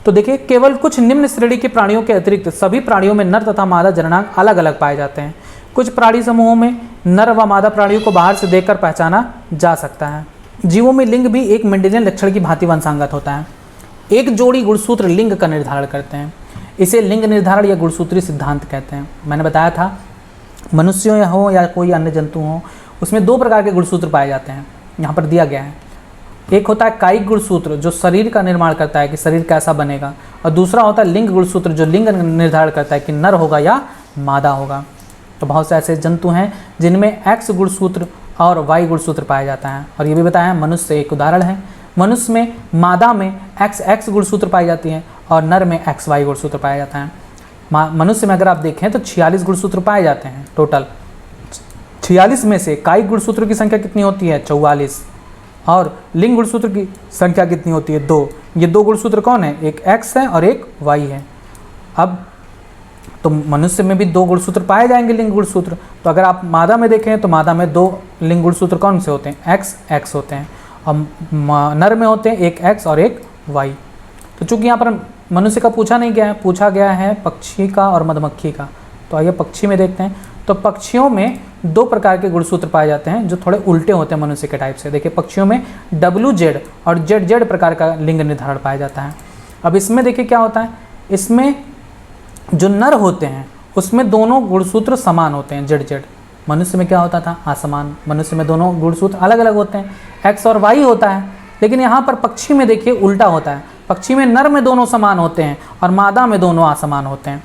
तो देखिए केवल कुछ निम्न श्रेणी के प्राणियों के अतिरिक्त सभी प्राणियों में नर तथा मादा जननांग अलग अलग पाए जाते हैं। कुछ प्राणी समूहों में नर व मादा प्राणियों को बाहर से देखकर पहचाना जा सकता है। जीवों में लिंग भी एक मेंडेलियन लक्षण की भांति वंशांगत होता है। एक जोड़ी गुणसूत्र लिंग का निर्धारण करते हैं। इसे लिंग निर्धारण या गुणसूत्री सिद्धांत कहते हैं। मैंने बताया था मनुष्यों या हो या कोई अन्य जंतु हो, उसमें 2 प्रकार के गुणसूत्र पाए जाते हैं, यहाँ पर दिया गया है। एक होता है कायिक गुणसूत्र जो शरीर का निर्माण करता है कि शरीर कैसा बनेगा, और दूसरा होता है लिंग गुणसूत्र जो लिंग निर्धारण करता है कि नर होगा या मादा होगा। तो बहुत से ऐसे जंतु हैं जिनमें एक्स गुणसूत्र और वाई गुणसूत्र पाया जाता है, और ये भी बताया मनुष्य एक उदाहरण है। मनुष्य में मादा में एक्स गुणसूत्र पाई जाती है और नर में एक्स वाई गुणसूत्र पाया जाता है। मनुष्य में अगर आप देखें तो 46 गुणसूत्र पाए जाते हैं टोटल। 46 में से कायिक गुणसूत्र की संख्या कितनी होती है? 44। और लिंग गुणसूत्र की संख्या कितनी होती है? 2। ये 2 गुणसूत्र कौन है? एक एक्स है और एक वाई है। अब तो मनुष्य में भी 2 गुणसूत्र पाए जाएंगे लिंग गुणसूत्र। तो अगर आप मादा में देखें तो मादा में 2 लिंग गुणसूत्र कौन से होते हैं? एक्स होते हैं, और नर में होते हैं एक एक्स और एक वाई। तो चूंकि यहाँ पर मनुष्य का पूछा नहीं गया है, पूछा गया है पक्षी का और मधुमक्खी का। तो आइए पक्षी में देखते हैं। तो पक्षियों में 2 प्रकार के गुणसूत्र पाए जाते हैं जो थोड़े उल्टे होते हैं मनुष्य के टाइप से। देखिए पक्षियों में WZ और ZZ प्रकार का लिंग निर्धारण पाया जाता है। अब इसमें देखिए क्या होता है, इसमें जो नर होते हैं उसमें दोनों गुणसूत्र समान होते हैं ZZ। मनुष्य में क्या होता था? असमान। मनुष्य में दोनों गुणसूत्र अलग अलग होते हैं, एक्स और वाई होता है। लेकिन यहाँ पर पक्षी में देखिए उल्टा होता है। पक्षी में नर में दोनों समान होते हैं और मादा में दोनों असमान होते हैं।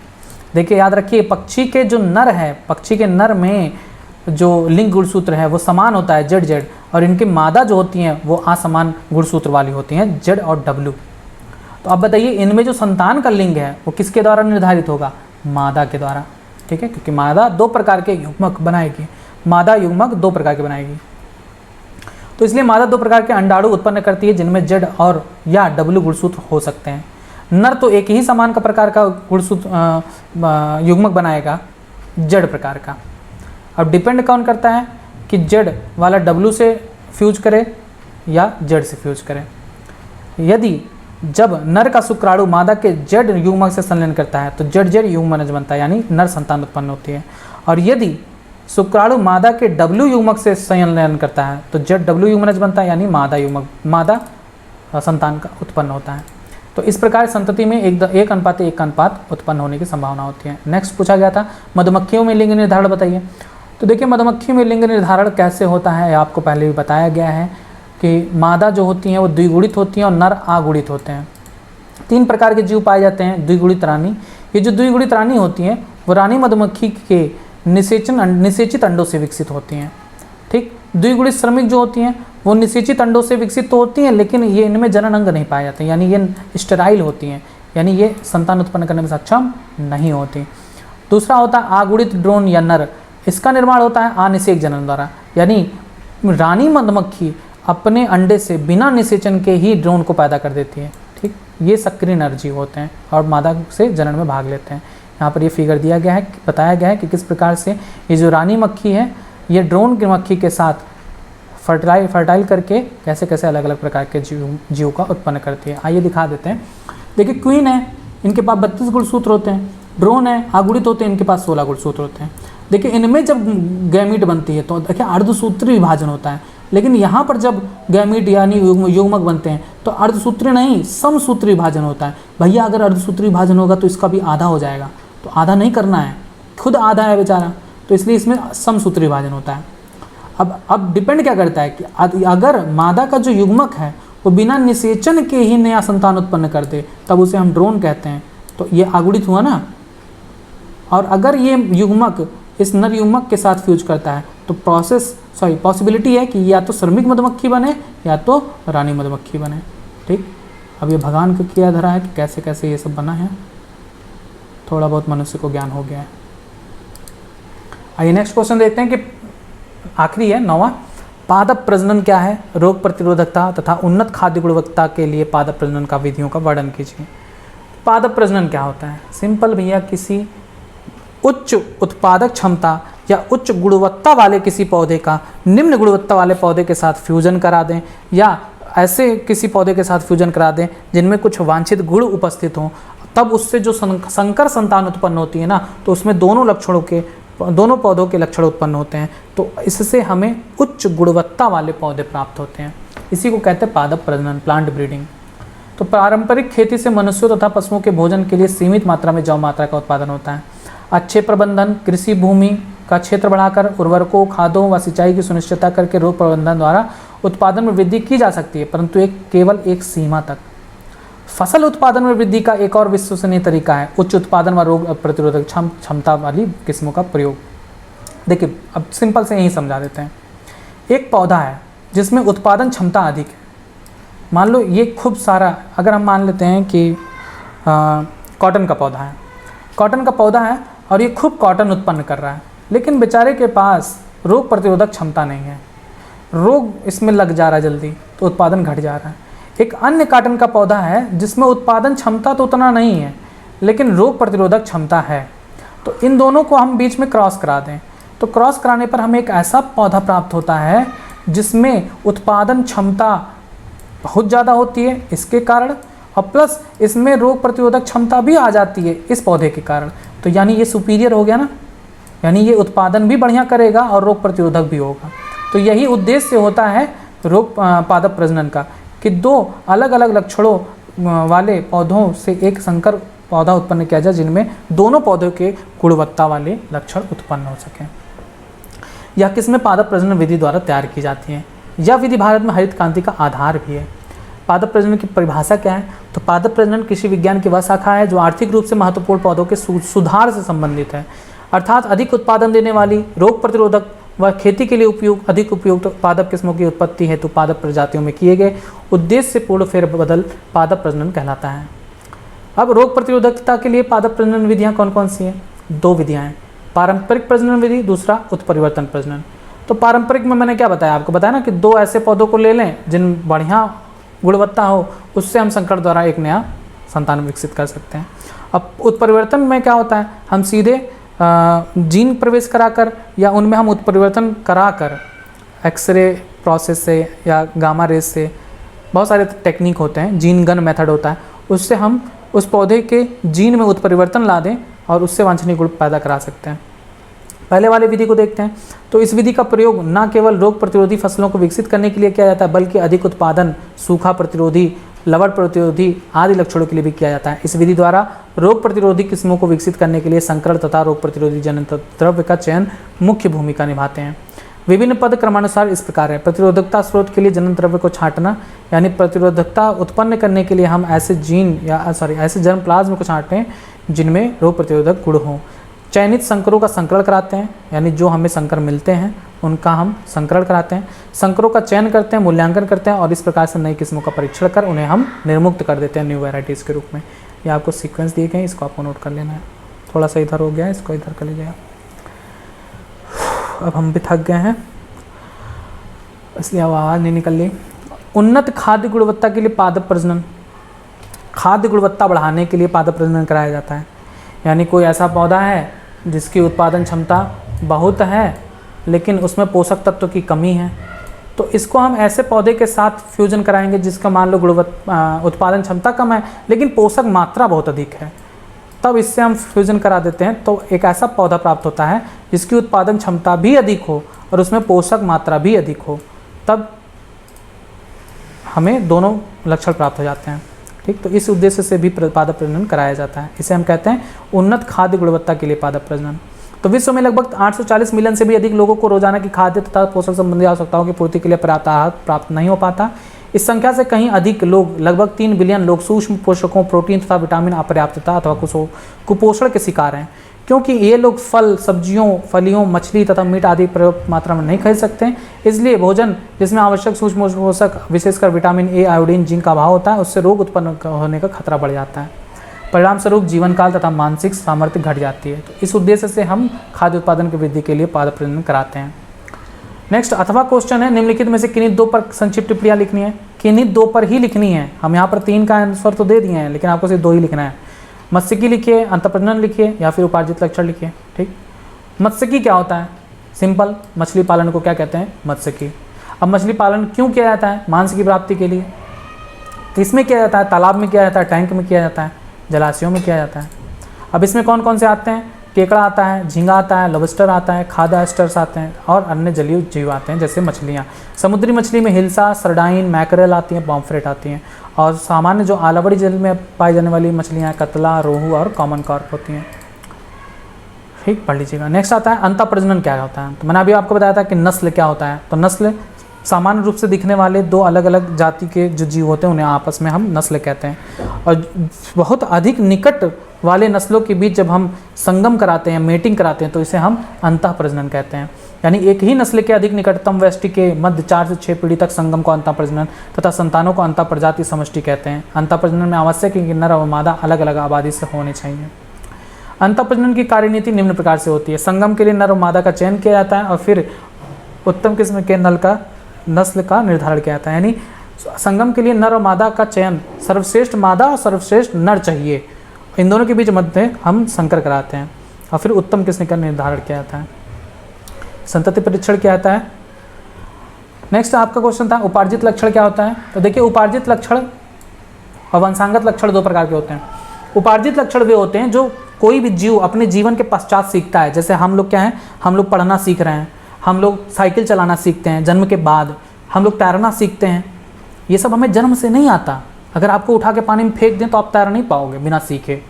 देखिए याद रखिए पक्षी के जो नर है, पक्षी के नर में जो लिंग गुणसूत्र है वो समान होता है ZZ, और इनकी मादा जो होती हैं वो असमान गुणसूत्र वाली होती हैं Z और W। तो अब बताइए इनमें जो संतान का लिंग है वो किसके द्वारा निर्धारित होगा? मादा के द्वारा। ठीक है, क्योंकि मादा 2 प्रकार के युग्मक बनाएगी। मादा युग्मक 2 प्रकार के बनाएगी, तो इसलिए मादा 2 प्रकार के अंडाणु उत्पन्न करती है जिनमें Z और या W गुणसूत्र हो सकते हैं। नर तो एक ही समान का प्रकार का गुणसूत्र युग्मक बनाएगा Z प्रकार का। अब डिपेंड कौन करता है कि Z वाला W से फ्यूज करे या Z से फ्यूज करे। यदि जब नर का शुक्राणु मादा के Z युग्मक से संलयन करता है तो ZZ युग्मनज बनता है, यानी नर संतान उत्पन्न होती है। और यदि शुक्राणु मादा के W युग्मक से संलयन करता है तो ZW युग्मनज बनता है, यानी मादा संतान का उत्पन्न होता है। तो इस प्रकार संतति में 1:1 उत्पन्न होने की संभावना होती है। नेक्स्ट पूछा गया था मधुमक्खियों में लिंग निर्धारण बताइए। तो देखिए मधुमक्खी में लिंग निर्धारण कैसे होता है आपको पहले भी बताया गया है कि मादा जो होती हैं वो द्विगुणित होती हैं और नर अगुणित होते हैं। 3 प्रकार के जीव पाए जाते हैं द्विगुणित रानी। ये जो द्विगुणित रानी होती हैं वो रानी मधुमक्खी के निषेचित अंडों से विकसित होती हैं। ठीक, द्विगुणित श्रमिक जो होती हैं वो निषेचित अंडों से विकसित तो होती हैं, लेकिन ये इनमें जनन अंग नहीं पाए जाते, यानी ये स्टेराइल होती हैं, यानी ये संतान उत्पन्न करने में सक्षम नहीं होती। दूसरा होता है अगुणित ड्रोन या नर। इसका निर्माण होता है अनिषेक जनन द्वारा, यानी रानी मधुमक्खी अपने अंडे से बिना निषेचन के ही ड्रोन को पैदा कर देती है। ठीक, ये सक्रिय नर जीव होते हैं और मादा से जनन में भाग लेते हैं। यहाँ पर ये फिगर दिया गया है, बताया गया है कि किस प्रकार से ये जो रानी मक्खी है ये ड्रोन की मक्खी के साथ फर्टाइल करके कैसे कैसे अलग अलग प्रकार के जीव का उत्पन्न करती है। आइए दिखा देते हैं। देखिए क्वीन है, इनके पास 32 गुणसूत्र होते हैं। ड्रोन है, अगुणित होते हैं, इनके पास 16 गुणसूत्र होते हैं। देखिए इनमें जब गैमीट बनती है तो देखिए अर्धसूत्री विभाजन होता है, लेकिन यहाँ पर जब गैमीट यानी युग्मक बनते हैं तो अर्धसूत्री नहीं समसूत्री विभाजन होता है। भैया अगर अर्धसूत्री विभाजन होगा तो इसका भी आधा हो जाएगा, तो आधा नहीं करना है, खुद आधा है बेचारा, तो इसलिए इसमें समसूत्री विभाजन होता है। अब डिपेंड क्या करता है कि अगर मादा का जो युग्मक है वो बिना निषेचन के ही नया संतान उत्पन्न कर दे, तब उसे हम ड्रोन कहते हैं। तो ये आगुड़ित हुआ ना। और अगर ये युग्मक इस नर युग्मक के साथ फ्यूज करता है तो पॉसिबिलिटी है कि या तो श्रमिक मधुमक्खी बने या तो रानी मधुमक्खी बने। ठीक, अब ये भगवान को किया धरा है कि कैसे कैसे ये सब बना है, थोड़ा बहुत मनुष्य को ज्ञान हो गया है। आइए नेक्स्ट क्वेश्चन देखते हैं कि आखिरी है 9वां, पादप प्रजनन क्या है, रोग प्रतिरोधकता तथा उन्नत खाद्य गुणवत्ता के लिए पादप प्रजनन का विधियों का वर्णन कीजिए। पादप प्रजनन क्या होता है? सिंपल भैया, किसी उच्च उत्पादक क्षमता या उच्च गुणवत्ता वाले किसी पौधे का निम्न गुणवत्ता वाले पौधे के साथ फ्यूजन करा दें, या ऐसे किसी पौधे के साथ फ्यूजन करा दें जिनमें कुछ वांछित गुण उपस्थित हों, तब उससे जो संकर संतान उत्पन्न होती है ना, तो उसमें दोनों पौधों के लक्षण उत्पन्न होते हैं। तो इससे हमें उच्च गुणवत्ता वाले पौधे प्राप्त होते हैं। इसी को कहते हैं पादप प्रजनन, प्लांट ब्रीडिंग। तो पारंपरिक खेती से मनुष्यों तथा पशुओं के भोजन के लिए सीमित मात्रा में जौ मात्रा का उत्पादन होता है। अच्छे प्रबंधन, कृषि भूमि का क्षेत्र बढ़ाकर उर्वरकों, खादों व सिंचाई की सुनिश्चितता करके रोग प्रबंधन द्वारा उत्पादन में वृद्धि की जा सकती है, परंतु केवल एक सीमा तक। फसल उत्पादन में वृद्धि का एक और विश्वसनीय तरीका है उच्च उत्पादन व रोग प्रतिरोधक क्षमता वाली किस्मों का प्रयोग। देखिए, अब सिंपल से यही समझा देते हैं। एक पौधा है जिसमें उत्पादन क्षमता अधिक है, मान लो ये खूब सारा, अगर हम मान लेते हैं कि कॉटन का पौधा है, कॉटन का पौधा है और ये खूब कॉटन उत्पन्न कर रहा है, लेकिन बेचारे के पास रोग प्रतिरोधक क्षमता नहीं है, रोग इसमें लग जा रहा है जल्दी, तो उत्पादन घट जा रहा है। एक अन्य कॉटन का पौधा है जिसमें उत्पादन क्षमता तो उतना नहीं है लेकिन रोग प्रतिरोधक क्षमता है, तो इन दोनों को हम बीच में क्रॉस करा दें, तो क्रॉस कराने पर हमें एक ऐसा पौधा प्राप्त होता है जिसमें उत्पादन क्षमता बहुत ज़्यादा होती है इसके कारण, और प्लस इसमें रोग प्रतिरोधक क्षमता भी आ जाती है इस पौधे के कारण। तो यानी ये सुपीरियर हो गया ना, यानी ये उत्पादन भी बढ़िया करेगा और रोग प्रतिरोधक भी होगा। तो यही उद्देश्य होता है पादप प्रजनन का, कि दो अलग अलग लक्षणों वाले पौधों से एक संकर पौधा उत्पन्न किया जाए जिनमें दोनों पौधों के गुणवत्ता वाले लक्षण उत्पन्न हो सकें। यह किस्में पादप प्रजनन विधि द्वारा तैयार की जाती हैं। यह विधि भारत में हरित क्रांति का आधार भी है। पादप प्रजनन की परिभाषा क्या है? तो पादप प्रजनन कृषि विज्ञान की वह शाखा है जो आर्थिक रूप से महत्वपूर्ण पौधों के सुधार से संबंधित है, अर्थात अधिक उत्पादन देने वाली, रोग प्रतिरोधक व खेती के लिए अधिक उपयुक्त पादप किस्मों की उत्पत्ति हेतु पादप प्रजातियों में किए गए उद्देश्य से पूर्ण फेरबदल पादप प्रजनन कहलाता है। अब रोग प्रतिरोधकता के लिए पादप प्रजनन विधियाँ कौन कौन सी हैं? 2 विधियाँ हैं, पारंपरिक प्रजनन विधि, दूसरा उत्परिवर्तन प्रजनन। तो पारंपरिक में मैंने क्या बताया आपको, बताया ना कि 2 ऐसे पौधों को ले लें जिन बढ़िया गुणवत्ता हो, उससे हम संकर द्वारा एक नया संतान विकसित कर सकते हैं। अब उत्परिवर्तन में क्या होता है, हम सीधे जीन प्रवेश कराकर या उनमें हम उत्परिवर्तन कराकर एक्सरे प्रोसेस से या गामा रेस से, बहुत सारे टेक्निक होते हैं, जीन गन मेथड होता है, उससे हम उस पौधे के जीन में उत्परिवर्तन ला दें और उससे वांछनीय गुण पैदा करा सकते हैं। पहले वाले विधि को देखते हैं। तो इस विधि का प्रयोग न केवल रोग प्रतिरोधी फसलों को विकसित करने के लिए किया जाता है, बल्कि अधिक उत्पादन, सूखा प्रतिरोधी, लवण प्रतिरोधी आदि लक्षणों के लिए भी किया जाता है। इस विधि द्वारा रोग प्रतिरोधी किस्मों को विकसित करने के लिए संकरण तथा रोग प्रतिरोधी जनन द्रव्य का चयन मुख्य भूमिका निभाते हैं। विभिन्न पद क्रमानुसार इस प्रकार है। प्रतिरोधकता स्रोत के लिए जनन द्रव्य को छांटना, यानी प्रतिरोधकता उत्पन्न करने के लिए हम ऐसे ऐसे जर्म प्लाज्म को छांटें जिनमें रोग प्रतिरोधक गुण हों। चयनित संकरों का संकरण कराते हैं, यानी जो हमें संकर मिलते हैं उनका हम संकरण कराते हैं। संकरों का चयन करते हैं, मूल्यांकन करते हैं और इस प्रकार से नई किस्मों का परीक्षण कर उन्हें हम निर्मुक्त कर देते हैं न्यू वैराइटीज़ के रूप में। ये आपको सीक्वेंस दिए गए हैं, इसको आपको नोट कर लेना है। थोड़ा सा इधर हो गया है, इसको इधर कर लीजिएगा। अब हम भी थक गए हैं इसलिए आवाज़ नहीं निकल रही। उन्नत खाद्य गुणवत्ता के लिए पादप प्रजनन, खाद्य गुणवत्ता बढ़ाने के लिए पादप प्रजनन कराया जाता है। यानी कोई ऐसा पौधा है जिसकी उत्पादन क्षमता बहुत है लेकिन उसमें पोषक तत्व की कमी है, तो इसको हम ऐसे पौधे के साथ फ्यूजन कराएंगे जिसका मान लो उत्पादन क्षमता कम है लेकिन पोषक मात्रा बहुत अधिक है, तब इससे हम फ्यूजन करा देते हैं। तो एक ऐसा पौधा प्राप्त होता है जिसकी उत्पादन क्षमता भी अधिक हो और उसमें पोषक मात्रा भी अधिक हो, तब हमें दोनों लक्षण प्राप्त हो जाते हैं। ठीक, तो इस उद्देश्य से भी पादप प्रजनन कराया जाता है। इसे हम कहते हैं उन्नत खाद्य गुणवत्ता के लिए पादप प्रजनन। तो विश्व में लगभग 840 मिलियन से भी अधिक लोगों को रोजाना की खाद्य तथा पोषण संबंधी आवश्यकताओं की पूर्ति के लिए पर्याप्त आहार प्राप्त नहीं हो पाता। इस संख्या से कहीं अधिक लोग, लगभग 3 बिलियन लोग सूक्ष्म पोषकों, प्रोटीन तथा विटामिन अपर्याप्तता अथवा कुपोषण के शिकार हैं, क्योंकि ये लोग फल, सब्जियों, फलियों, मछली तथा मीट आदि पर्याप्त मात्रा में नहीं खरीद सकते हैं। इसलिए भोजन जिसमें आवश्यक सूक्ष्म पोषक, विशेषकर विटामिन ए, आयोडीन, जिंक का अभाव होता है, उससे रोग उत्पन्न होने का खतरा बढ़ जाता है। परिणाम स्वरूप जीवन काल तथा मानसिक सामर्थ्य घट जाती है। तो इस उद्देश्य से हम खाद्य उत्पादन की वृद्धि के लिए पाद प्रजनन कराते हैं। नेक्स्ट अथवा क्वेश्चन है, निम्नलिखित में से किन्हीं 2 पर संक्षिप्त टिप्पणियां लिखनी है। किन्हीं 2 पर ही लिखनी है। हम यहाँ पर 3 का आंसर तो दे दिए हैं, लेकिन आपको सिर्फ 2 ही लिखना है। मत्स्यकी लिखिए, अंतःप्रजनन लिखिए, या फिर उपार्जित लक्षण लिखिए। ठीक, मत्स्यकी क्या होता है? सिंपल, मछली पालन को क्या कहते हैं? मत्स्यकी। अब मछली पालन क्यों किया जाता है? मांस की प्राप्ति के लिए। किसमें किया जाता है? तालाब में किया जाता है, टैंक में किया जाता है, जलाशयों में किया जाता है। अब इसमें कौन कौन से आते हैं? केकड़ा आता है, झींगा आता है, लॉबस्टर आता है, खादा एस्टर्स आते हैं और अन्य जलीय जीव आते हैं जैसे मछलियाँ। समुद्री मछली में हिल्सा, सरडाइन, मैकरेल आती हैं, पॉम्फ्रेट आती हैं। और सामान्य जो आलवड़ी जल में पाई जाने वाली मछलियाँ कतला, रोहू और कॉमन कार्प होती हैं। ठीक, पढ़ लीजिएगा। नेक्स्ट आता है अंतःप्रजनन क्या होता है। तो मैंने अभी आपको बताया था कि नस्ल क्या होता है। तो नस्ल सामान्य रूप से दिखने वाले 2 अलग अलग जाति के जो जीव होते हैं उन्हें आपस में हम नस्ल कहते हैं। और बहुत अधिक निकट वाले नस्लों के बीच जब हम संगम कराते हैं, मेटिंग कराते हैं, तो इसे हम अंतःप्रजनन कहते हैं। यानी एक ही नस्ल के अधिक निकटतम व्यष्टि के मध्य 4 से 6 पीढ़ी तक संगम को अंतःप्रजनन तथा संतानों को अंतःप्रजाति समष्टि कहते हैं। अंतःप्रजनन में आवश्यक है कि नर और मादा अलग अलग आबादी से होने चाहिए। अंतःप्रजनन की कार्यनीति निम्न प्रकार से होती है। संगम के लिए नर और मादा का चयन किया जाता है और फिर उत्तम किस्म के नस्ल का निर्धारण किया जाता है। यानी संगम के लिए नर और मादा का चयन, सर्वश्रेष्ठ मादा और सर्वश्रेष्ठ नर चाहिए, इन दोनों के बीच मध्य हम संकर कराते हैं और फिर उत्तम किस्म का निर्धारण किया जाता है। संतति परीक्षण क्या आता है। नेक्स्ट आपका क्वेश्चन था उपार्जित लक्षण क्या होता है। तो देखिए, उपार्जित लक्षण और वंशांगत लक्षण 2 प्रकार के होते हैं। उपार्जित लक्षण वे होते हैं जो कोई भी जीव अपने जीवन के पश्चात सीखता है। जैसे हम लोग क्या हैं, हम लोग पढ़ना सीख रहे हैं, हम लोग साइकिल चलाना सीखते हैं जन्म के बाद, हम लोग तैरना सीखते हैं। ये सब हमें जन्म से नहीं आता। अगर आपको उठा के पानी में फेंक दें तो आप तैर नहीं पाओगे बिना सीखे।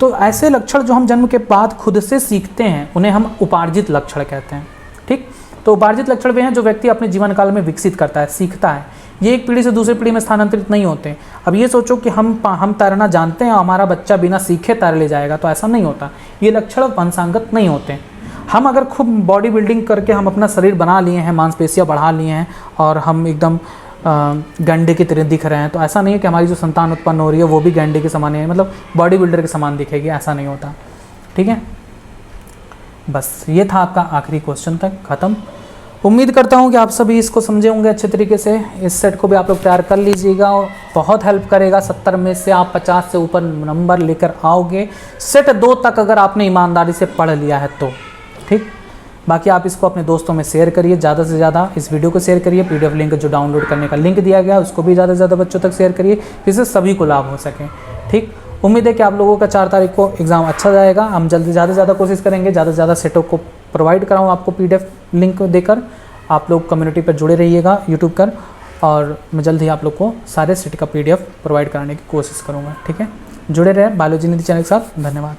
तो ऐसे लक्षण जो हम जन्म के बाद खुद से सीखते हैं उन्हें हम उपार्जित लक्षण कहते हैं। ठीक, तो उपार्जित लक्षण वे हैं जो व्यक्ति अपने जीवन काल में विकसित करता है, सीखता है। ये एक पीढ़ी से दूसरी पीढ़ी में स्थानांतरित नहीं होते। अब ये सोचो कि हम तैरना जानते हैं और हमारा बच्चा बिना सीखे तैर ले जाएगा, तो ऐसा नहीं होता। ये लक्षण वंशांगत नहीं होते। हम अगर खूब बॉडी बिल्डिंग करके हम अपना शरीर बना लिए हैं, मांसपेशियाँ बढ़ा लिए हैं और हम एकदम गैंडे की तरह दिख रहे हैं, तो ऐसा नहीं है कि हमारी जो संतान उत्पन्न हो रही है वो भी गैंडे के समान है, मतलब बॉडी बिल्डर के समान दिखेगी, ऐसा नहीं होता। ठीक है, बस ये था आपका आखिरी क्वेश्चन तक ख़त्म। उम्मीद करता हूँ कि आप सभी इसको समझे होंगे अच्छे तरीके से। इस सेट को भी आप लोग तैयार कर लीजिएगा, बहुत हेल्प करेगा। 70 में से आप 50 से ऊपर नंबर लेकर आओगे। सेट 2 तक अगर आपने ईमानदारी से पढ़ लिया है तो ठीक। बाकी आप इसको अपने दोस्तों में शेयर करिए, ज़्यादा से ज़्यादा इस वीडियो को शेयर करिए। PDF लिंक जो डाउनलोड करने का लिंक दिया गया उसको भी ज़्यादा से ज़्यादा बच्चों तक शेयर करिए, जिससे सभी को लाभ हो सके। ठीक, उम्मीद है कि आप लोगों का 4 तारीख को एग्ज़ाम अच्छा जाएगा। हम जल्दी ज़्यादा से ज़्यादा कोशिश करेंगे, ज़्यादा से ज़्यादा सेटों को प्रोवाइड कराऊँ आपको PDF लिंक देकर। आप लोग कम्युनिटी पर जुड़े रहिएगा यूट्यूब पर, और मैं जल्द ही आप लोग को सारे सेट का PDF प्रोवाइड कराने की कोशिश करूँगा। ठीक है, जुड़े रहें बायोलॉजी निधि चैनल के साथ। धन्यवाद।